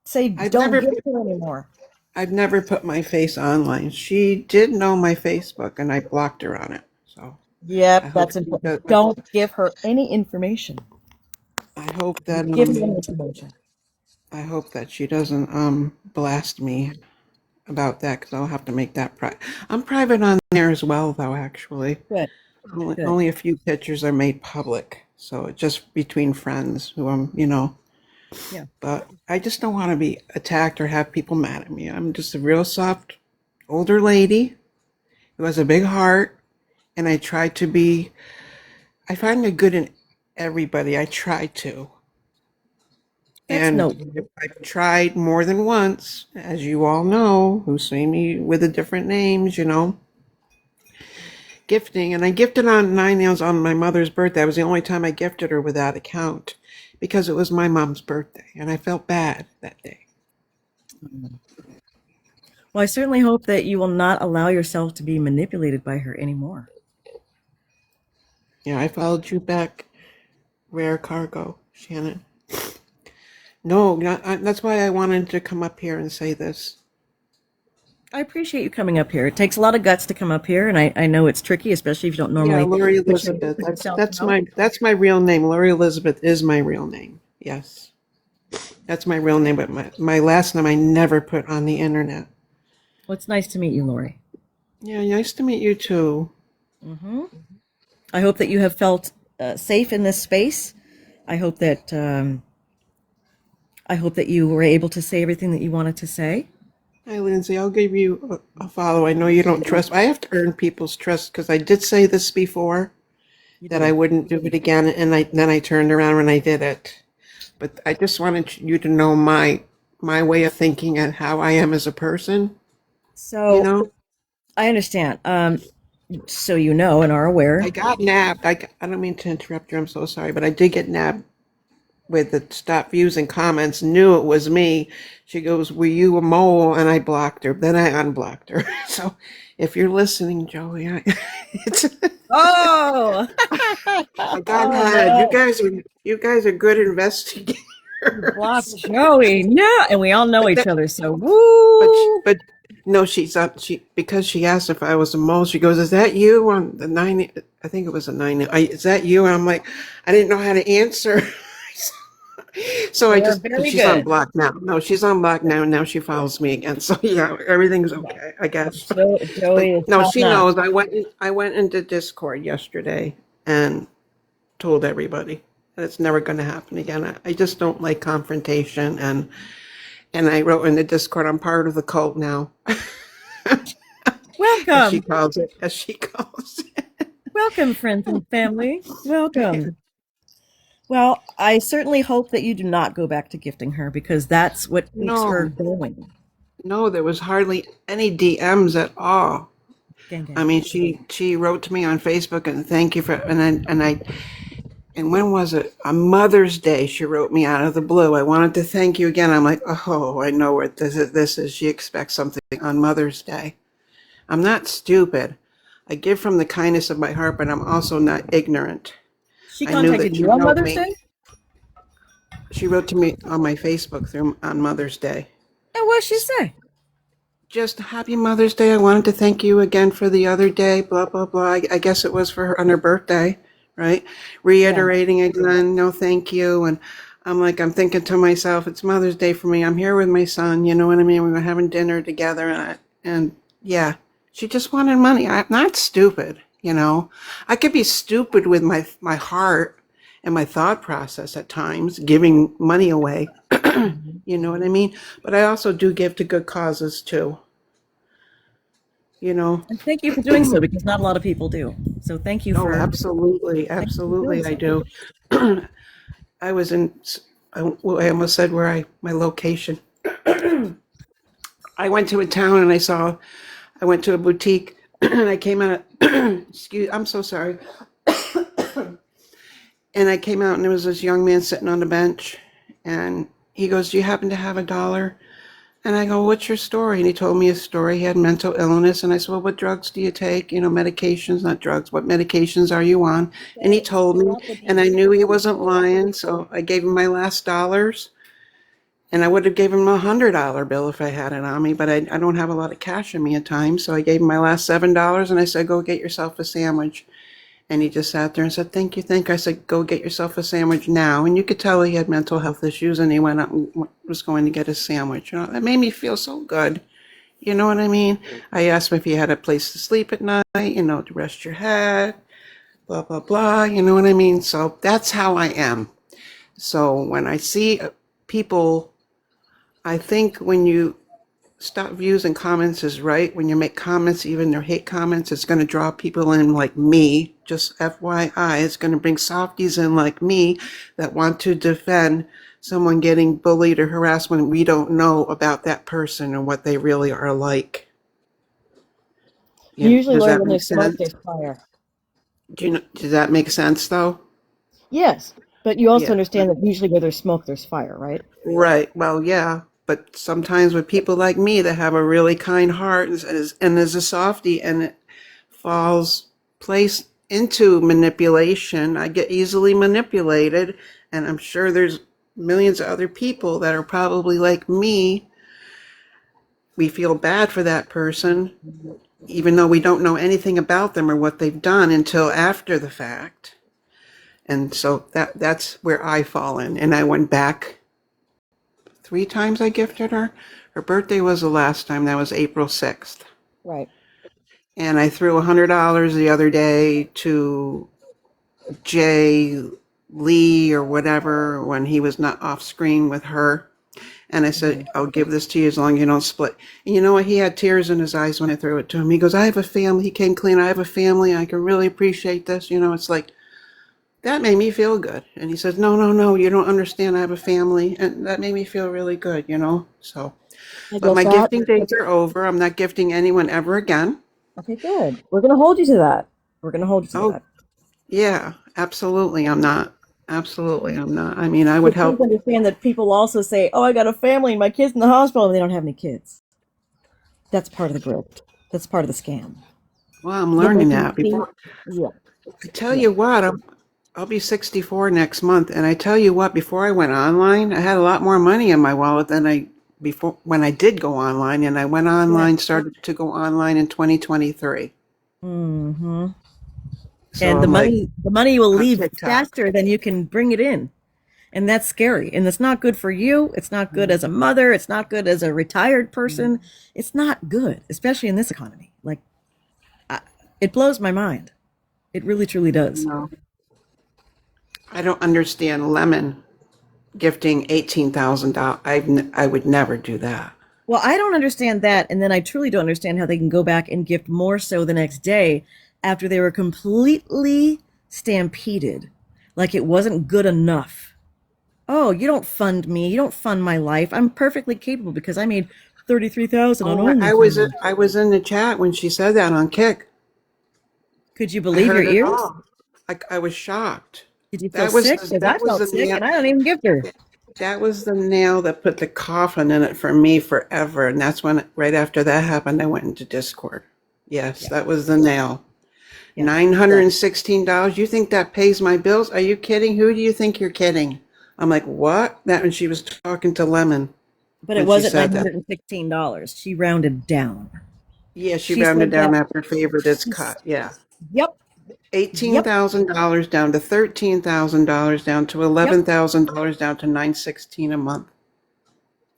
say I've don't never give her anymore. I've never put my face online. She did know my Facebook and I blocked her on it. So I Yep, hope that's important. that Don't give her any information. I hope that Give me any information. I hope that she doesn't blast me about that because I'll have to make that private. I'm private on there as well though actually. Good, good. Only a few pictures are made public. So it's just between friends who Yeah. but I just don't want to be attacked or have people mad at me. I'm just a real soft older lady who has a big heart, and I find the good in everybody. I try to. That's And noble. I've tried more than once, as you all know, who see me with the different names, gifting. And I gifted on 9 nails on my mother's birthday. That was the only time I gifted her without a count because it was my mom's birthday. And I felt bad that day. Well, I certainly hope that you will not allow yourself to be manipulated by her anymore. Yeah, I followed you back, rare cargo, Shannon. No, that's why I wanted to come up here and say this. I appreciate you coming up here. It takes a lot of guts to come up here, and I know it's tricky, especially if you don't Yeah, normally Lori put Elizabeth. yourself out. That's my real name. Lori Elizabeth is my real name. Yes. That's my real name, but my last name I never put on the internet. Well, it's nice to meet you, Lori. Yeah, nice to meet you too. I hope that you have felt safe in this space. I hope that you were able to say everything that you wanted to say. Hi, Lindsay. I'll give you a follow. I know you don't trust. I have to earn people's trust because I did say this before that I wouldn't do it again, and then I turned around and I did it. But I just wanted you to know my way of thinking and how I am as a person. You So know, I understand. So you know and are aware. I got nabbed. I don't mean to interrupt you. I'm so sorry, but I did get nabbed with the stop views and comments. Knew it was me. She goes, "Were you a mole?" And I blocked her. Then I unblocked her. So if you're listening, Joey, it's Oh, I got oh had. no! You guys are good investigators. Block Joey. Yeah, and we all know But each that, other. So but woo. but no, she's up. Because she asked if I was a mole. She goes, "Is that you on the 9? I think it was a 9. Is that you?" And I'm like, I didn't know how to answer. So I They are just, very she's on good. block now. No, she's on block now. Now she follows me again. So yeah, everything's okay, I guess. But Joey is no, top she notch. knows. I went into Discord yesterday and told everybody that it's never going to happen again. I just don't like confrontation. And I wrote in the Discord, I'm part of the cult now, Welcome, as she calls it. welcome, friends and family. Welcome. Well, I certainly hope that you do not go back to gifting her because that's what keeps her No, going. no, there was hardly any DMs at all. Gang, I gang. mean, she wrote to me on Facebook and thank you for, and when was it? On Mother's Day, she wrote me out of the blue. I wanted to thank you again. I'm like, oh, I know what this is. This is. She expects something on Mother's Day. I'm not stupid. I give from the kindness of my heart, but I'm also not ignorant. She I knew contacted that you you on helped Mother's me. Day? She wrote to me on my Facebook through on Mother's Day. And what'd she say? Just happy Mother's Day. I wanted to thank you again for the other day, blah, blah, blah. I guess it was for her on her birthday, right? Yeah. Reiterating again, no thank you. And I'm like, I'm thinking to myself, it's Mother's Day for me. I'm here with my son, you know what I mean? We were having dinner together and yeah, she just wanted money. I'm not stupid, you know? I could be stupid with my heart and my thought process at times, giving money away. You know what I mean? But I also do give to good causes too, you know? And thank you for doing so because not a lot of people do. So Oh, absolutely. thank you for doing Absolutely, I so. do. I was in, I almost said my location. I went to a town and I went to a boutique and I came out, I'm so sorry. And I came out and there was this young man sitting on the bench and he goes, "Do you happen to have $1?" And I go, "What's your story?" And he told me his story. He had mental illness. And I said, "Well, what drugs do you take? You know, medications, not drugs. What medications are you on?" And he told me, and I knew he wasn't lying. So I gave him my last dollars. And I would have gave him a $100 bill if I had it on me, but I don't have a lot of cash in me at times. So I gave him my last $7 and I said, "Go get yourself a sandwich." And he just sat there and said, "Thank you, thank you." I said, "Go get yourself a sandwich now." And you could tell he had mental health issues and he went out and was going to get his sandwich. You know, that made me feel so good. You know what I mean? I asked him if he had a place to sleep at night, you know, to rest your head, blah, blah, blah. You know what I mean? So that's how I am. So when I see people, I think when you stop views and comments is right. When you make comments, even their hate comments, it's going to draw people in like me. Just FYI, it's going to bring softies in like me that want to defend someone getting bullied or harassed when we don't know about that person and what they really are like. You usually Does learn that when make there's smoke, sense? there's fire. Does that make sense though? Yes, but you also Yeah. understand that usually where there's smoke, there's fire, right? Right. Well, yeah. But sometimes with people like me that have a really kind heart and is a softie and it falls place into manipulation, I get easily manipulated. And I'm sure there's millions of other people that are probably like me. We feel bad for that person, even though we don't know anything about them or what they've done until after the fact. And so that's where I fall in. And I went back 3 times I gifted her. Her birthday was the last time. That was April 6th. Right. And I threw $100 the other day to Jay Lee or whatever when he was not off screen with her. And I said, I'll give this to you as long as you don't split. And you know what? He had tears in his eyes when I threw it to him. He goes, I have a family. He came clean. I have a family. I can really appreciate this. It's like, that made me feel good. And he says, no, no, no, you don't understand. I have a family. And that made me feel really good, So, I but my guess that. gifting days are over. I'm not gifting anyone ever again. Okay, good. We're going to hold you to that. We're going to hold you to Oh, that. yeah, absolutely. I'm not. Absolutely, I'm not. I mean, I would But please help. understand that people also say, oh, I got a family and my kid's in the hospital, and they don't have any kids. That's part of the grift. That's part of the scam. Well, I'm They make learning you that. think, Before, yeah, I tell yeah. you what, I'll be 64 next month. And I tell you what, before I went online, I had a lot more money in my wallet than before when I did go online. And I went Yeah. online, started to go online in 2023. Mm-hmm. So And the I'm like money will on leave TikTok. faster than you can bring it in. And that's scary. And it's not good for you. It's not good as a mother. It's not good as a retired person. It's not good, especially in this economy. Like, it blows my mind. It really, truly does. No, I don't understand Lemon gifting $18,000. I would never do that. Well, I don't understand that. And then I truly don't understand how they can go back and gift more so the next day after they were completely stampeded. Like it wasn't good enough. Oh, you don't fund me. You don't fund my life. I'm perfectly capable because I made 33,000 on Oh, OnlyFans. I was in the chat when she said that on Kick. Could you I believe your heard it ears? all. I was shocked. Did you feel That was sick? the, Because I that was felt the sick nail. and I don't even gift her. That was the nail that put the coffin in it for me forever. And that's when, right after that happened, I went into Discord. Yes, Yeah. that was the nail. Yeah. $916. You think that pays my bills? Are you kidding? Who do you think you're kidding? I'm like, what? That when she was talking to Lemon But it when she wasn't said that. $916. She rounded down. Yeah, she She rounded said that. down after favorite is cut. Yeah. Yep. Yep. $18,000 down to $13,000 down to Yep. $11,000 down to 916 a month.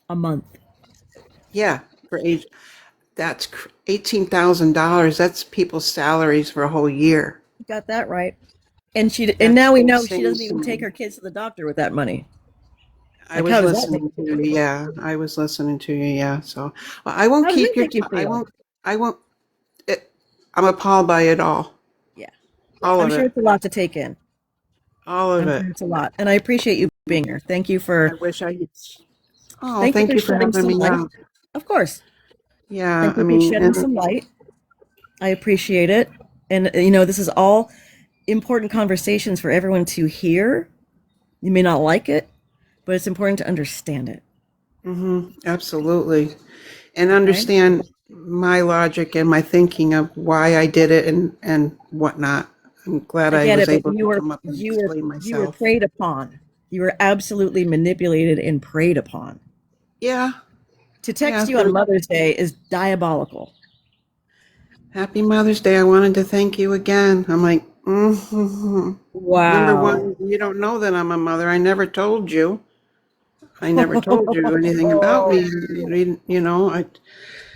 A month. Yeah, for age that's $18,000. That's people's salaries for a whole year. You got that right. And That's now we know she insane doesn't to even take me. her kids to the doctor with that money. I Like, how was does that make listening to sense? you. Yeah, I was listening to you. Yeah. So well, I won't How does keep that your. make you feel? I won't. It, I'm appalled by it all. Yeah. All I'm of sure it. it's a lot to take in. All of I'm sure it. it's a lot. And I appreciate you being here. I wish I. Oh, Thank you thank for you for shedding having some me light. out. Of course. Yeah, Thank I you for mean, shedding and some light. I appreciate it. And this is all important conversations for everyone to hear. You may not like it, but it's important to understand it. absolutely, and Okay? understand my logic and my thinking of why I did it and whatnot. I'm glad I I get was it, but able to come up and explain you were myself. preyed upon. You were absolutely manipulated and preyed upon. Yeah, To yeah. text you on Mother's Day is diabolical. Happy Mother's Day. I wanted to thank you again. I'm like, number Wow. one, you don't know that I'm a mother. I never told you. I never told you anything about me.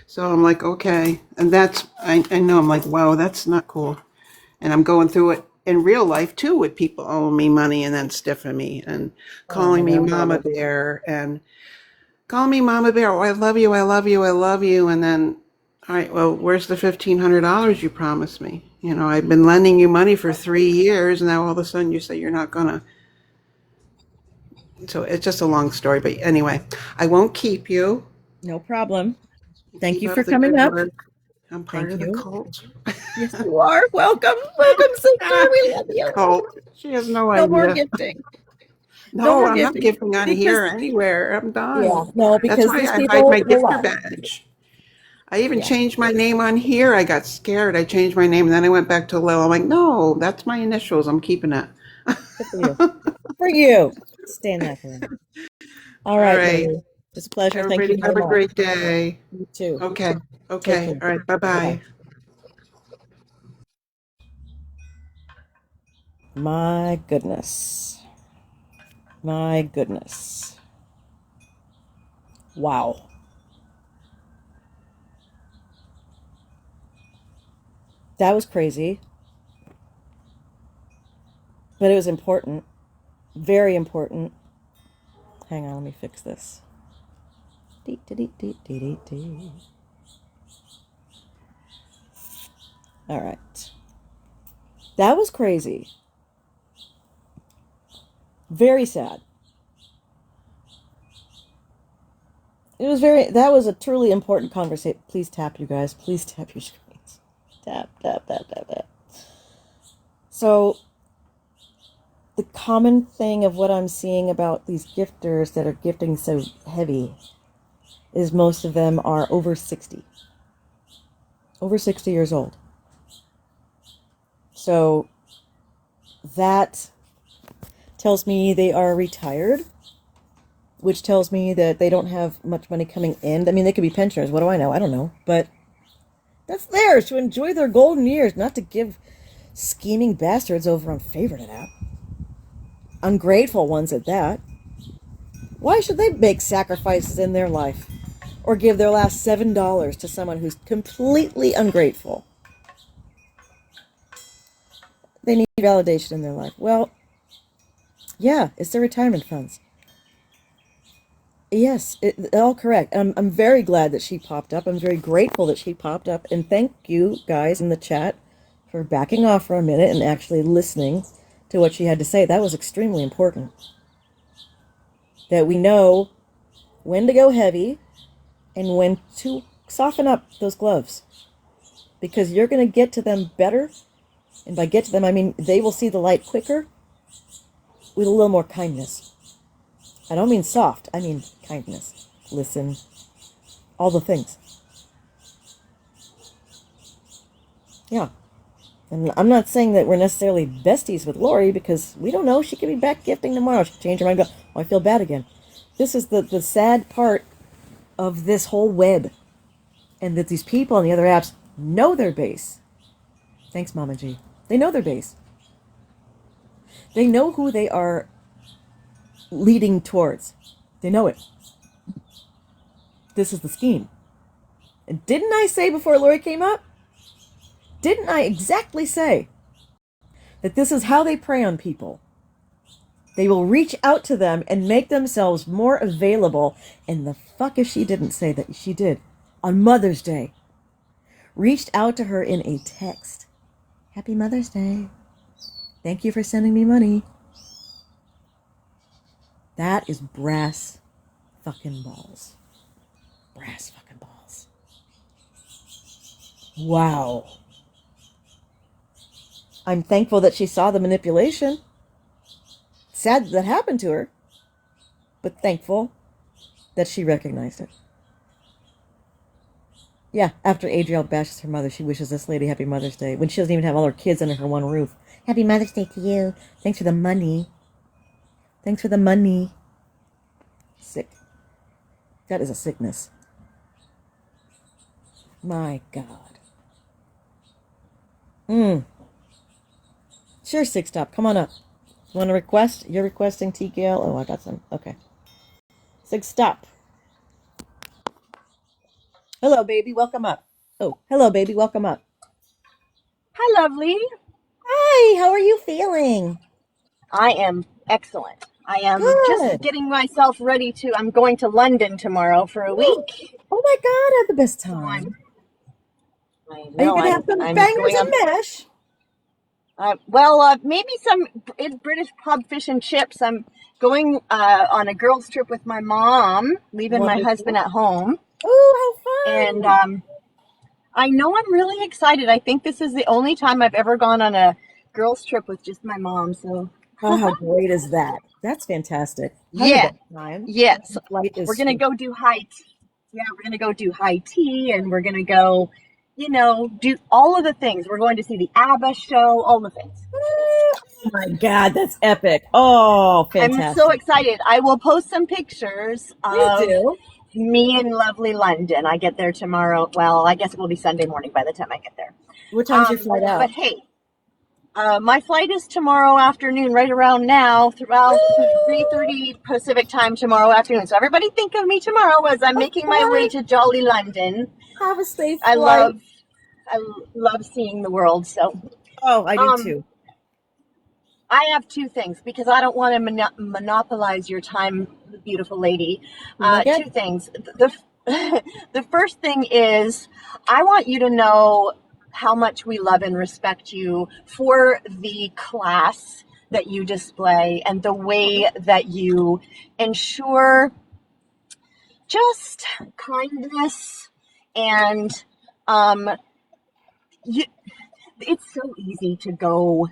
So I'm like, okay. And I know I'm like, wow, that's not cool. And I'm going through it in real life too, with people owing me money and then stiffing me and Oh my calling me God. Mama Bear and calling me Mama Bear. Oh, I love you. I love you. I love you. And then, all right, well, where's the $1,500 you promised me? You know, I've been lending you money for 3 years, and now all of a sudden you say you're not gonna. So it's just a long story. But anyway, I won't keep you. No problem. Thank Keep you up for the coming good up. work. I'm part Thank of the you. cult. Yes, you are. Welcome. Welcome, sister. We love you. Cult. She has no No more idea. gifting. No No, more I'm not gifting. gifting on Because, here or anywhere. I'm yeah, done. no, That's because why these I hide people my will gifter lie. badge. I even Yeah. changed my name on here. I got scared. I changed my name and then I went back to Lil. I'm like, no, that's my initials. I'm keeping it. Good for you. For you. Stand that for them. All All right, right. lady. It's a pleasure. Thank you Everybody very have a much. great day. You too. Okay. Take Okay. care. All right. Bye Bye-bye. bye. My goodness. My goodness. Wow. That was crazy, but it was important. Very important. Hang on, let me fix this. Dee, dee, dee, dee, dee, dee, dee. All right. That was crazy. Very sad. That was a truly important conversation. Please tap, you guys. Please tap your screens. Tap, tap, tap, tap, tap. So, the common thing of what I'm seeing about these gifters that are gifting so heavy is most of them are over 60. Over 60 years old. So, that tells me they are retired, which tells me that they don't have much money coming in. I mean, they could be pensioners. What do I know? I don't know. But that's theirs to enjoy their golden years, not to give scheming bastards over on Favorite It app. Ungrateful ones at that. Why should they make sacrifices in their life or give their last $7 to someone who's completely ungrateful? They need validation in their life. Well, yeah, it's their retirement funds. Yes, all correct. I'm very glad that she popped up. I'm very grateful that she popped up. And thank you guys in the chat for backing off for a minute and actually listening to what she had to say. That was extremely important. That we know when to go heavy and when to soften up those gloves. Because you're going to get to them better. And by get to them, I mean they will see the light quicker with a little more kindness. I don't mean soft, I mean kindness. Listen, all the things. Yeah. And I'm not saying that we're necessarily besties with Lori because we don't know. She could be back gifting tomorrow. She could change her mind and go, oh, I feel bad again. This is the sad part of this whole web. And that these people on the other apps know their base. Thanks, Mama G. They know their base. They know who they are leading towards. They know it. This is the scheme. And didn't I say before Lori came up? Didn't I exactly say that this is how they prey on people? They will reach out to them and make themselves more available. And the fuck if she didn't say that she did on Mother's Day. Reached out to her in a text. Happy Mother's Day. Thank you for sending me money. That is brass fucking balls. Brass fucking balls. Wow. I'm thankful that she saw the manipulation. Sad that happened to her, but thankful that she recognized it. Yeah, after Adrielle bashes her mother, she wishes this lady happy Mother's Day when she doesn't even have all her kids under her one roof. Happy Mother's Day to you. Thanks for the money. Thanks for the money. Sick. That is a sickness. My God. Sure, Six Stop. Come on up. You want to request? You're requesting TKL? Oh, I got some. Okay. Six Stop. Hello, baby. Welcome up. Oh, hello, baby. Welcome up. Hi, lovely. Hi, how are you feeling? I am excellent. I am just Good. getting myself ready I'm going to London tomorrow for a week. Oh my God, I had the best So time. I Are you know gonna have some I'm bangers going and on. mash? Maybe some British pub fish and chips. I'm going on a girls' trip with my mom, leaving my husband Wonderful. at home, Oh, how and fun! I know I'm really excited. I think this is the only time I've ever gone on a girls' trip with just my mom. So Oh, how great is that? That's fantastic. Have the yeah, best time. yes, The flight we're is gonna go do we're gonna go do high tea, and we're gonna go, do all of the things. We're going to see the ABBA show, all the things. Oh my God, that's epic. Oh, I'm so fantastic. excited. I will post some pictures Please of do. me in lovely London. I get there tomorrow. Well, I guess it will be Sunday morning by the time I get there. What time's your flight But out? hey, my flight is tomorrow afternoon, right around now, throughout 3:30 Pacific time tomorrow afternoon. So everybody think of me tomorrow as I'm Of making my way course. to jolly London. Have a safe I flight. love I love seeing the world. So, Oh, I do um, too. I have two things because I don't want to monopolize your time, beautiful lady. Okay. Two things. The the first thing is I want you to know how much we love and respect you for the class that you display and the way that you ensure just kindness and um, you, it's so easy to go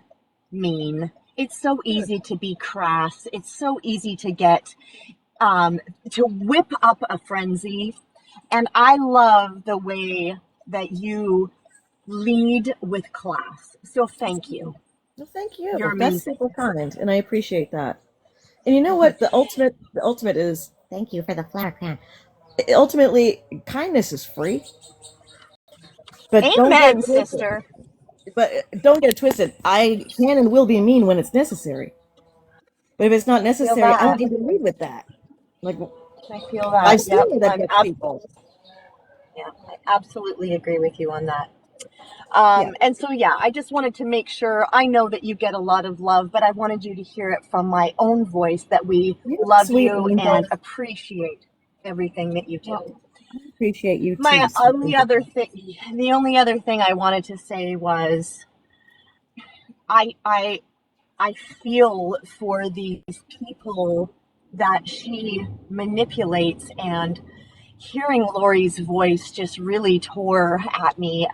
mean. It's so easy to be crass. It's so easy to get to whip up a frenzy. And I love the way that you lead with class. So thank you. Well, thank you. You're That's amazing. super kind, and I appreciate that. And you know what? The ultimate is Thank you for the flower crown. ultimately kindness is free, but don't get Amen, it twisted. sister. But don't get it twisted. I can and will be mean when it's necessary. But if it's not I feel necessary, I don't that. need to lead with that. Like I feel that. I've Yep. seen where that gets people. Yeah, I absolutely agree with you on that. Yeah. And so, yeah, I just wanted to make sure. I know that you get a lot of love, but I wanted you to hear it from my own voice that we You're love sweet, you Angel. and appreciate everything that you do. I appreciate you My too, sweet Angel. the only other thing I wanted to say was I I I feel for these people that she manipulates, and hearing Lori's voice just really tore at me.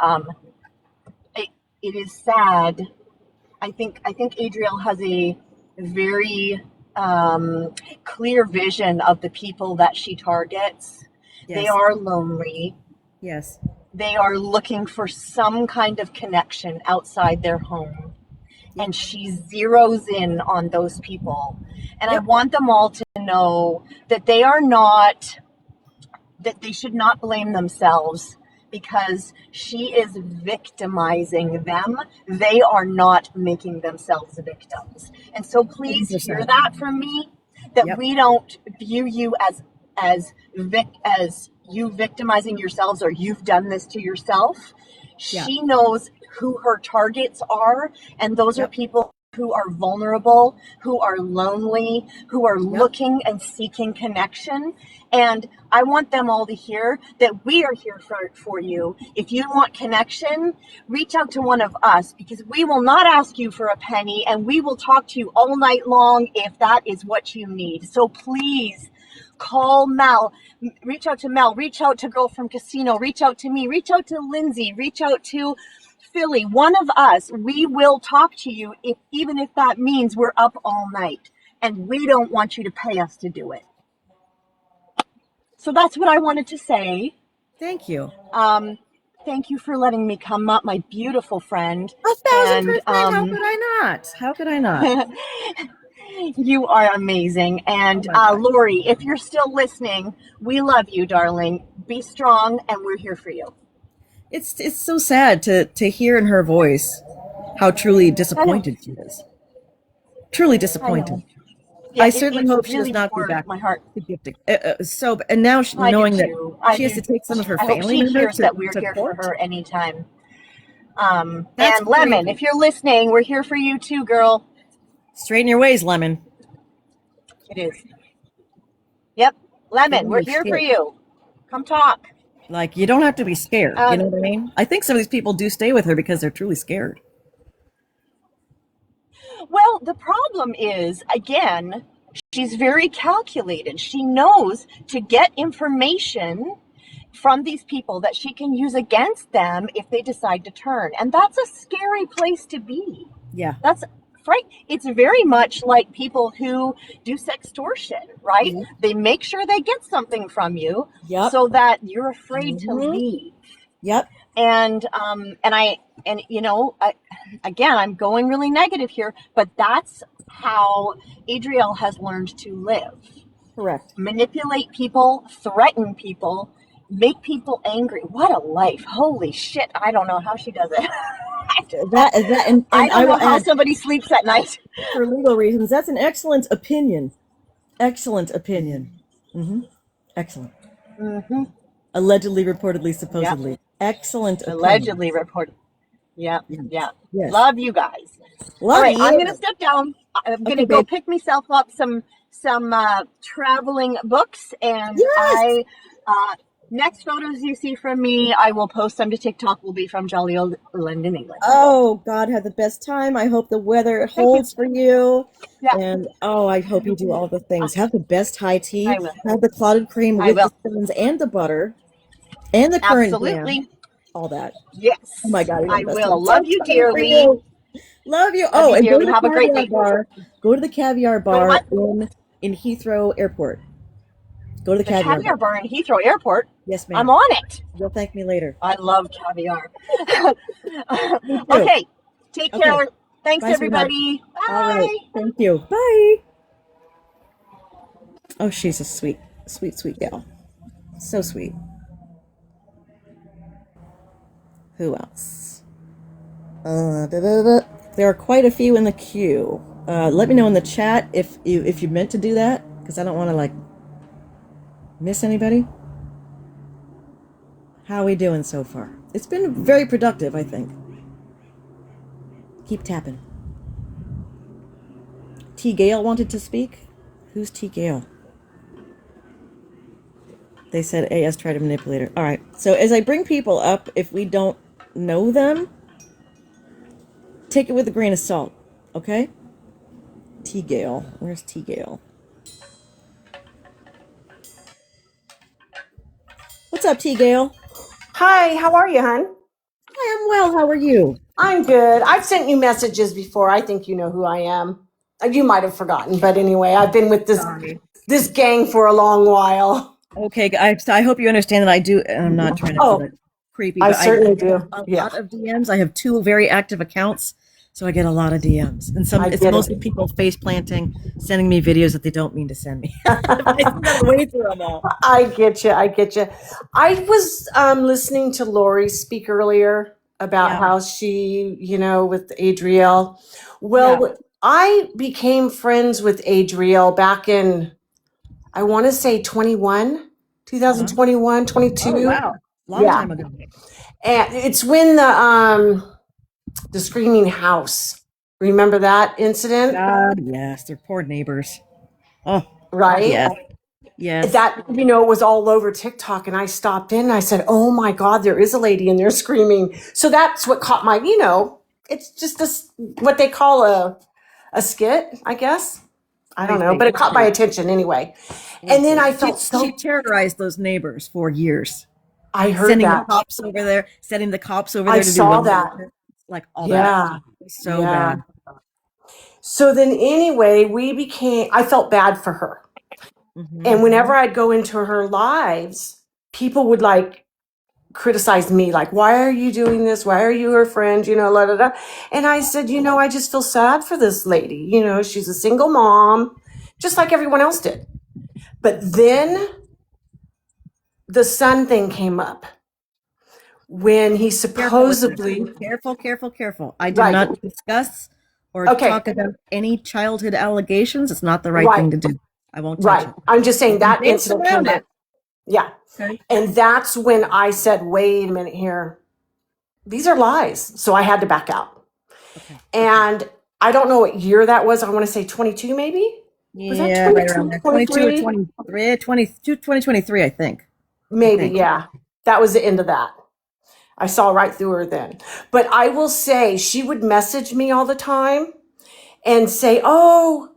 It, it is sad. I think Adriel has a very clear vision of the people that she targets. They Yes. are lonely. Yes. They are looking for some kind of connection outside their home. Yep. And she zeroes in on those people. And I Yep. want them all to know that they are not, that they should not blame themselves because she is victimizing them. They are not making themselves victims. And so please hear 100%. that from me, that Yep. we don't view you as you victimizing yourselves or you've done this to yourself. Yeah. She knows who her targets are, and those are Yep. people who are vulnerable, who are lonely, who are Yep. looking and seeking connection. And I want them all to hear that we are here for you. If you want connection, reach out to one of us because we will not ask you for a penny and we will talk to you all night long if that is what you need. So please call Mel, reach out to Mel, reach out to Girl from Casino, reach out to me, reach out to Lindsay, reach out to Philly, one of us. We will talk to you even if that means we're up all night, and we don't want you to pay us to do it. So that's what I wanted to say. Thank you. Thank you for letting me come up, my beautiful friend. 1,000%. And How could I not? How could I not? you are amazing. Oh And my God. Lori, if you're still listening, we love you, darling. Be strong, and we're here for you. It's so sad to hear in her voice how truly I know. disappointed she is. Truly I know. disappointed. Yeah, I certainly it's hope she does really not go tore back my heart. to gifting. And now I do knowing that too. I she has do. to take some of her I hope family she members hears that we're to here for court. her anytime. That's And Lemon, crazy. if you're listening, we're here for you too, girl. Straighten your ways, Lemon. It is. Yep. Lemon, Don't we're be here for scared. you. Come talk. Like, you don't have to be scared. You know what I mean? I think some of these people do stay with her because they're truly scared. Well, the problem is, again, she's very calculated. She knows to get information from these people that she can use against them if they decide to turn. And that's a scary place to be. Yeah. That's right. It's very much like people who do sextortion, right? Yep. They make sure they get something from you Yep. so that you're afraid to Mhm. leave. Yep. And again, I'm going really negative here, but that's how Adriel has learned to live. Correct. Manipulate people, threaten people, make people angry. What a life. Holy shit. I don't know how she does it. And I I don't know will how add, somebody sleeps at night. for legal reasons, that's an excellent opinion. Excellent opinion. Excellent. Mm-hmm. Allegedly, reportedly, supposedly. Excellent opinion. Allegedly reported. Yeah. Yeah. Yes. Love you guys. Love All right, you. I'm going to step down. I'm going to go babe. pick myself up some traveling books, and Yes! next photos you see from me, I will post them to TikTok. Will be from jolly old London, England. Oh, God, have the best time. I hope the weather holds for you. Yeah. And, I hope you do all the things. Have the best high tea. I will. Have the clotted cream I with will. the stones and the butter and the currant jam. Absolutely. All that. Yes. Oh, my God. I best will. time. Love So you excited for dearly. you. Love you. Love you And go dearly. to the Have a great caviar night. bar. Go to the caviar bar what? in Heathrow Airport. Go to the The caviar caviar bar. bar in Heathrow Airport. Yes, ma'am. I'm on it. You'll thank me later. I love caviar. Me too. Okay. Take Okay. care. Thanks, Bye, sweetheart. everybody. Bye. All right. Thank you. Bye. Oh, she's a sweet, sweet, sweet gal. So sweet. Who else? There are quite a few in the queue. Let me know in the chat if you meant to do that, because I don't want to miss anybody. How are we doing so far? It's been very productive, I think. Keep tapping. T. Gale wanted to speak. Who's T. Gale? They said AS tried to manipulate her. All right. So as I bring people up, if we don't know them, take it with a grain of salt. Okay? T. Gale. Where's T. Gale? What's up, T. Gale? Hi, how are you, hon? I am well. How are you? I'm good. I've sent you messages before. I think you know who I am. You might have forgotten, but anyway, I've been with this gang for a long while. Okay. I hope you understand that I do. And I'm not trying to feel creepy. I But certainly get do. A Yeah. lot of DMs. I have 2 very active accounts. So I get a lot of DMs, and it's mostly people face planting, sending me videos that they don't mean to send me. I still gotta wade through them all. I get you. I was listening to Lori speak earlier about how she, with Adriel. Well, I became friends with Adriel back in, I want to say 2021, 22. Oh, wow. Long time ago. And it's when the screaming house. Remember that incident? Yes, they're poor neighbors. Oh, right. Yes. That, it was all over TikTok, and I stopped in and I said, oh my God, there is a lady in there screaming. So that's what caught my, it's just what they call a skit, I guess. I don't know, but it caught my attention anyway. And then I felt she terrorized those neighbors for years. I heard sending that. the cops over there, sending the cops over there I to saw do that. all that. So bad. So then anyway, I felt bad for her. Mm-hmm. And whenever I'd go into her lives, people would criticize me, why are you doing this? Why are you her friend? La, da, da. And I said, I just feel sad for this lady. She's a single mom, just like everyone else did. But then the son thing came up when he supposedly... Careful. I do not discuss or talk about any childhood allegations. It's not the right thing to do. I won't touch it. I'm just saying that incident came up. Yeah. Okay. And that's when I said, wait a minute here. these are lies. So I had to back out. Okay. And I don't know what year that was. I want to say 22 maybe. Was that Yeah, right 22, around there. 22 or 23? 23, 22, 2023, I think. Maybe, yeah. That was the end of that. I saw right through her then. But I will say she would message me all the time and say, "Oh,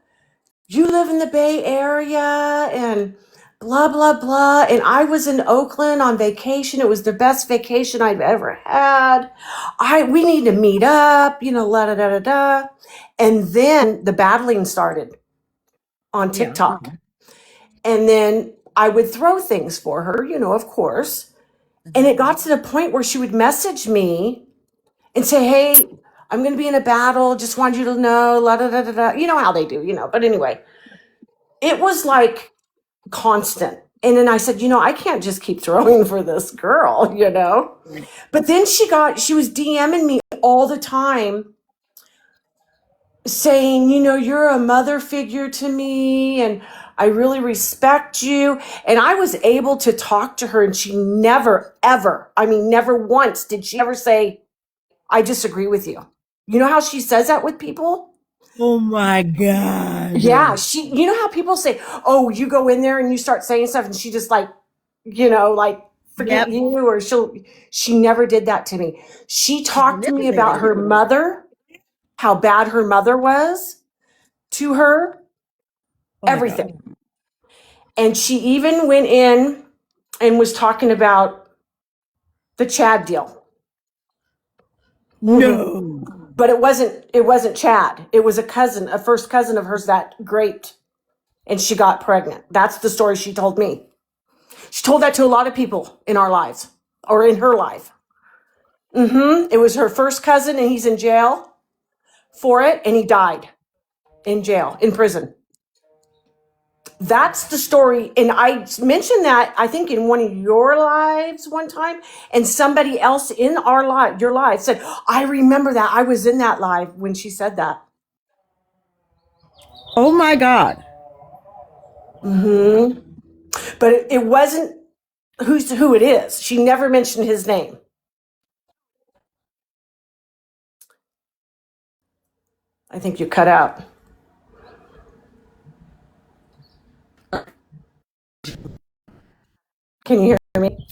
you live in the Bay Area and blah, blah, blah." And I was in Oakland on vacation. It was the best vacation I've ever had. We need to meet up, la da da da da. And then the battling started on Yeah. TikTok. And then I would throw things for her, of course. And it got to the point where she would message me and say, "Hey, I'm going to be in a battle. Just wanted you to know, la da da da da." You know how they do, But anyway, it was like constant. And then I said, I can't just keep throwing for this girl. But then she was DMing me all the time saying, "You're a mother figure to me and I really respect you." And I was able to talk to her and she never, ever, never once did she ever say, "I disagree with you." You know how she says that with people? Oh my God. Yeah, you know how people say, "Oh, you go in there and you start saying stuff," and she just forget Yep. you, or she never did that to me. She talked to me about her mother, how bad her mother was to her, Oh my everything. God. And she even went in and was talking about the Chad deal. No. But it wasn't Chad. It was a first cousin of hers that raped, and she got pregnant. That's the story she told me. She told that to a lot of people in our lives, or in her life. It was her first cousin, and he's in jail for it, and he died in jail, in prison. That's the story. And I mentioned that, I think, in one of your lives one time, and somebody else in your live said, "I remember that. I was in that live when she said that." Oh my God. But it wasn't who it is. She never mentioned his name. I think you cut out. Can you hear me?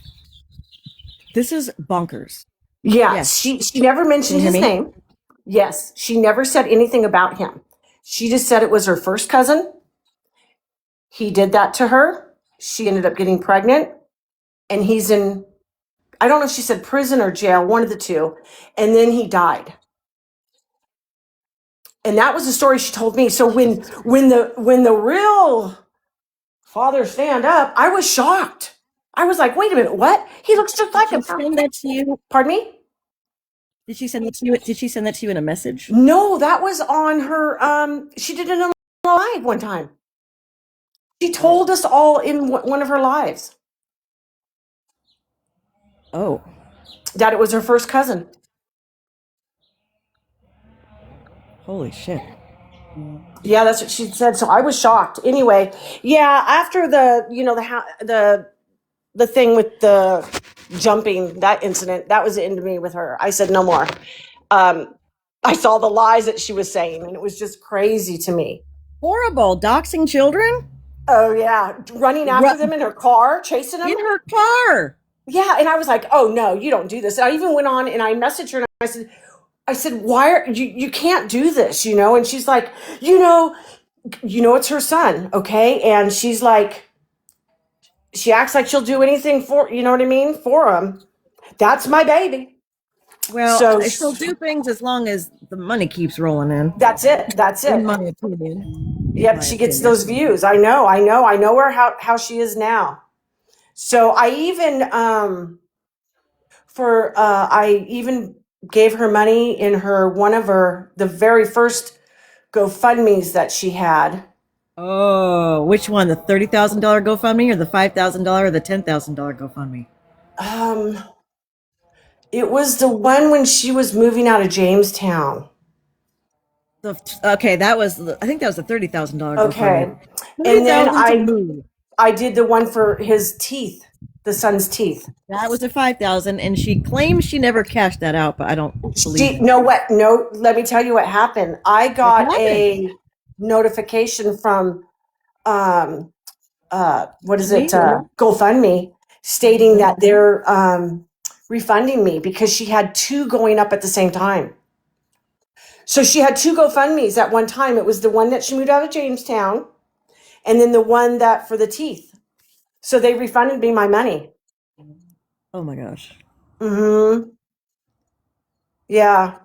This is bonkers. Yeah, Yes. she never mentioned Can you his hear me? name. Yes, she never said anything about him. She just said it was her first cousin. He did that to her. She ended up getting pregnant, and he's in, I don't know if she said prison or jail, one of the two. And then he died. And that was the story she told me. So when the real father stand up, I was shocked. I was like, "Wait a minute, what? He looks just like him." Did she send that to you? Pardon me? Did she send that to you? Did she send that to you in a message? No, that was on her. She did it in a live one time. She told us all in one of her lives Oh. that it was her first cousin. Holy shit. Yeah, that's what she said. So I was shocked. Anyway, yeah, after the thing with the jumping, that incident, that was the end of me with her. I said no more. I saw the lies that she was saying, and it was just crazy to me. Horrible. Doxing children? Oh yeah, running after them in her car, chasing them. In her car. Yeah, and I was like, "Oh no, you don't do this." And I even went on and I messaged her and I said, "Why are you can't do this, And she's like, it's her son, okay? And she's like, she acts like she'll do anything for, you know what I mean, for him. That's my baby. Well, So she'll do things as long as the money keeps rolling in. that's it. That's In it. my opinion. Yep, My she gets opinion. those views. I know her how she is now. So I even I even gave her money in the very first GoFundMe's that she had. Oh, which one? The $30,000 GoFundMe or the $5,000 or the $10,000 GoFundMe? It was the one when she was moving out of Jamestown. Okay, I think that was the $30,000 Okay. GoFundMe. And then $30,000 to move. I did the one for his teeth. the son's teeth. That was the 5,000, and she claims she never cashed that out, but I don't believe it. No, what? No, let me tell you what happened. I got happened? a notification from what is it? GoFundMe stating that they're refunding me because she had two going up at the same time. So she had two GoFundMes at one time. It was the one that she moved out of Jamestown, and then the one that for the teeth. So they refunded me my money. Oh my gosh. Mm-hmm. Yeah.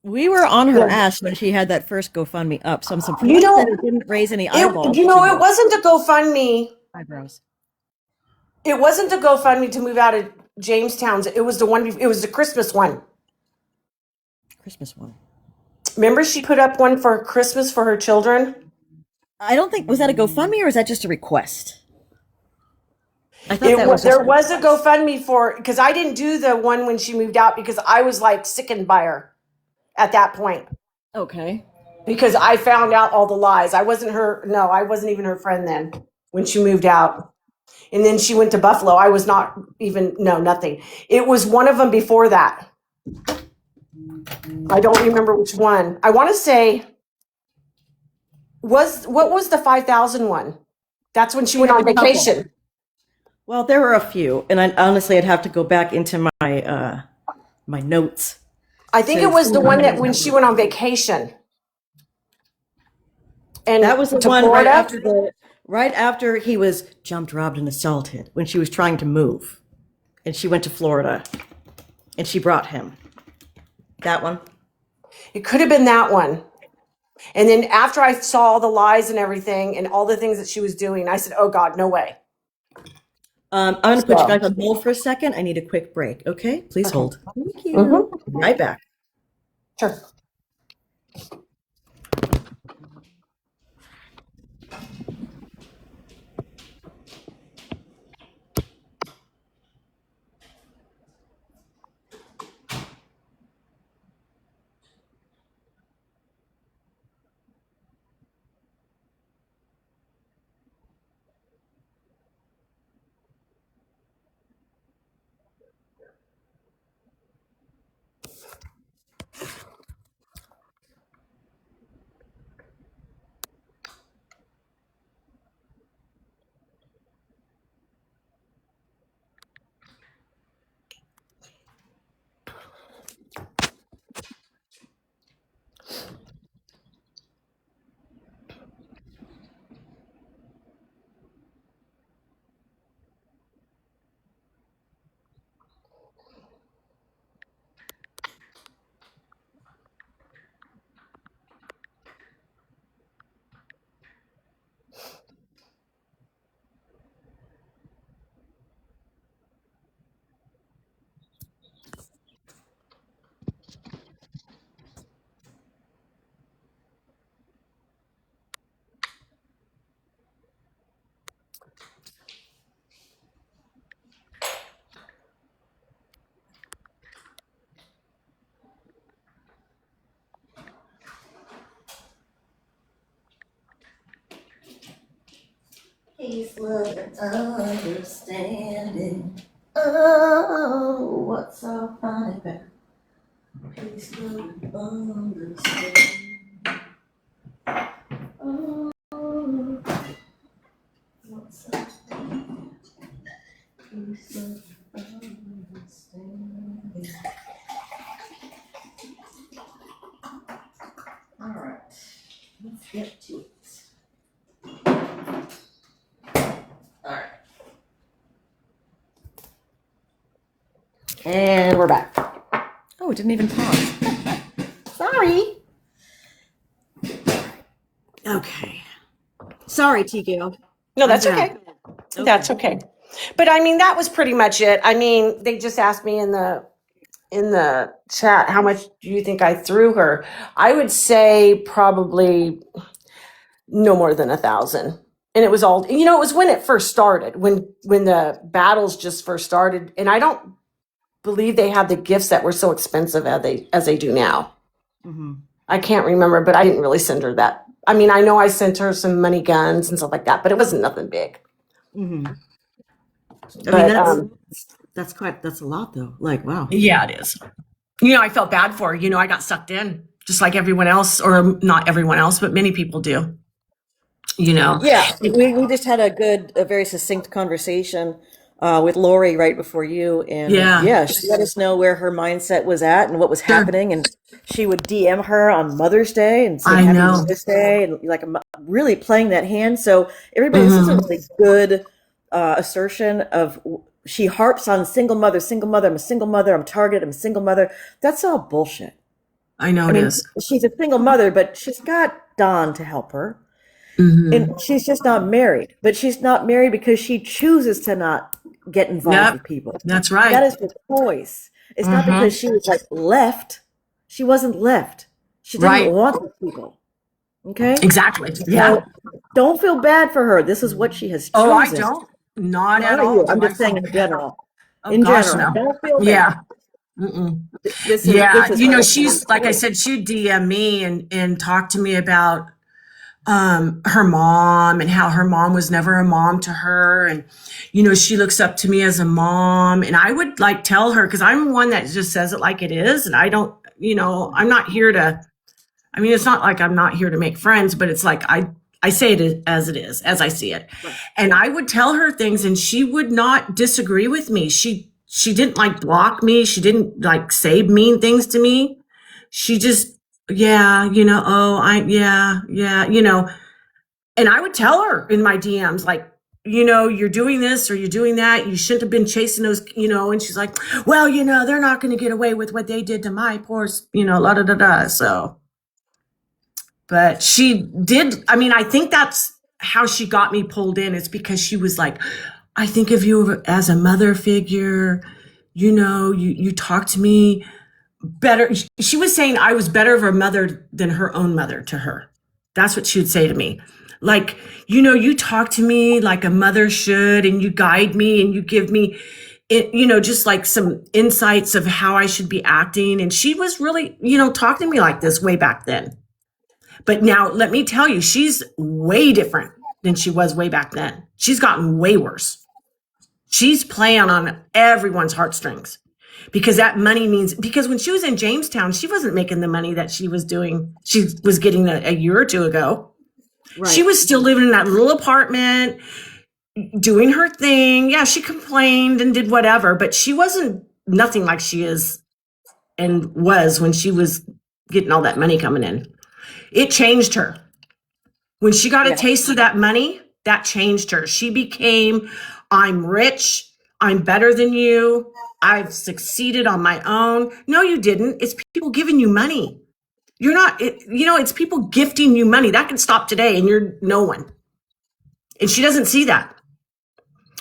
We were on her Yeah. ass when she had that first GoFundMe up, so I'm surprised You know, that it didn't raise any eyeballs. it wasn't a GoFundMe. Eyebrows. It wasn't a GoFundMe to move out of Jamestown. It was the one. It was the Christmas one. Christmas one. Remember, she put up one for Christmas for her children. I don't think, was that a GoFundMe or was that just a request? I thought that was There was a GoFundMe for, because I didn't do the one when she moved out because I was like sickened by her at that point. Okay. Because I found out all the lies. I wasn't even her friend then when she moved out. And then she went to Buffalo. I was not even, nothing. It was one of them before that. I don't remember which one. I want to say, what was the 5,000 one? That's when she went on vacation. Well, there were a few, and honestly, I'd have to go back into my my notes. I think it was the one that when she went on vacation. And That was the to one Florida? right after he was jumped, robbed, and assaulted when she was trying to move, and she went to Florida, and she brought him. That one. It could have been that one. And then after I saw all the lies and everything and all the things that she was doing, I said, oh God, no way. I'm going to put you guys on hold for a second. I need a quick break. Okay, please hold. Thank you. Mm-hmm. Right back. Sure. Peace, love, and understanding. Oh, what's so funny about peace, love, and understanding? Oh, what's so funny? Peace, love, and understanding. All right, let's get to it. All right. And we're back. Oh, it didn't even pause. Sorry. Okay. Sorry, T-Gail. No, that's I'm okay. back. That's okay. But I mean, that was pretty much it. I mean, they just asked me in the chat, how much do you think I threw her? I would say probably no more than 1,000. And it was all, it was when it first started, when the battles just first started. And I don't believe they had the gifts that were so expensive as they do now. Mm-hmm. I can't remember, but I didn't really send her that. I mean, I know I sent her some money guns and stuff like that, but it wasn't nothing big. Mm-hmm. I But mean, that's a lot though. Like, wow. yeah, it is. I felt bad for her. I got sucked in just like everyone else, or not everyone else, but many people do. Yeah, we just had a very succinct conversation with Lori right before you, and Yeah, yeah, she let us know where her mindset was at and what was sure. happening, and she would DM her on Mother's Day and say I Happy know. Mother's Day, and like really playing that hand. So everybody, this is a Mhm. really good assertion of. She harps on single mother, single mother. I'm a single mother. I'm targeted. I'm a single mother. That's all bullshit. I know I it mean, is. she's a single mother, but she's got Don to help her. Mm-hmm. And she's just not married. But she's not married because she chooses to not get involved Yep, with people. that's That right. is her choice. It's not Mm-hmm. because she was like left. She wasn't left. She didn't Right. want the people. Okay? Exactly. Yeah. So don't feel bad for her. This is what she has Oh, I chosen. don't. Not at Not all. you. I'm Do I just saying feel in bad? general. Oh In gosh, general. no. Don't feel Yeah. bad. Mm-mm. This Yeah. is She's like I said, she'd DM me and talk to me about her mom and how her mom was never a mom to her, and she looks up to me as a mom, and I would like tell her, because I'm one that just says it like it is, and I don't, I'm not here to. I mean, it's not like I'm not here to make friends, but it's like I say it as it is, as I see it. Right. And I would tell her things and she would not disagree with me. She didn't like block me. She didn't like say mean things to me. She just, yeah, yeah. And I would tell her in my DMs, like, you're doing this or you're doing that. You shouldn't have been chasing those, and she's like, well, they're not going to get away with what they did to my poor, la da da da. So. But she did. I mean, I think that's how she got me pulled in. It's because she was like, I think of you as a mother figure. You talk to me better. She was saying I was better of a mother than her own mother to her. That's what she would say to me. Like, you talk to me like a mother should, and you guide me and you give me just like some insights of how I should be acting. And she was really, talking to me like this way back then. But now let me tell you, she's way different than she was way back then. She's gotten way worse. She's playing on everyone's heartstrings because that money because when she was in Jamestown, she wasn't making the money that she was getting a year or two ago. Right. She was still living in that little apartment, doing her thing. Yeah, she complained and did whatever, but she wasn't nothing like she is and was when she was getting all that money coming in. It changed her. When she got a taste of that money, that changed her. She became, I'm rich. I'm better than you. I've succeeded on my own. No, you didn't. It's people giving you money. You're not, it's people gifting you money. That can stop today and you're no one. And she doesn't see that.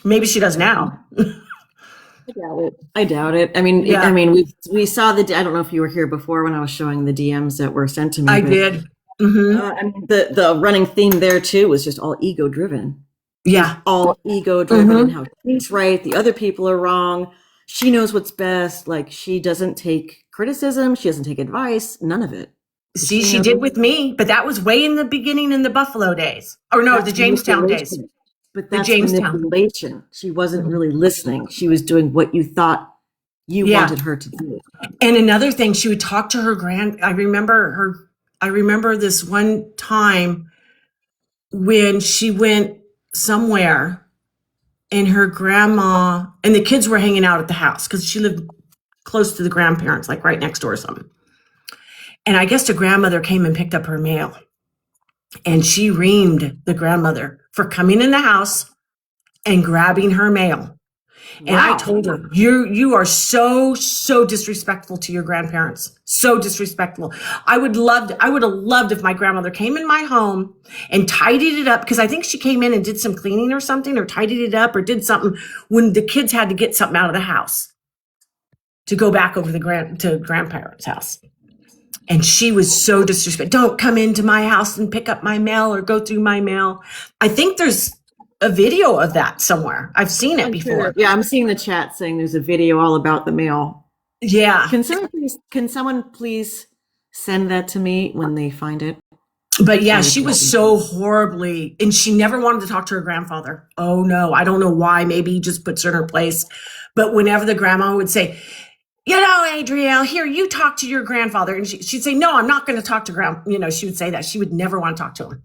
Maybe she does now. I doubt it. I mean, Yeah. we saw I don't know if you were here before when I was showing the DMs that were sent to me. I but, did. Mm-hmm. I mean, the running theme there too was just all ego driven. Yeah. All ego driven, Mhm. and how she's right, the other people are wrong. She knows what's best. Like, she doesn't take criticism. She doesn't take advice. None of it. See, she did with me, but that was way in the beginning in the Buffalo days. Or no, the That's Jamestown days. manipulation. But The that's Jamestown. manipulation. She wasn't really listening. She was doing what you thought you Yeah. wanted her to do. And another thing, she would talk to her I remember this one time when she went somewhere and her grandma and the kids were hanging out at the house because she lived close to the grandparents, like right next door or something. And I guess the grandmother came and picked up her mail. And she reamed the grandmother for coming in the house and grabbing her mail. And I told her, you are so disrespectful to your grandparents. So disrespectful. I would have loved if my grandmother came in my home and tidied it up, because I think she came in and did some cleaning or something, or tidied it up or did something when the kids had to get something out of the house to go back over to grandparents' house. And she was so disrespectful. Don't come into my house and pick up my mail or go through my mail. I think there's a video of that somewhere. I've seen it before. Yeah, I'm seeing the chat saying there's a video all about the mail. Yeah. Can someone please send that to me when they find it? But yeah, she was so horribly, and she never wanted to talk to her grandfather. Oh no, I don't know why. Maybe he just puts her in her place. But whenever the grandma would say, you know, Adrielle, here, you talk to your grandfather. And she'd say, no, I'm not going to talk to she would say that. She would never want to talk to him.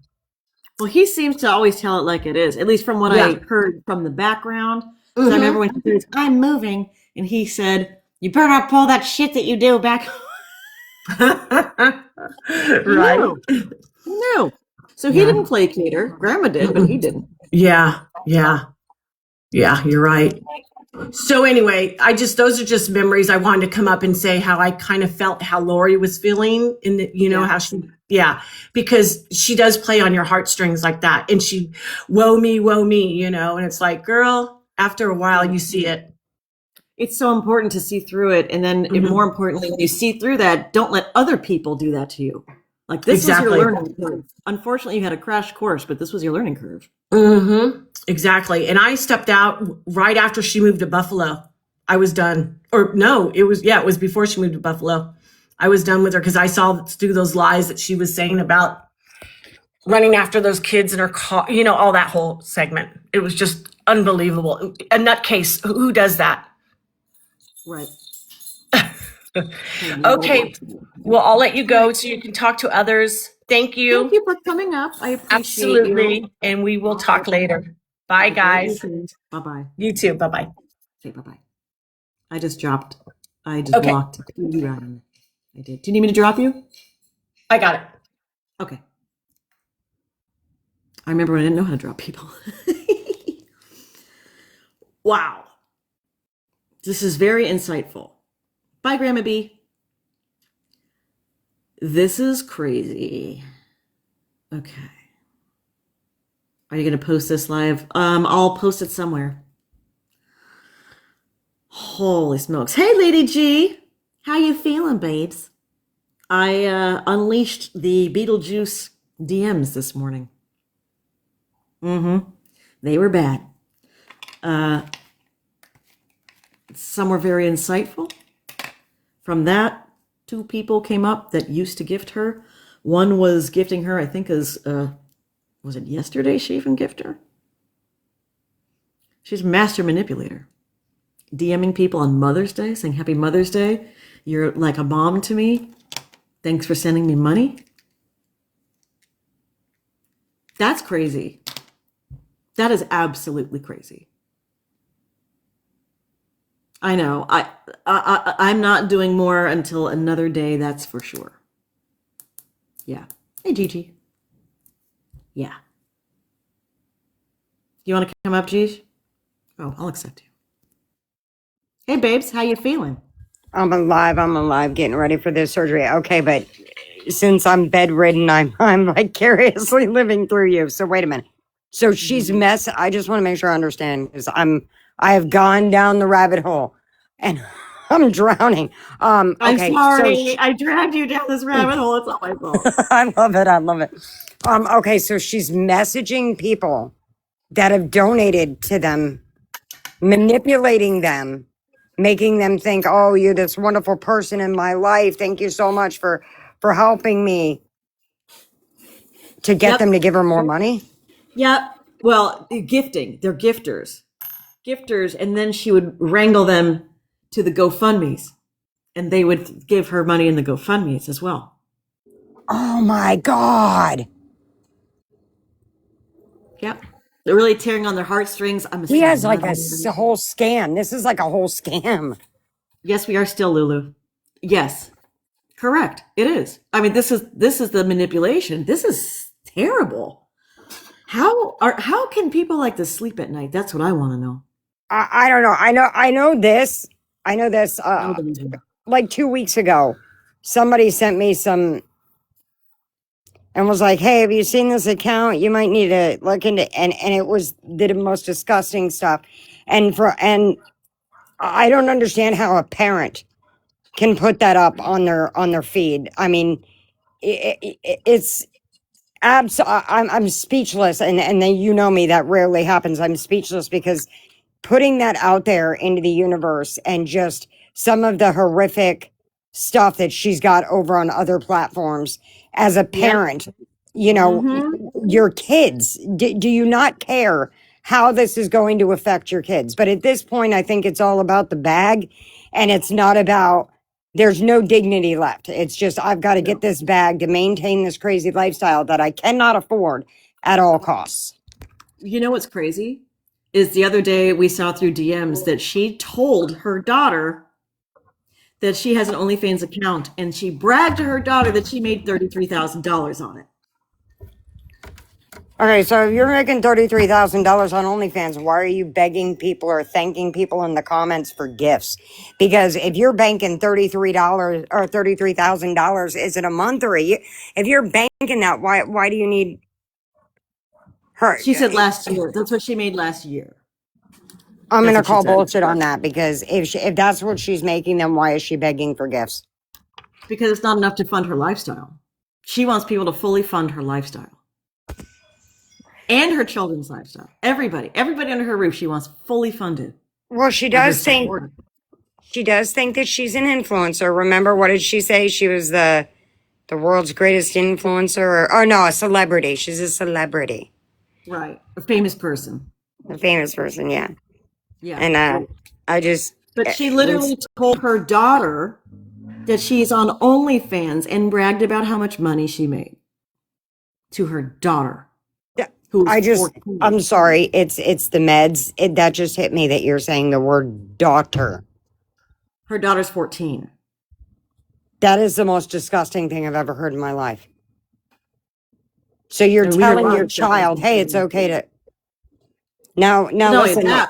Well, he seems to always tell it like it is, at least from what I heard from the background. So I remember when he said, I'm moving, and he said, you better not pull that shit that you do back. Right. No. So he didn't placate her. Grandma did, but he didn't. Yeah, you're right. So anyway, those are just memories. I wanted to come up and say how I kind of felt how Lori was feeling how she, because she does play on your heartstrings like that. And she, woe me, and it's like, girl, after a while you see it. It's so important to see through it. And then more importantly, when you see through that, don't let other people do that to you. Like this was your learning curve. Unfortunately, you had a crash course, but this was your learning curve. Exactly. And I stepped out right after she moved to Buffalo. I was done. Or no, it was before she moved to Buffalo. I was done with her because I saw through those lies that she was saying about running after those kids in her car, all that whole segment. It was just unbelievable. A nutcase. Who does that? Right. Okay. Well, I'll let you go so you can talk to others. Thank you. Thank you for coming up. I appreciate Absolutely. you. And we will talk later. Bye, guys. Bye-bye. You too. Bye-bye. Okay, bye-bye. I just walked. I did. Do you need me to drop you? I got it. Okay. I remember when I didn't know how to drop people. Wow. This is very insightful. Bye, Grandma B. This is crazy. Okay. Are you going to post this live? I'll post it somewhere. Holy smokes. Hey, Lady G. How you feeling, babes? I unleashed the Beetlejuice DMs this morning. They were bad. Some were very insightful. From that, 2 people came up that used to gift her. One was gifting her, I think, as was it yesterday she even gifted her? She's a master manipulator. DMing people on Mother's Day, saying Happy Mother's Day. You're like a mom to me. Thanks for sending me money. That's crazy. That is absolutely crazy. I know. I'm not doing more until another day, that's for sure. Yeah. Hey, Gigi. Yeah. You want to come up, Gigi? Oh, I'll accept you. Hey, babes, how you feeling? I'm alive, getting ready for this surgery. Okay, but since I'm bedridden, I'm vicariously living through you. So wait a minute. So she's I just want to make sure I understand, because I have gone down the rabbit hole and I'm drowning. Okay, I'm sorry. I dragged you down this rabbit hole. It's not my fault. I love it. Okay, so she's messaging people that have donated to them, manipulating them, making them think, oh, you're this wonderful person in my life. Thank you so much for helping me, to get them to give her more money. Yep. Well, gifting. They're gifters. And then she would wrangle them to the GoFundMes. And they would give her money in the GoFundMes as well. Oh, my God. Yep. They're really tearing on their heartstrings. He has like a whole scam. This is like a whole scam. Yes, we are still, Lulu. Yes. Correct. It is. I mean, this is the manipulation. This is terrible. How can people like this sleep at night? That's what I want to know. I don't know. I know this. Like 2 weeks ago, somebody sent me some and was like, hey, have you seen this account? You might need to look into, and it was the most disgusting stuff. And I don't understand how a parent can put that up on their feed. I mean, it's I'm speechless, and then you know me, that rarely happens. I'm speechless because putting that out there into the universe, and just some of the horrific stuff that she's got over on other platforms, as a parent, you know, Mm-hmm. your kids. Do you not care how this is going to affect your kids? But at this point, I think it's all about the bag, and it's not about, there's no dignity left. It's just, I've got to get this bag to maintain this crazy lifestyle that I cannot afford at all costs. You know what's crazy? Is the other day we saw through DMs that she told her daughter that she has an OnlyFans account, and she bragged to her daughter that she made $33,000 on it. Okay, so if you're making $33,000 on OnlyFans, why are you begging people or thanking people in the comments for gifts? Because if you're banking $33 or $33,000, is it a month or a year? If you're banking that, why do you need her? She said last year. That's what she made last year. I'm That's gonna what she call said. bullshit on that, because if that's what she's making, then why is she begging for gifts? Because it's not enough to fund her lifestyle. She wants people to fully fund her lifestyle. And her children's lifestyle. Everybody under her roof, she wants fully funded. Well, she And her does think supported. that she's an influencer. Remember, what did she say? She was the world's greatest influencer, or no, a celebrity. She's a celebrity, Right. A famous person. a famous person. Yeah, Yeah. and I just. But she literally told her daughter that she's on OnlyFans and bragged about how much money she made to her daughter. Yeah, Who was I just. 14. I'm sorry. It's the meds. That just hit me that you're saying the word daughter. Her daughter's 14. That is the most disgusting thing I've ever heard in my life. So you're And we hear a telling lot your of stuff child, like hey, that. it's okay to. Now No, it's listen. that,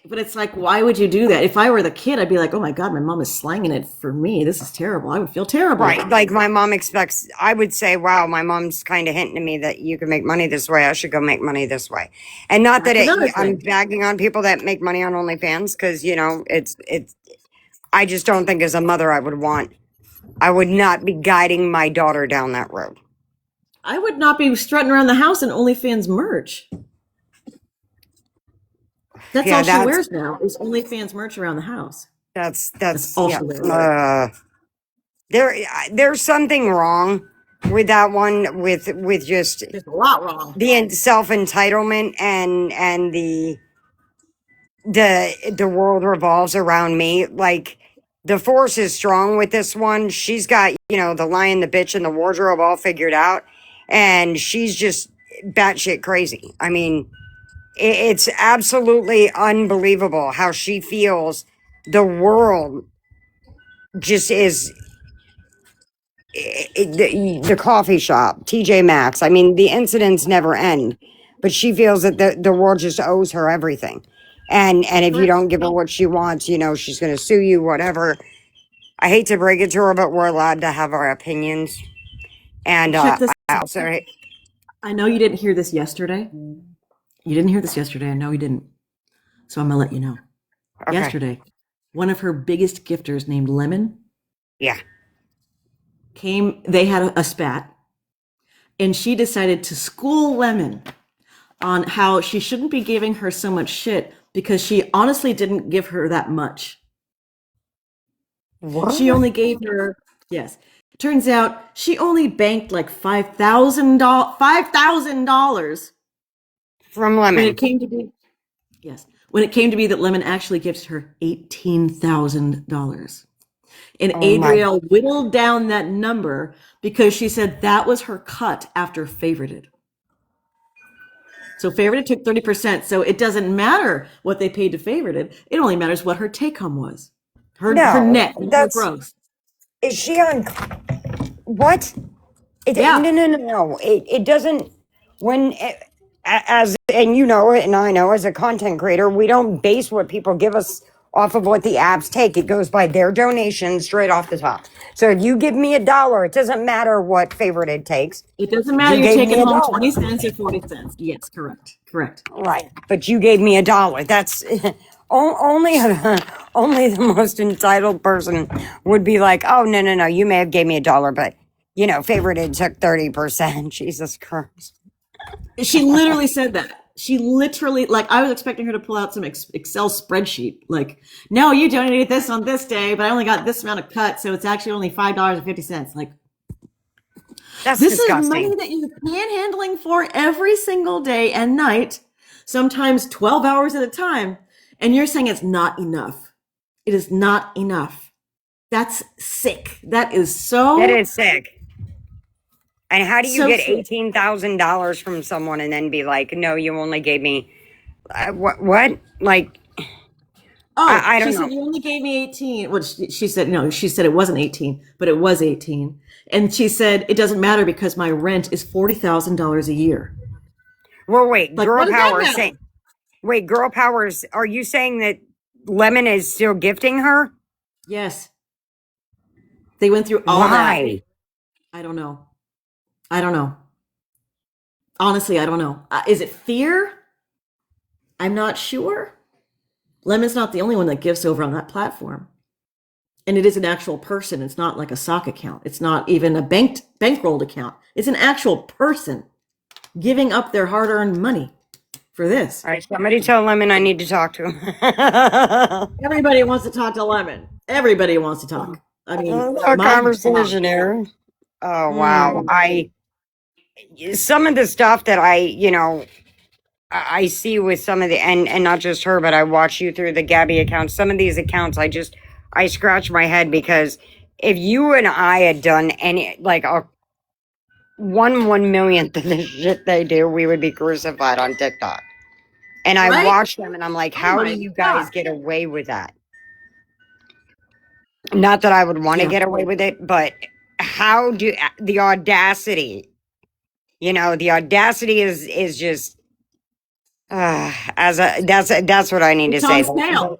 but it's like, why would you do that? If I were the kid, I'd be like, oh my God, my mom is slanging it for me. This is terrible. I would feel terrible. Right. Like my mom expects, I would say, wow, my mom's kind of hinting to me that you can make money this way. I should go make money this way. And not that That's another I'm thing. bagging on people that make money on OnlyFans, because, it's, I just don't think as a mother I would not be guiding my daughter down that road. I would not be strutting around the house in OnlyFans merch. That's Yeah, all she that's- wears now is OnlyFans merch around the house. That's all yeah. she wears. There's something wrong with that one, with just There's a lot wrong. the self entitlement and the world revolves around me. Like, the force is strong with this one. She's got, the lion, the bitch, and the wardrobe all figured out, and she's just batshit crazy. I mean, it's absolutely unbelievable how she feels the world just is. The coffee shop, TJ Maxx. I mean, the incidents never end, but she feels that the world just owes her everything. And if you don't give her what she wants, she's going to sue you, whatever. I hate to break it to her, but we're allowed to have our opinions. And Check this I out. also, I know you didn't hear this yesterday. You didn't hear this yesterday. I know you didn't. So I'm going to let you know. okay. Yesterday, one of her biggest gifters named Lemon Yeah. they had a spat, and she decided to school Lemon on how she shouldn't be giving her so much shit because she honestly didn't give her that much. What? She only gave her, yes. Turns out she only banked like $5,000 From when Lemon. it came to be, yes, when it came to be that Lemon actually gives her $18,000. And Oh my- Adrielle whittled down that number because she said that was her cut after Favorited. So Favorited took 30%. So it doesn't matter what they paid to Favorited. It only matters what her take home was. Her No, net, her that's- gross. Is she on? What? Yeah. No. It doesn't. When as and you know it, and I know, as a content creator, we don't base what people give us off of what the apps take. It goes by their donations straight off the top. So if you give me $1, it doesn't matter what favorite it takes. It doesn't matter. You You're gave me taking home $1. 20 cents or 40 cents. Yes, correct. Right. But you gave me $1. That's only the most entitled person would be like, oh no, you may have gave me $1, but favorite it took 30%. Jesus Christ. She literally said that. She literally, like, I was expecting her to pull out some Excel spreadsheet. Like, no, you donated this on this day, but I only got this amount of cut, so it's actually only $5.50. Like, That's This is disgusting. money that you're panhandling for every single day and night, sometimes 12 hours at a time. And you're saying it's not enough. It is not enough. That's sick. That is That so, is sick. And how do you so get sick. $18,000 from someone and then be like, no, you only gave me what? Like, Oh, I she don't said know. you only gave me 18. Well, she said no. She said it wasn't 18, but it was 18. And she said it doesn't matter because my rent is $40,000 a year. Well, wait, Like, girl what does that power is matter? saying, wait, girl powers, are you saying that Lemon is still gifting her? Yes, they went through all that. Why? I don't know. I don't know. Honestly, I don't know. Is it fear? I'm not sure. Lemon's not the only one that gives over on that platform. And it is an actual person. It's not like a sock account. It's not even a bankrolled account. It's an actual person giving up their hard-earned money for this. All right, somebody tell Lemon I need to talk to him. Everybody wants to talk to Lemon. Everybody wants to talk. I mean, A my conversation here. Oh, wow. Mm. Some of the stuff that I see with some of the, and not just her, but I watch you through the Gabby accounts. Some of these accounts, I scratch my head because if you and I had done any, like a 1/1 millionth of the shit they do, we would be crucified on TikTok. And I Right? watch them and I'm like, Oh how do my you God. guys get away with that? Not that I would want to Yeah. get away with it, but how do the audacity, the audacity is just that's what I need to It's say. on sale.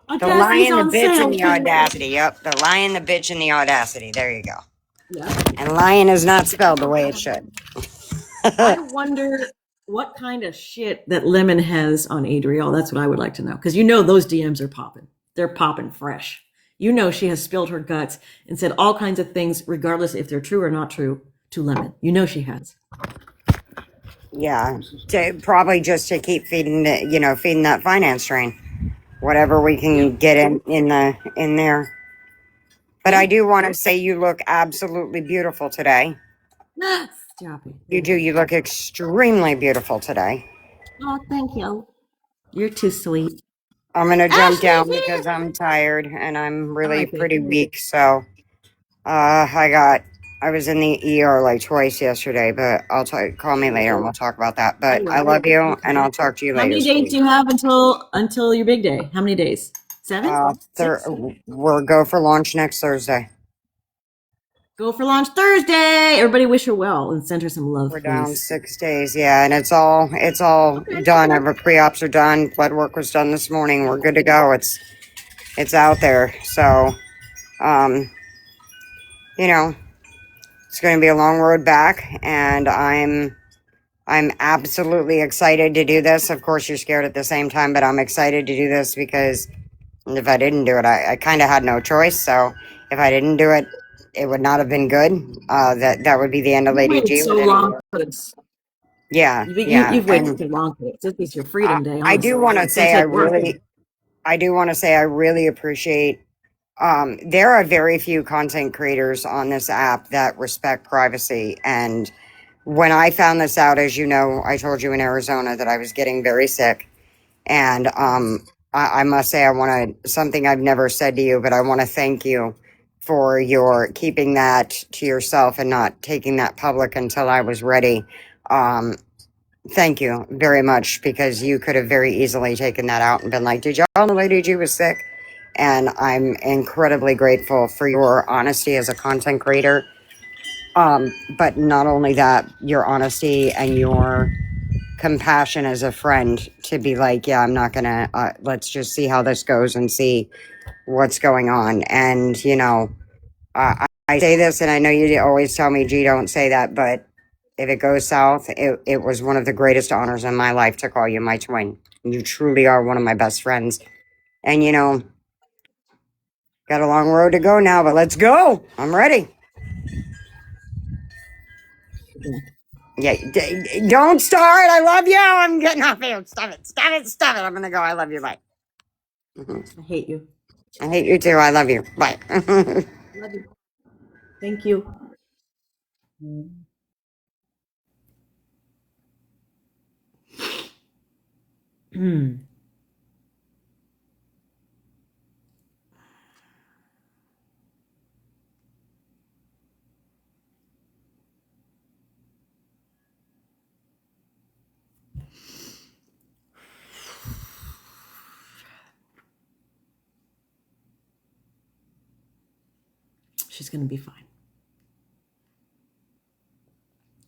The Audacity's lion, the on bitch, and sale. the audacity. Yep, the lion, the bitch, and the audacity. There you go. Yeah. And lion is not spelled the way it should. I wonder what kind of shit that Lemon has on Adriel. That's what I would like to know. Because those DMs are popping. They're popping fresh. She has spilled her guts and said all kinds of things, regardless if they're true or not true, to Lemon. She has. Yeah, probably just to keep feeding feeding that finance train, whatever we can get in there. But I do want to say you look absolutely beautiful today. Stop it. You do. You look extremely beautiful today. Oh, thank you. You're too sweet. I'm gonna jump down Ashley's because here. I'm tired and I'm All really right, pretty baby. weak. So I was in the ER like twice yesterday, but call me later and we'll talk about that. I But I will. love you and Okay. I'll talk to you How later, many days do sweetie. you have until your big day? How many days? 7? 6? We'll go for launch next Thursday. Go for launch Thursday. Everybody wish her well and send her some love, We're down please. 6 days, yeah, and it's all Okay. done. Our pre-ops are done. Blood work was done this morning. We're good to go. It's out there. So, um, you know, it's going to be a long road back, and I'm absolutely excited to do this. Of course, you're scared at the same time, but I'm excited to do this because if I didn't do it, I kind of had no choice. So if I didn't do it, it would not have been good. That would be the end of You Lady waited G. so long for this. Yeah, yeah, You've waited and too long for this. This is your freedom day, I do honestly. want to It's going to say take work. I really appreciate. There are very few content creators on this app that respect privacy, and when I found this out, as you know, I told you in Arizona that I was getting very sick. And I must say, I want to, something I've never said to you, but I want to thank you for your keeping that to yourself and not taking that public until I was ready. Thank you very much, because you could have very easily taken that out and been like, did y'all know Lady G was sick? And I'm incredibly grateful for your honesty as a content creator. But not only that, your honesty and your compassion as a friend to be like, yeah, I'm not gonna, let's just see how this goes and see what's going on. And, I say this, and I know you always tell me, G, don't say that, but if it goes south, it was one of the greatest honors in my life to call you my twin. You truly are one of my best friends. And, got a long road to go now, but let's go. I'm ready. Yeah, don't start. I love you. I'm getting off here. Stop it. Stop it. Stop it. I'm going to go. I love you. Bye. I hate you. I hate you too. I love you. Bye. Love you. Thank you. She's going to be fine.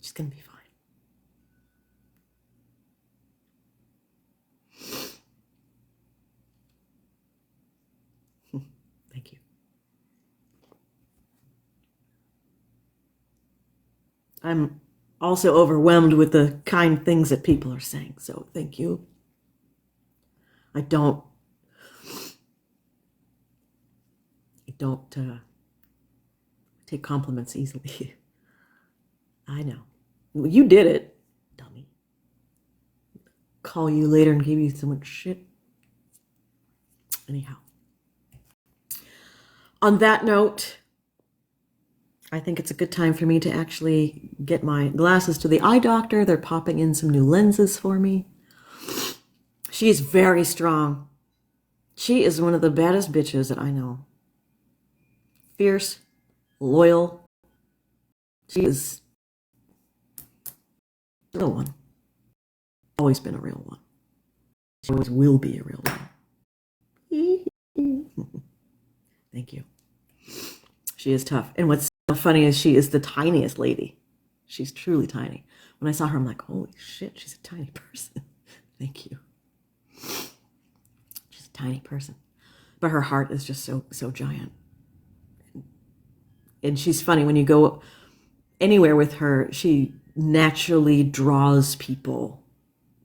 She's going to be fine. Thank you. I'm also overwhelmed with the kind things that people are saying, so thank you. I don't take compliments easily. I know. Well, you did it, dummy. Call you later and give you so much shit. Anyhow. On that note, I think it's a good time for me to actually get my glasses to the eye doctor. They're popping in some new lenses for me. She is very strong. She is one of the baddest bitches that I know. Fierce, loyal. She is a real one. Always been a real one. She always will be a real one. Thank you. She is tough. And what's so funny is she is the tiniest lady. She's truly tiny. When I saw her, I'm like, holy shit, she's a tiny person. Thank you. She's a tiny person. But her heart is just so giant. And she's funny. When you go anywhere with her, she naturally draws people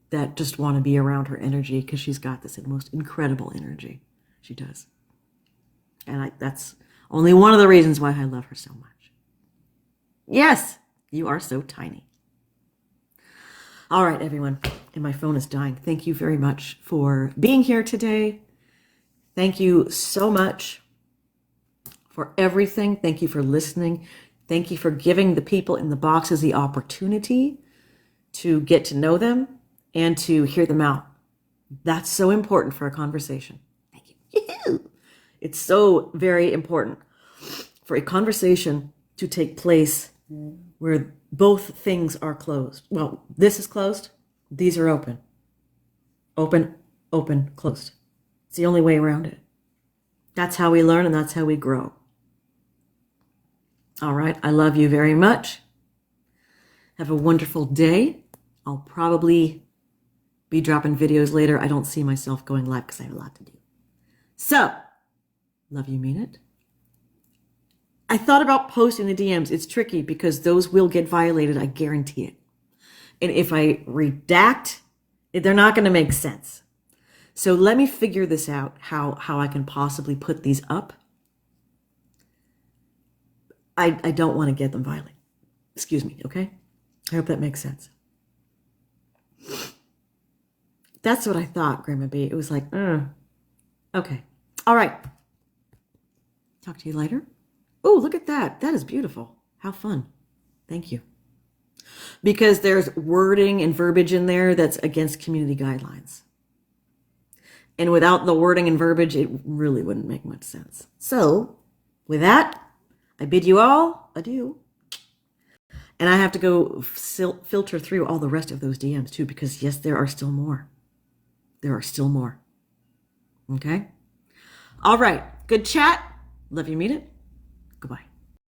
that just want to be around her energy because she's got this most incredible energy. She does. And that's only one of the reasons why I love her so much. Yes, you are so tiny. All right, everyone. And my phone is dying. Thank you very much for being here today. Thank you so much for everything. Thank you for listening. Thank you for giving the people in the boxes the opportunity to get to know them and to hear them out. That's so important for a conversation. Thank you. Yoo-hoo! It's so very important for a conversation to take place where both things are closed. Well, this is closed. These are open. Open, open, closed. It's the only way around it. That's how we learn and that's how we grow. All right. I love you very much. Have a wonderful day. I'll probably be dropping videos later. I don't see myself going live because I have a lot to do. So, love you, mean it. I thought about posting the DMs. It's tricky because those will get violated. I guarantee it. And if I redact, they're not going to make sense. So let me figure this out, how I can possibly put these up. I don't want to get them violated. Excuse me, okay? I hope that makes sense. That's what I thought, Grandma B. It was like, okay. All right. Talk to you later. Oh, look at that. That is beautiful. How fun. Thank you. Because there's wording and verbiage in there that's against community guidelines. And without the wording and verbiage, it really wouldn't make much sense. So, with that, I bid you all adieu. And I have to go filter through all the rest of those DMs too, because yes, there are still more. There are still more. Okay? All right. Good chat. Love you, mean it. Goodbye.